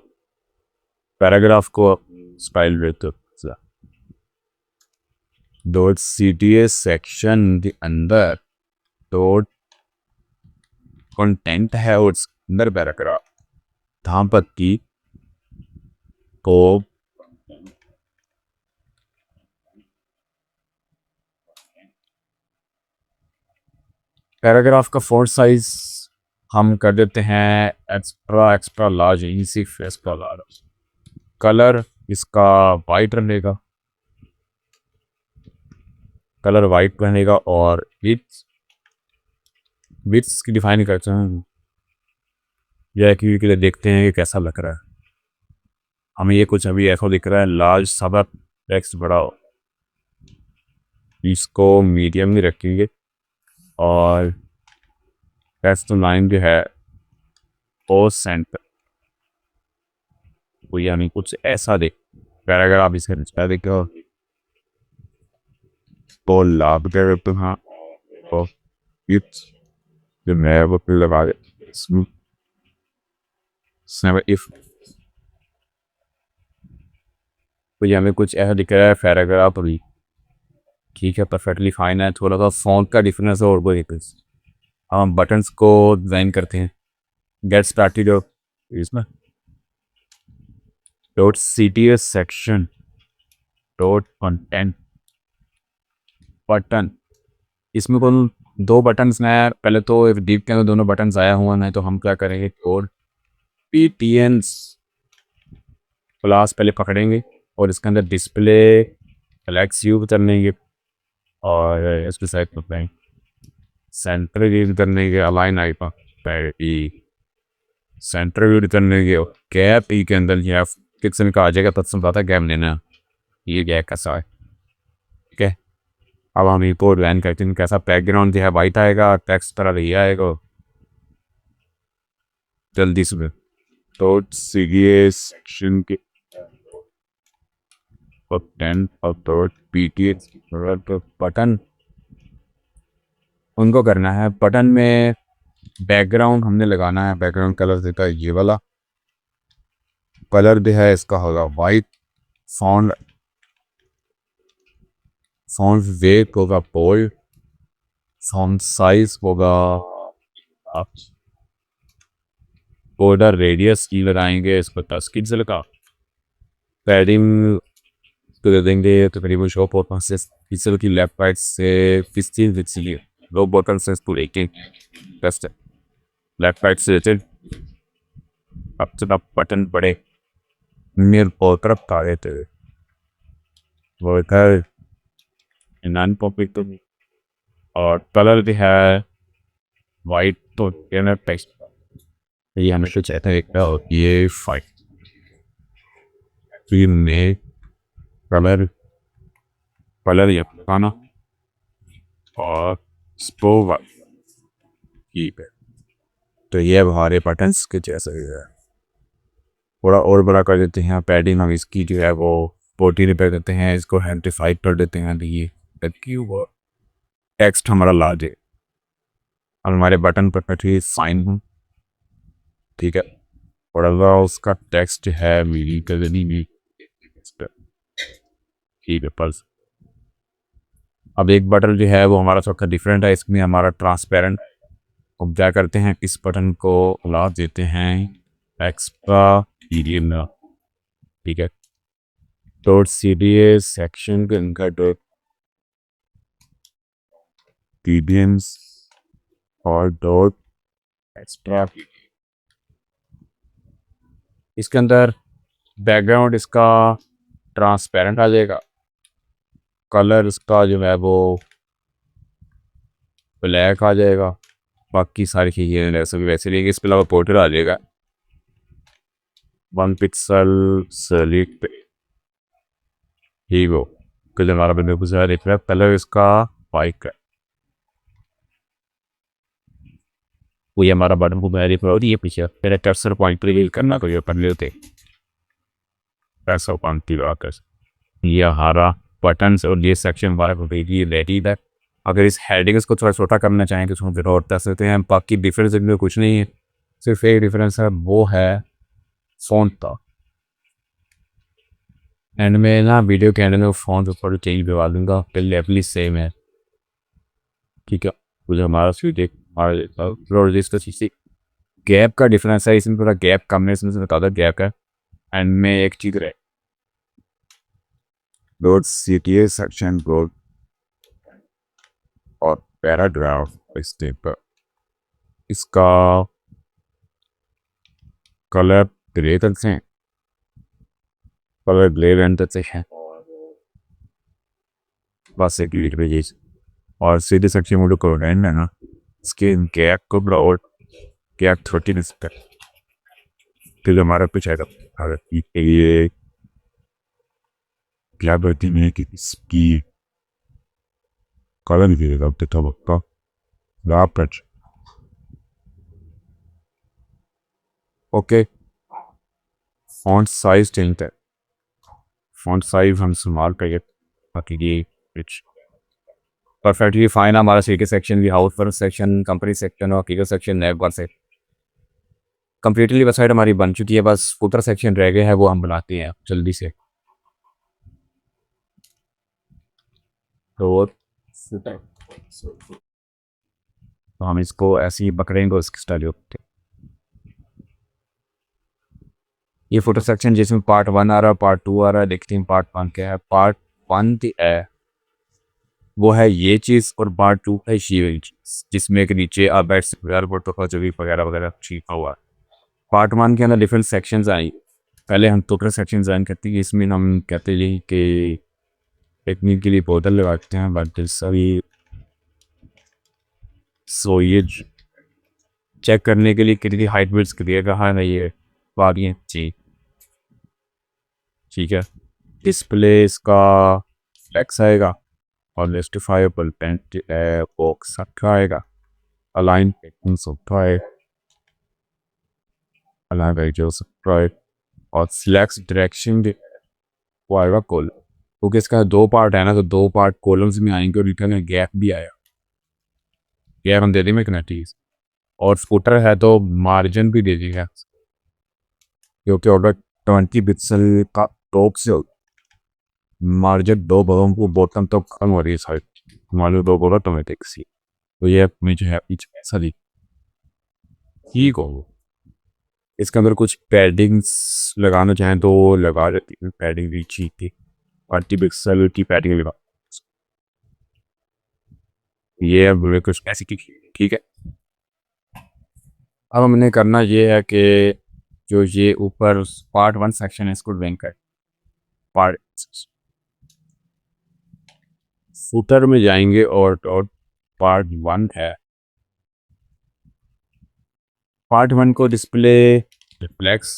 पैराग्राफ को स्टाइल देते डॉट CTA सेक्शन के अंदर डॉट कंटेंट है और उसके अंदर पैराग्राफ धामपत्ती को पैराग्राफ का फॉन्ट साइज हम कर देते हैं एक्स्ट्रा लार्ज, इसी फेस का लार्ज। कलर इसका वाइट रहेगा, कलर वाइट रहेगा। और विड्थ की डिफाइन करते हैं या कि के लिए देखते हैं कि कैसा लग रहा है हमें। ये कुछ अभी ऐसा दिख रहा है लार्ज सारा टेक्स्ट बड़ा हो, इसको मीडियम में रखेंगे। और टेक्स्ट लाइन जो है वो सेंटर वो यानी कुछ ऐसा देख पैराग्राफ इसके नीचे देखो तो लाभ कर तो हाँ तो जो मैं वो फिर लगा दे इफ तो ये हमें कुछ ऐसा दिख रहा है पैराग्राफ अभी ठीक है, परफेक्टली फाइन है। थोड़ा सा फॉन्ट का डिफरेंस है और वो डिफरेंस हम बटन्स को डिज़ाइन करते हैं। गेट स्टार्टेड इसमें dot CTA section dot content button. इसमें कौन दो बटन्स हैं, पहले तो डिव के अंदर दोनों बटन्स आया हुआ है तो हम क्या करेंगे कोड PTNs क्लास पहले पकड़ेंगे और इसके अंदर डिस्प्ले फ्लैक्स यू कर लेंगे और इसके साइड पर सेंटर व्यू करने के अलाइन आई पर सेंटर व्यू करने के गैप ई के अंदर या किस्म का आ जाएगा तब समझाता है गैप लेना ये गैप कैसा है। ठीक है, अब हम रिपोर्ट वैन करते हैं कैसा बैकग्राउंड जो है वाइट आएगा टेक्स्ट तरह नहीं आएगा जल्दी से। तो CTA सेक्शन के बटन उनको करना है। बटन में बैकग्राउंड हमने लगाना है, बैकग्राउंड कलर देता है ये वाला कलर भी है इसका होगा वाइट। फॉन्ट वेट होगा बोल्ड, फॉन्ट साइज होगा बॉर्डर रेडियस की लगाएंगे इसको 10 पिक्सल का। पैडिंग तो दे देंगे तकरीबन शॉप और 5 पिक्सल की लेफ्ट राइट से 15 पिक्सल लो बटन से इसको लेके बेस्ट लेफ्ट राइट से अब जब आप बटन पड़े मेरे को तरफ का देते वो इधर नॉन पॉपिक तो और कलर भी है वाइट तो टेक्स्ट ये हमें तो चाहता है ये फाइट फिर में कलर ये पकाना और स्पोवा ठीक है। तो ये हमारे बटन्स के जैसे है थोड़ा और बड़ा कर देते हैं। पैडिंग हम इसकी जो है वो 40 रुपये देते हैं, इसको 25 कर देते हैं। ये क्यों टेक्स्ट हमारा लार्ज है और हमारे बटन पर कटी साइन हूँ ठीक है। और उसका टेक्स्ट है मेरी कजनी भी ठीक है पल्स। अब एक बटन जो है वो हमारा थोड़ा डिफरेंट है, इसमें हमारा ट्रांसपेरेंट। अब क्या करते हैं इस बटन को ला देते हैं एक्स्ट्रा एरिया ठीक है। डॉट CTA सेक्शन के अंदर डॉट PDMs और डॉट एक्स्ट्रा इसके अंदर बैकग्राउंड इसका ट्रांसपेरेंट आ जाएगा। कलर इसका जो है वो ब्लैक आ जाएगा। बाकी सारी चीज़ें वैसे भी वैसे लेंगे। इसके अलावा पोर्ट्रेट आ जाएगा 1 पिक्सल सेलेक्ट पे ही वो कुछ हमारा बंदे को देख रहा है। कलर इसका वाइट है वो ये हमारा बटन को मैं और ये पीछे मेरे कर्सर पॉइंट पर रील करना तो ये कर लेते ऐसा पॉइंट आकर ये हमारा बटन और ये सेक्शन हमारा रेडी है। अगर इस हेडिंग को थोड़ा छोटा करना चाहें तो उसमें फिर और कर सकते हैं। बाकी डिफरेंस इनमें कुछ नहीं है, सिर्फ एक डिफरेंस है वो है फ़ॉन्ट था। एंड मैं ना वीडियो के एंड में फ़ॉन्ट ऊपर चेंज करवा दूँगा, फिर लेवल सेम है, ठीक है। मुझे हमारा स्वीट एक हमारा इसका चीज़ गैप का डिफरेंस है, इसमें थोड़ा गैप कम है, इसमें से ज़्यादा गैप है। एंड में एक चीज़ रहे रोड CTA सेक्शन रोड और पैराग्राफ स्टेप पर इसका कलर ग्रे करते हैं, कलर ग्रे रन करते हैं, बस एक लिख रही और सीधे सेक्शन में जो कलर है ना इसके गैप को ब्राउड गैप 13 इस पर फिर हमारा कुछ आएगा ये क्या बढ़ती है कि इसकी कलर नहीं देगा अब तो वक्त लाभ ओके। फॉन्ट साइज चेंज है, फॉन्ट साइज हम इस्तेमाल करिए बाकी ये कुछ परफेक्टली फाइन। हमारा सीके सेक्शन भी हाउस पर सेक्शन कंपनी सेक्शन और कीको सेक्शन नैब पर से कम्प्लीटली वेबसाइट हमारी बन चुकी है, बस फुटर सेक्शन रह गया है, वो हम बनाते हैं जल्दी से। तो हम इसको ऐसे ही पकड़ेंगे इसके स्टाइल होते। ये फोटो सेक्शन जिसमें पार्ट 1 आ रहा है, पार्ट 2 आ रहा है, देखते हैं पार्ट 1 क्या है। पार्ट 1 है वो है ये चीज़ और पार्ट 2 है ये चीज़ जिसमें एक नीचे वगैरह वगैरह ठीक हुआ। पार्ट 1 के अंदर डिफरेंट सेक्शंस आई। पहले हम टोटल सेक्शन डिज़ाइन करते हैं, इसमें हम कहते हैं कि टेक्निक के लिए बोतल लगाते हैं, बट सभी सो ये चेक करने के लिए कितनी हाइट विड्थ क्लियर कहाँ है ये वाली जी ठीक है। डिस्प्ले इसका फ्लेक्स आएगा और जस्टिफाइबल पेंट बॉक्स रखा आएगा, अलाइन और सिलेक्ट डायरेक्शन वो आएगा कॉलम, क्योंकि इसका 2 पार्ट है ना, तो 2 पार्ट कॉलम्स में आएंगे और इनका गैप भी आया, गैप हम दे देंगे कनेक्टिव। और फुटर है तो मार्जिन भी दे देगा, क्योंकि ऑर्डर 20 पिक्सल का टॉप से मार्जिन 2 बॉटम को बॉटम तक कम हो रही है साइड, हमारे 2 बॉटम ऑटोमेटिक सी, तो ये मुझे है ऐसा दी ठीक हो। इसके अंदर कुछ पैडिंग्स लगाना चाहें तो लगा देती है, पैडिंग भी ठीक थी, 20 पिक्सल की पैडिंग लगा, ये अब कुछ ऐसी की ठीक है। अब हमने करना ये है कि जो ये ऊपर पार्ट 1 सेक्शन है इसको ड्रैग कर, पार्ट फुटर में जाएंगे और पार्ट 1 है, पार्ट 1 को डिस्प्ले फ्लेक्स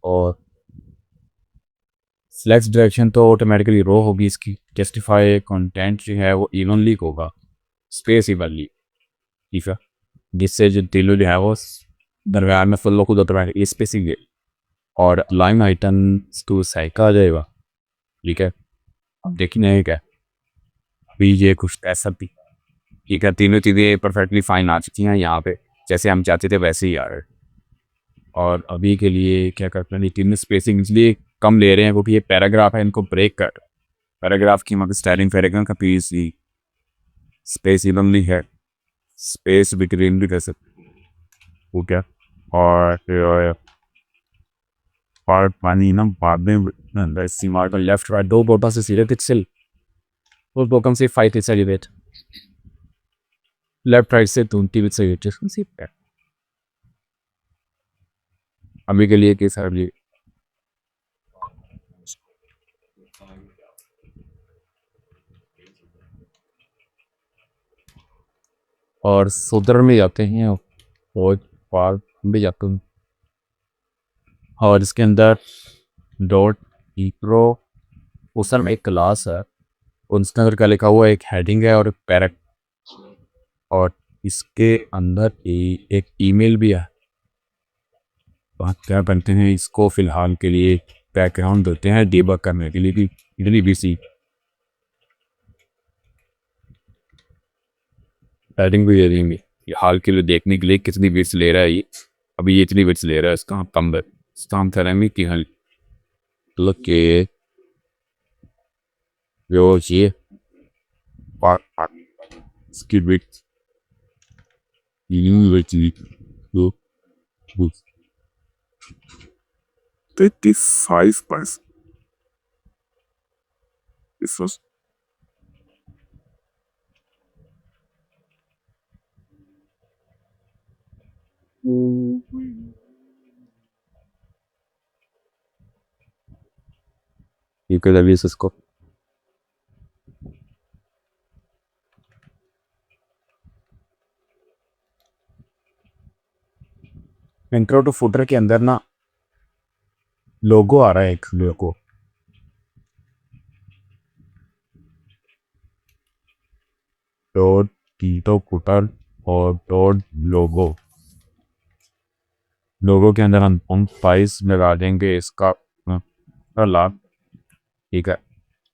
और फ्लेक्स डायरेक्शन तो ऑटोमेटिकली रो होगी इसकी, जस्टिफाई कंटेंट जो है वो इवनली होगा स्पेस इवनली, ठीक है, जिससे जो दिलो जो है वो दरम्यान में फुल खुद ऑटोमेटिक स्पेस ही और लाइन आइटम तो सही का आ जाएगा, ठीक है। अब देखिए क्या अभी ये कुछ ऐसा भी ठीक है, तीनों चीज़ें परफेक्टली फाइन आ चुकी हैं यहाँ पे, जैसे हम चाहते थे वैसे ही आ रहे। और अभी के लिए क्या करते हैं, तीनों स्पेसिंग इसलिए कम ले रहे हैं क्योंकि ये पैराग्राफ है, इनको ब्रेक कर, पैराग्राफ की मतलब स्टाइलिंग पैराग्राफ का पीस स्पेस इवनली है, स्पेस बिटवीन भी कर सकते वो क्या। और पार्ट पानी ना बाद में सीमा का लेफ्ट राइट 2 बॉटम से सीधे पिक्सल और बॉटम से 5 पिक्सल वेट, लेफ्ट राइट से 2 पिक्सल अभी के लिए कैसा अभी और सोदर में जाते हैं और पार भी जाते हैं और इसके अंदर डॉट ईप्रो उस में एक क्लास है, उसके अंदर का लिखा हुआ एक हेडिंग है और एक पैरेट, और इसके अंदर एक ईमेल भी है। बात क्या बनते हैं, इसको फिलहाल के लिए बैकग्राउंड देते हैं डीबग करने के लिए भी इतनी बीसी हेडिंग भी दे देंगे। ये हाल के लिए देखने के लिए कितनी बिट्स ले रहा है ये। अभी ये इतनी बिट्स ले रहा है, इसका कम है, इसका हम थेरेमी की हल look at your here skill with university so 35%. This was you could have used a scope. Intro to footer के अंदर ना लोगो आ रहा है, एक लोगो डॉट टीटो फुटर और डॉट लोगो। लोगो के अंदर हम प्राइस लगा देंगे इसका लाभ। ठीक है,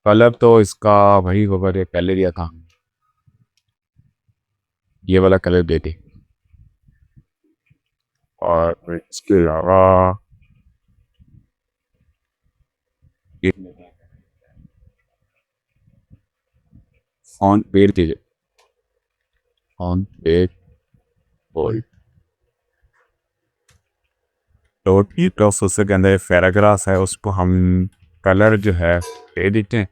कलर तो इसका वही होगा ये पहले दिया था, ये वाला कलर देते। और इसके अलावा फॉन्ट पेड़ दीजिए, फॉन्ट पेड़ बोल्ड डॉट की प्रोसेसर के अंदर पैराग्राफ है, उसको हम कलर जो है दे देते हैं।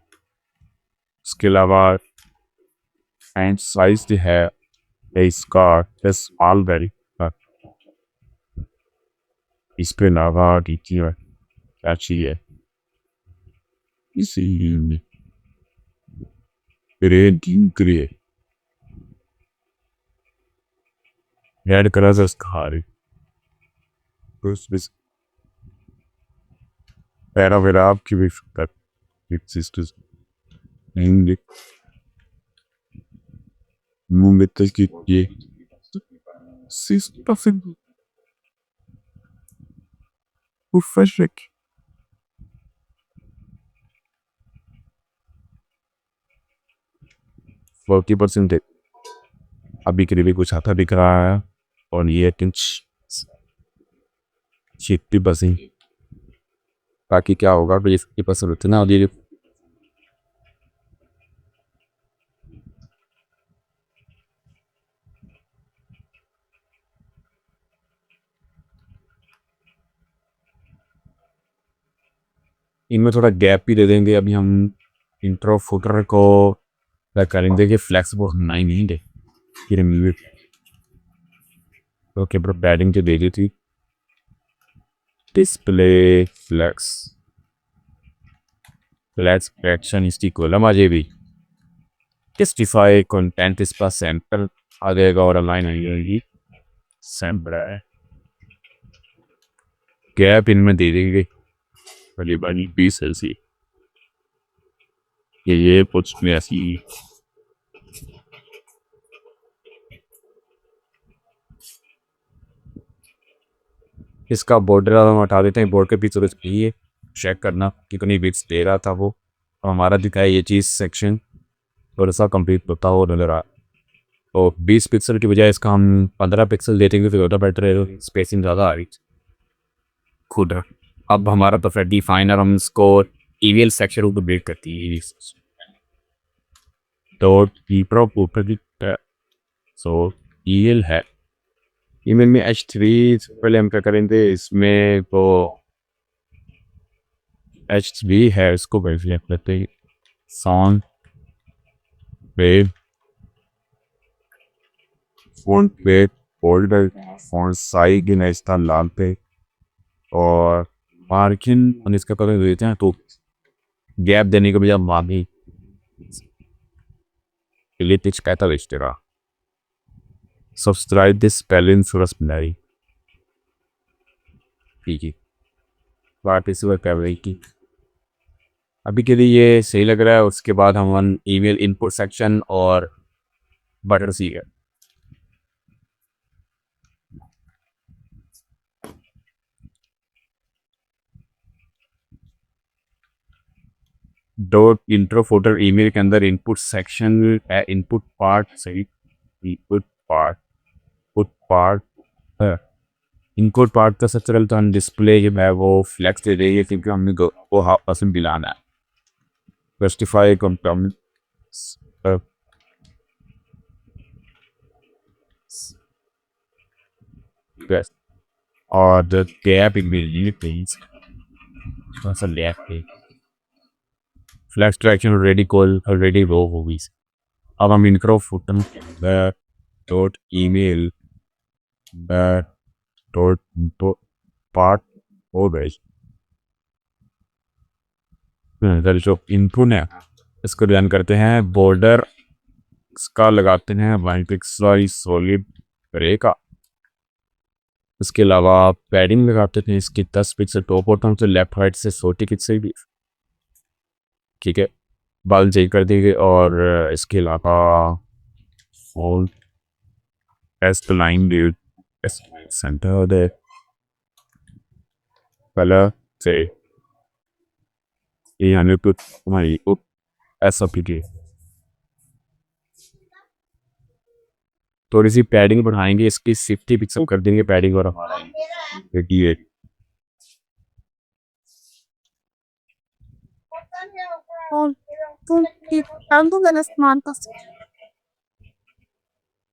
उसके अलावा एंड साइज जो है इसका स्मॉल वेरी, इस पे अलावा देखिए क्या चाहिए, इसी ग्रे रेड कलर इसका पैराग्राफ की भी sisters and momentos que se está sendo o flashback 40% अभी के लिए कुछ आता दिख रहा है और ये 60%। बाकी क्या होगा तो ये 50% होते ना, और ये इनमें थोड़ा गैप भी दे देंगे। अभी हम इंट्रो फुटर को करेंगे कि फ्लेक्सिबल नहीं दे ओके ब्रो, पैडिंग तो दे दी थी। डिस्प्ले फ्लेक्स फ्लैट्स एक्शन इसकी कॉलम आ जाएगी। टेस्टिफाई कंटेंट इस पर सैंपल आ जाएगा और लाइन आ जाएगी सैंपल है। गैप इनमें दे देंगे करीबन 20 ऐसी, ये कुछ में ऐसी इसका बॉर्डर हम हटा देते हैं। बोर्ड के पीछे ये चेक करना कि कितनी बिट्स दे रहा था वो, और हमारा दिखाया ये चीज़ सेक्शन थोड़ा सा कंप्लीट होता हो नजर आ। तो 20 पिक्सल की बजाय इसका हम 15 पिक्सल दे देंगे, फिर ज़्यादा बेटर है, स्पेसिंग ज़्यादा आ रही खुद। अब हमारा परफेक्ट फाइनर हम इसको ईवीएल सेक्शन को ब्रेक करती है तो सो ईवीएल है। ईमेल में H3 पहले हम क्या करेंगे, इसमें वो H3 है, इसको वेरीफाई करते हैं। सॉन्ग वेव फॉन्ट पे फोल्डर फॉन्ट साइज गिना इसका लाल पे और मार्जिन हम इसका कलर देते हैं। तो गैप देने के बजाय मामी लिटिच कहता रिश्ते रहा। सब्सक्राइब दिस स्पेलिंग फॉर ठीक है, पार्टिसिपेट कर रही की अभी के लिए ये सही लग रहा है। उसके बाद हम ईमेल इनपुट सेक्शन और बटन सी है डॉट इंट्रो फोल्डर ईमेल के अंदर इनपुट सेक्शन है, इनपुट पार्ट सही, इनपुट पार्ट पार्ट है, इनपुट पार्ट का सबसे पहले तो हम डिस्प्ले जो है वो फ्लैक्स दे रही है क्योंकि हमने वो हाफ परसेंट दिलाना है। Justify complete yes. और the gap in between things what's a left है flex traction already raw movies अब हम इनको फुटन डॉट ईमेल डॉट पार्ट हो गए जो इनपुट है इसको रन करते हैं, बॉर्डर इसका लगाते हैं 1 पिक्सल सॉलिड ग्रे का। इसके अलावा पैडिंग लगाते थे इसकी 10 पिक्सल टॉप बॉटम से लेफ्ट राइट से 40 पिक्सल भी, ठीक है। बाल चेक कर देंगे और इसके अलावा और S the line centre they colour से ये यानी तो हमारी ऐसा पीटी थोड़ी सी पैडिंग बढ़ाएंगे, इसकी 50 पिक्सल कर देंगे पैडिंग और हमारा ये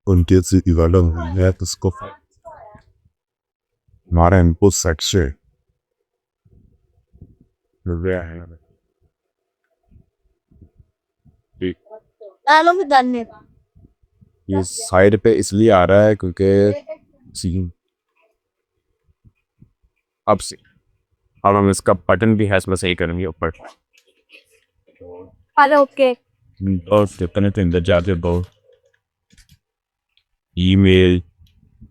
und jetzt die Überlegung des Kopf हमारा इनपुट सेक्शन डालो भी डालने का ये साइड पे इसलिए आ रहा है क्योंकि अब से अब हम इसका बटन भी है इसमें सही करेंगे ऊपर अरे ओके और कितने तो अंदर जाते बहुत ईमेल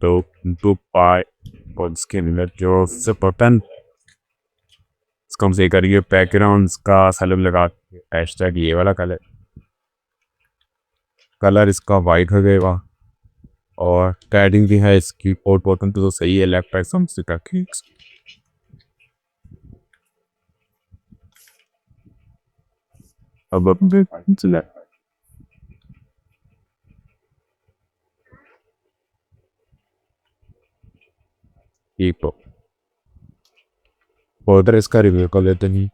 तो पाई और इसके अंदर जो से बटन इसको हम सही करेंगे, बैकग्राउंड का सलम लगा हैशटैग ये वाला कलर इसका वाइट हो गएगा और पैडिंग भी है इसकी पोर्ट बटन तो सही है, लेफ्ट राइट सब सीखा ठीक। अब बॉर्डर इसका रिव्यू कर लेते नहीं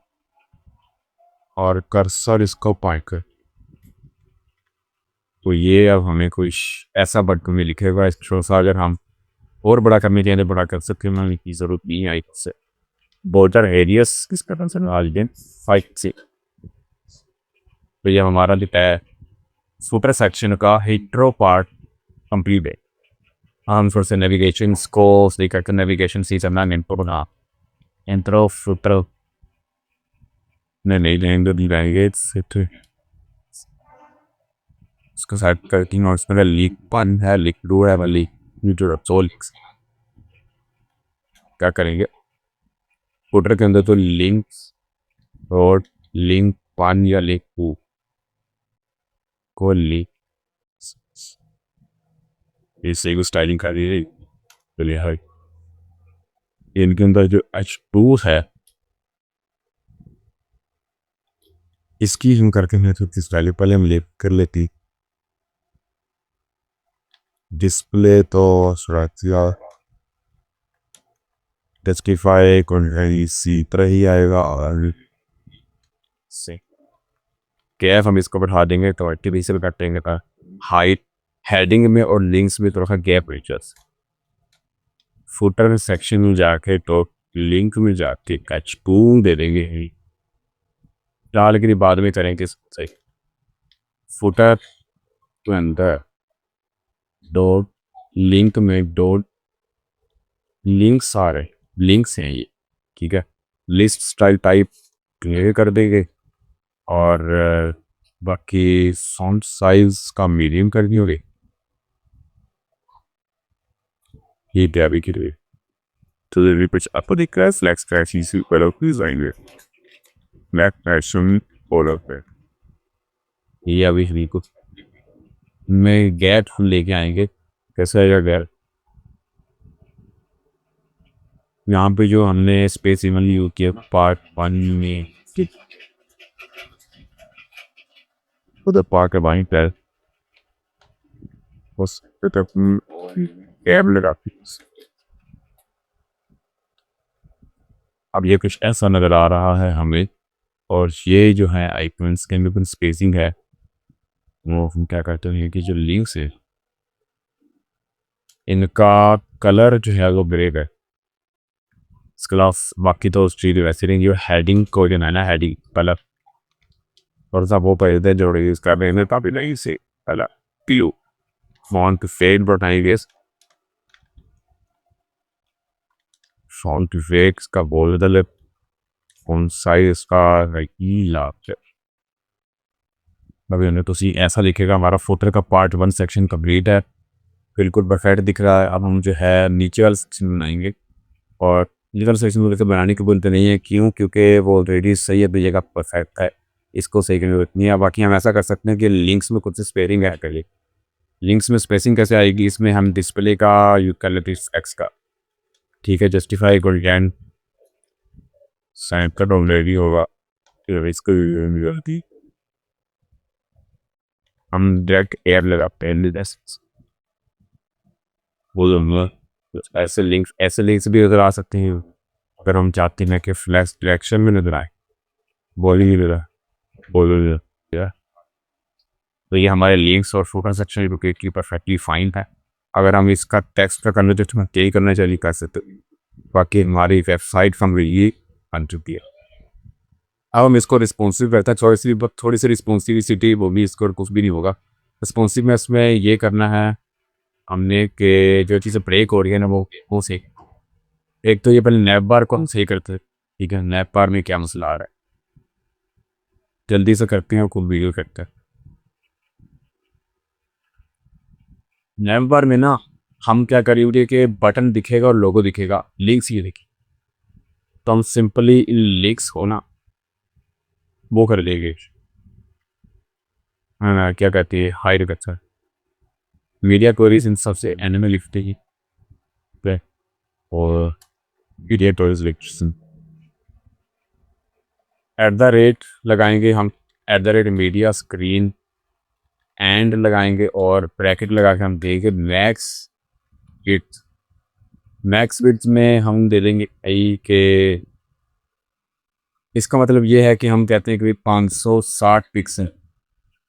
और कर्सर इसको पाइक तो ये अब हमें कुछ ऐसा बटन में लिखेगा इसको सा अगर हम और बड़ा करने चाहिए बड़ा कर सकते हैं, हमें की ज़रूरत नहीं है इससे। बॉर्डर एरियस किस तरह से आज दिन 5 से तो ये हमारा लिखा है सुपर सेक्शन का हिट्रो पार्ट कंप्लीट है। हम फिर से नेविगेशन को सही करके नेविगेशन सी करना इंट्रो इंट्रो फुटर नहीं लेंगे इसको सेट करती और इसमें लीक पन है लीक डोर है वाली क्या करेंगे फुटर के अंदर तो लिंक्स और लिंक पन या लिंक को लीक इससे को स्टाइलिंग कर रही है चलिए है इनके अंदर जो H2 है इसकी हम करके मैं तो स्टाइलिंग पहले हम लेप कर लेती डिस्प्ले तो सुरक्षा जस्टिफाई इसी तरह ही आएगा और से कैफ हम इसको बढ़ा देंगे तो 80 से काट देंगे का हाइट हेडिंग में और लिंक्स में थोड़ा सा गैप रिचर्स फुटर सेक्शन में जाके तो लिंक में जाके H2 दे देंगे डाल के बाद में करेंगे सही फुटर के अंदर डॉट लिंक में डॉट लिंक्स आ रहे लिंक्स हैं ये ठीक है, लिस्ट स्टाइल टाइप क्लियर कर देंगे और बाकी फॉन्ट साइज का मीडियम करनी होगी ये टैब की लिए तो ये कुछ आपको दिख रहा है फ्लैक्स क्रैश इसी पर प्लीज आएंगे फ्लैक्स क्रैशन फॉलो पे ये अभी नहीं को मैं गेट हम लेके आएंगे कैसा आएगा गेट यहाँ पे जो हमने स्पेस इवन यूज किया पार्ट 1 में उधर पार्ट का बाइंग पर बस टैब लगाते हैं। अब ये कुछ ऐसा नज़र आ रहा है हमें, और ये जो है आइकन्स के अंदर स्पेसिंग है, वो हम क्या करते हैं कि जो लिंक्स है इनका कलर जो है वो ग्रे है। इसके अलावा बाकी तो चीज़ वैसे नहीं, जो हेडिंग को जो है ना, हेडिंग कलर थोड़ा सा वो पहले जो यूज़ कर रहे हैं काफ़ी नहीं से कलर ब्लू फॉन्ट फेड बताएंगे, फॉन्ट फेड का बोल दल फॉन्ट साइज का नीला है। अभी उन्हें तो सी ऐसा लिखेगा, हमारा फुटर का पार्ट 1 सेक्शन कंप्लीट है, बिल्कुल परफेक्ट दिख रहा है। अब हम जो है नीचे वाला सेक्शन बनाएंगे, और नीचे वाला सेक्शन वैसे बनाने की बोलते नहीं है, क्यों? क्योंकि वो ऑलरेडी सही है, तो जगह परफेक्ट है, इसको सही करने की जरूरत नहीं है। बाकी हम ऐसा कर सकते हैं कि लिंक्स में कुछ स्पेयरिंग ऐड करिए। लिंक्स में स्पेसिंग कैसे आएगी? इसमें हम डिस्प्ले का यूज कर लेते हैं एक्स का, ठीक है। जस्टिफाई गोल्डन साइन का ऑलरेडी होगा, फिर इसको हम डायरेक्ट एयर लगाते हैं। बोलूँगा ऐसे लिंक्स भी नज़र आ सकते हैं अगर हम चाहते हैं कि फ्लैश डायरेक्शन में नज़र आए, बोलिए नज़र बोलो। तो ये हमारे लिंक्स और फोटो सेक्शन लोकेट की परफेक्टली फाइन है। अगर हम इसका टेक्स्ट का करना चाहते हैं तो यही करना चाहिए कर सकते। बाकी हमारी वेबसाइट हम ये बन चुकी है। अब हम इसको रिस्पॉन्सिव करता है, थोड़ी सी रिस्पॉन्सिविटी, वो भी इसको कुछ भी नहीं होगा। रिस्पॉन्सिवनेस में ये करना है हमने कि जो चीज़ें ब्रेक हो रही है ना वो सही। एक तो ये पहले नैप बार को हम सही करते हैं, ठीक है। नैप बार में क्या मसला आ रहा है, जल्दी से करते हैं और खुद वीडियो करते हैं। नैप बार में ना हम क्या करेंगे कि बटन दिखेगा और लोगो दिखेगा, लिंक्स ये दिखे, तो हम सिंपली इन लिंक्स को ना वो कर देंगे, है ना, क्या कहती है, हाइड करता है। मीडिया क्वेरीज इन सबसे एनिमल लिखते और मीडिया क्वेरीज लिखते @ लगाएंगे हम, @ मीडिया स्क्रीन एंड लगाएंगे और ब्रैकेट लगा के हम देंगे मैक्स विड्थ में हम दे देंगे आई के। इसका मतलब ये है कि हम कहते हैं कि 560 पिक्सल,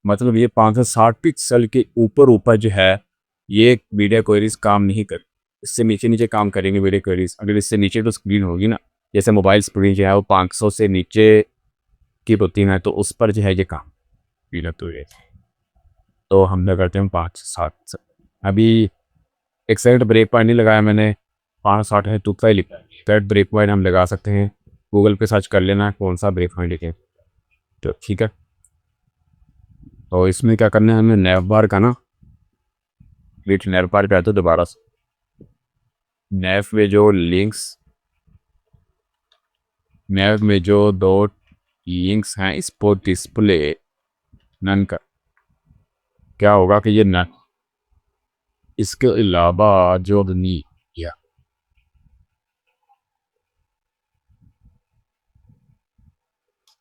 मतलब ये 560 पिक्सल के ऊपर जो है ये मीडिया क्वेरीज काम नहीं कर, इससे नीचे काम करेंगे मीडिया क्वेरीज। अगर इससे नीचे तो स्क्रीन होगी ना, जैसे मोबाइल स्क्रीन जो है वो 500 से नीचे की होती है, तो उस पर जो है ये काम मीडिया क्वेरीज, तो हम लोग करते हैं 560। अभी एक सेकंड ब्रेक पॉइंट नहीं लगाया मैंने, 560 है तुक्का ही लिखा है। सेट ब्रेक पॉइंट हम लगा सकते हैं, गूगल पे सर्च कर लेना कौन सा ब्रेक पॉइंट लिखे, तो ठीक है। तो इसमें क्या करना है हमें, नैव बार का ना बीच नैव बार पे आता दोबारा से, नैव में जो लिंक्स, नैव में जो 2 लिंक्स हैं इस पर डिस्प्ले नन का, क्या होगा कि ये नन, इसके अलावा जो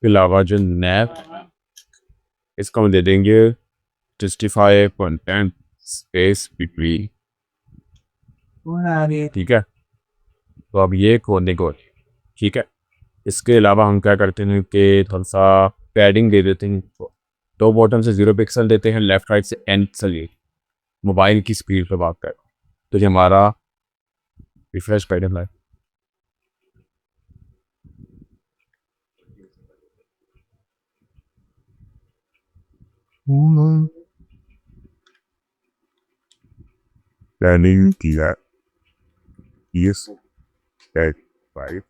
अलावा जो नैव, इसको हम दे देंगे जस्टिफाई कंटेंट स्पेस बिटवीन, ठीक है। तो अब ये खोलने को, ठीक है। इसके अलावा हम क्या करते हैं कि थोड़ा सा पैडिंग दे देते हैं, तो बॉटम से 0 पिक्सल देते हैं, लेफ्ट राइट से एंड चलिए मोबाइल की स्पीड पर बात करें तो ये हमारा रिफ्रेश पैटर्न है। प्लानिंग किया यस 5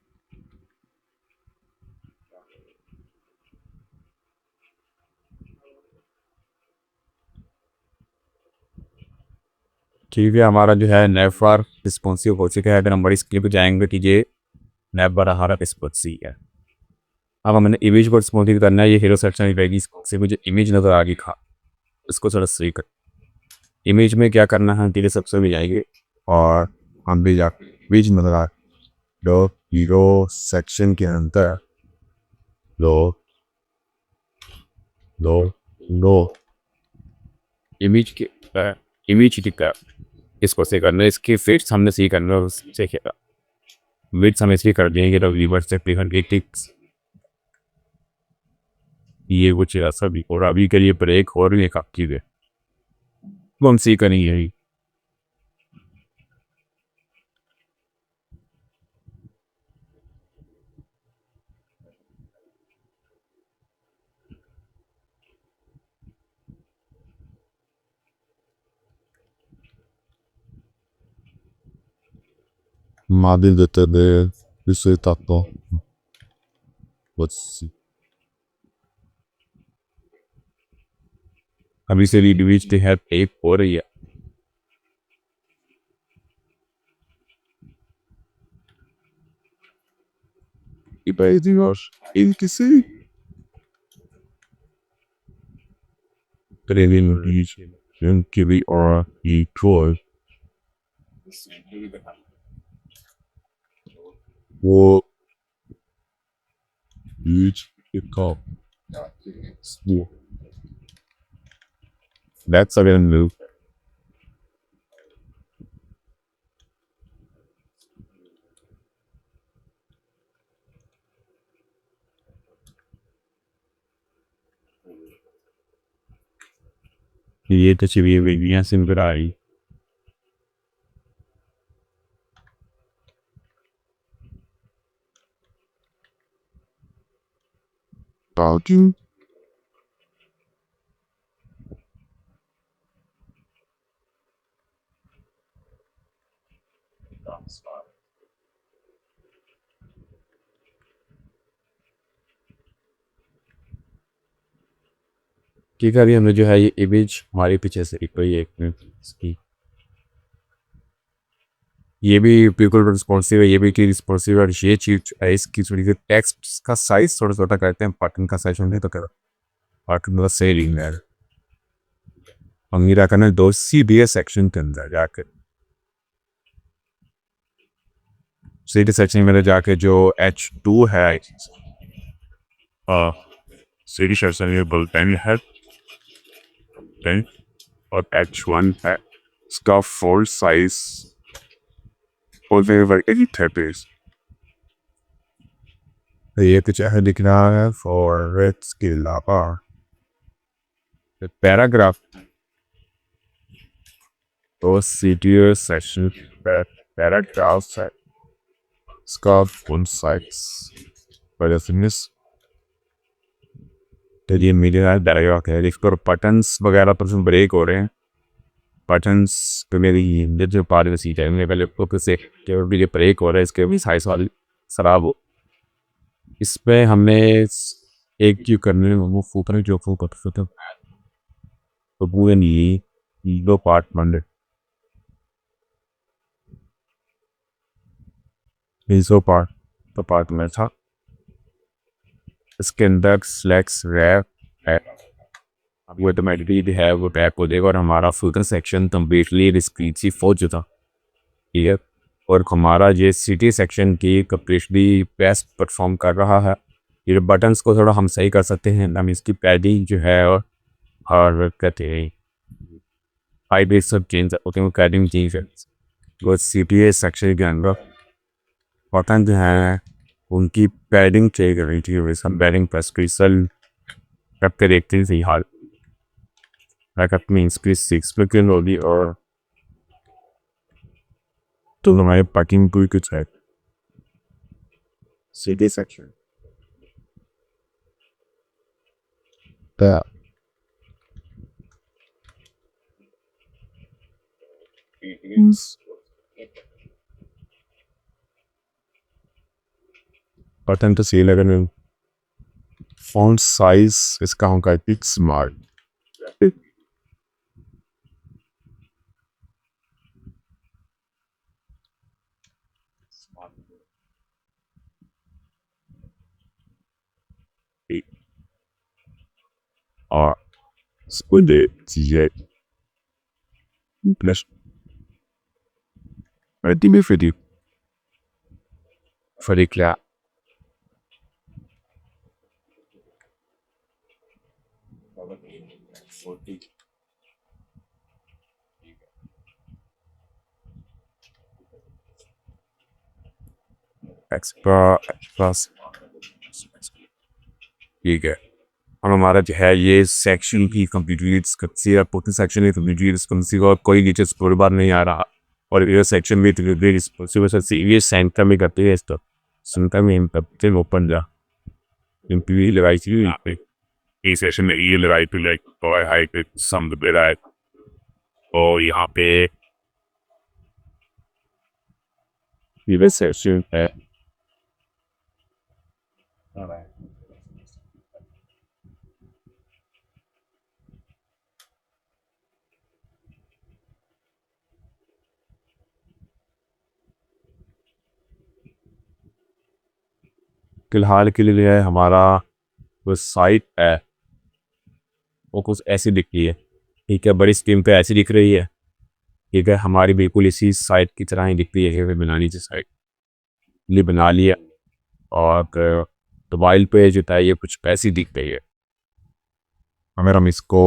ठीक है। हमारा जो है नैव बार रिस्पॉन्सिव हो चुका है। अगर हम बड़ी स्क्रीन पर जाएंगे कि ये नैव बार हमारा रिस्पॉन्सिव है। अब हमने इमेज को रिस्पॉन्सिव करना है, ये हीरो सेक्शन रहेगी, इससे मुझे इमेज नज़र आ गई खा, इसको थोड़ा सही कर। इमेज में क्या करना है, धीरे सबसे भी जाएंगे और हम भी जा इमेज नज़र आ दो हीरो सेक्शन के अंदर लो लो लो इमेज के इमेज दिखा इसको सही करना है, इसकी फिट्स हमने सही करना है, उससे क्या विड्स हम इसलिए कर देंगे तो व्यूवर से क्लिक्स ये कुछ ऐसा भी। और अभी के लिए ब्रेक और भी एक आपकी है वो हम सही करेंगे यही। Madrid de TV risultato. Let's see. अभी से रीड they have एक हो रही है। E para ele que sei. Previno reach que we are equal. What reach the top. That's a good move. ये तो चाहिए वेगियां सिंपराई talking की करी हमने जो है ये इमेज हमारे पीछे से कोई एक इसकी ये भी बिल्कुल रिस्पॉन्सिव है, ये भी कि रिस्पॉन्सिव है। और ये चीज है इसकी थोड़ी सी टेक्स्ट का साइज थोड़ा छोटा करते हैं, बटन का साइज नहीं तो क्या बटन का सेलिंग है हम ये रखना है 2 CDS सेक्शन के अंदर जाकर सीडी सेक्शन में जाके जो H2 है सीडी सेक्शन में बुलेटिन है 10 और H1 है इसका फुल साइज और वेवर एनी टेपेस ये कुछ है दिख रहा है फॉर रेड्स के अलावा पैराग्राफ तो सीडीएस सेक्शन पैराग्राफ है इसका फुल साइज पर फिनिश तो ये मीडिया डायलॉग है इस पर बटन्स वगैरह पर ब्रेक हो रहे हैं बटन्स पे मेरी जो पार्ट में सीट है मेरे पहले ऊपर से ये ब्रेक हो रहा है इसके भी साइज वाली खराब हो इस पे हमने एक क्यों करने में वो फूकने जो फूक करते थे तो पूरे नहीं दो पार्ट मंडे दो पार्ट तो पार्ट में था इसके अंदर स्लैक्स रैप है अब वो ऑटोमेटिकली है वो बैक हो देगा और हमारा फुल सेक्शन कम्प्लीटली रिस्क्रीसिव हो चुका ठीक है और हमारा ये सिटी सेक्शन की कम्प्लीटली बेस्ट परफॉर्म कर रहा है। ये बटन्स को थोड़ा हम सही कर सकते हैं हम इसकी पैडिंग जो है और कहते हैं हाई सब चेंज होते हैं पैडिंग चेंज है वो सिटी सेक्शन के अंदर बटन जो है उनकी पैडिंग चेक कर रही थी वैसा पैडिंग प्रेस्क्रिप्शन करके देखते हैं सही हाल like at means please 6 looking lobby or to my parking to good check city section that button to see like a font size is count it's smart or spoon it yet plus I think if it for the clear extra ठीक है। और हमारा जो है ये section की complete करती है, पूरी सेक्शन की कंप्लीट और कोई नीचे स्कोर बार नहीं आ रहा। और ये सेक्शन में सीरियस सेंटर में करते हैं, इस तो सेंटर में करते हैं ओपन जा भी लगाई थी यहाँ पे। इस सेशन में ये लगाई थी लाइक बॉय हाइट सम है। और यहाँ पे ये सेक्शन है। फिलहाल के लिए है हमारा वो साइट है वो कुछ ऐसी दिख रही है, ठीक है, बड़ी स्क्रीन पे ऐसी दिख रही है, ठीक है। हमारी बिल्कुल इसी साइट की तरह ही दिख रही है कि बनानी चाहिए साइट लिए बना लिया। और मोबाइल पे जो था ये कुछ ऐसी दिख रही है। अगर हम इसको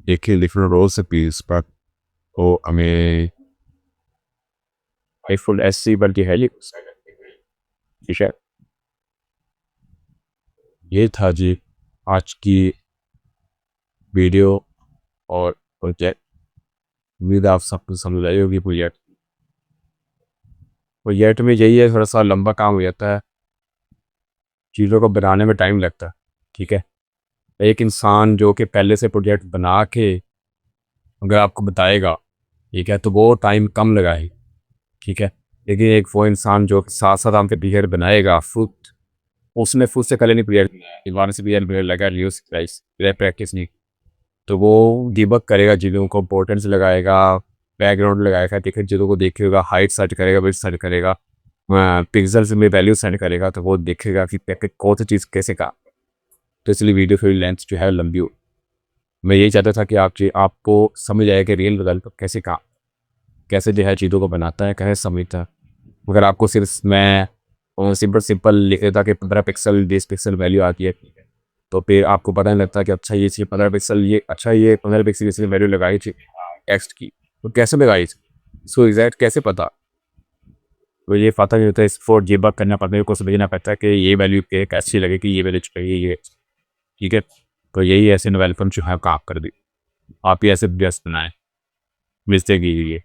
देखें डिफरेंट रोल से पीस पर तो हमें आईफोन SE बल्कि है ठीक है। ये था जी आज की वीडियो और प्रोजेक्ट। उम्मीद आप सबको समझ आई होगी। प्रोजेक्ट में यही है, थोड़ा सा लंबा काम हो जाता है, चीज़ों को बनाने में टाइम लगता है, ठीक है। एक इंसान जो कि पहले से प्रोजेक्ट बना के अगर आपको बताएगा, ठीक है, तो वो टाइम कम लगाएगी, ठीक है। लेकिन एक वो इंसान जो साथ साथ हम पे प्रोजेक्ट बनाएगा उसने खुद से कल नहीं प्रोजेक्ट से प्रोजेक्ट लगा प्रैक्टिस नहीं, तो वो डिबग करेगा, चीज़ों को इंपॉर्टेंस लगाएगा, बैकग्राउंड लगाएगा, ठीक है, चीज़ों को देखेगा, हाइट सेट करेगा, विड्थ सेट करेगा, पिक्सल्स में वैल्यू सेट करेगा, तो वो देखेगा कि कौन सी चीज़ कैसे का। तो इसलिए वीडियो फिर लेंथ जो है लंबी हो। मैं यही चाहता था कि आपको समझ आए कि रियल डेवलपर कैसे जो है चीज़ों को बनाता है, कैसे समझता है। अगर आपको सिर्फ मैं सिंपल लिख देता कि 15 पिक्सल 20 पिक्सल वैल्यू आती है, तो फिर आपको पता नहीं लगता कि अच्छा ये चीज़ 15 पिक्सल ये 15 पिक्सल इसने वैल्यू लगाई थी टेक्स्ट की, तो कैसे लगाई थी, सो एग्जैक्ट कैसे पता, तो ये पता नहीं होता। इस फोर डिबग करना पड़ता है, को समझना पड़ता है कि ये वैल्यू कैसी लगे कि ये वैल्यू चाहिए ये, ठीक है। तो यही ऐसे डेवलपर जो है काम कर दी। आप ही ऐसे बेस्ट बनाएं, मिस्टेक कीजिए।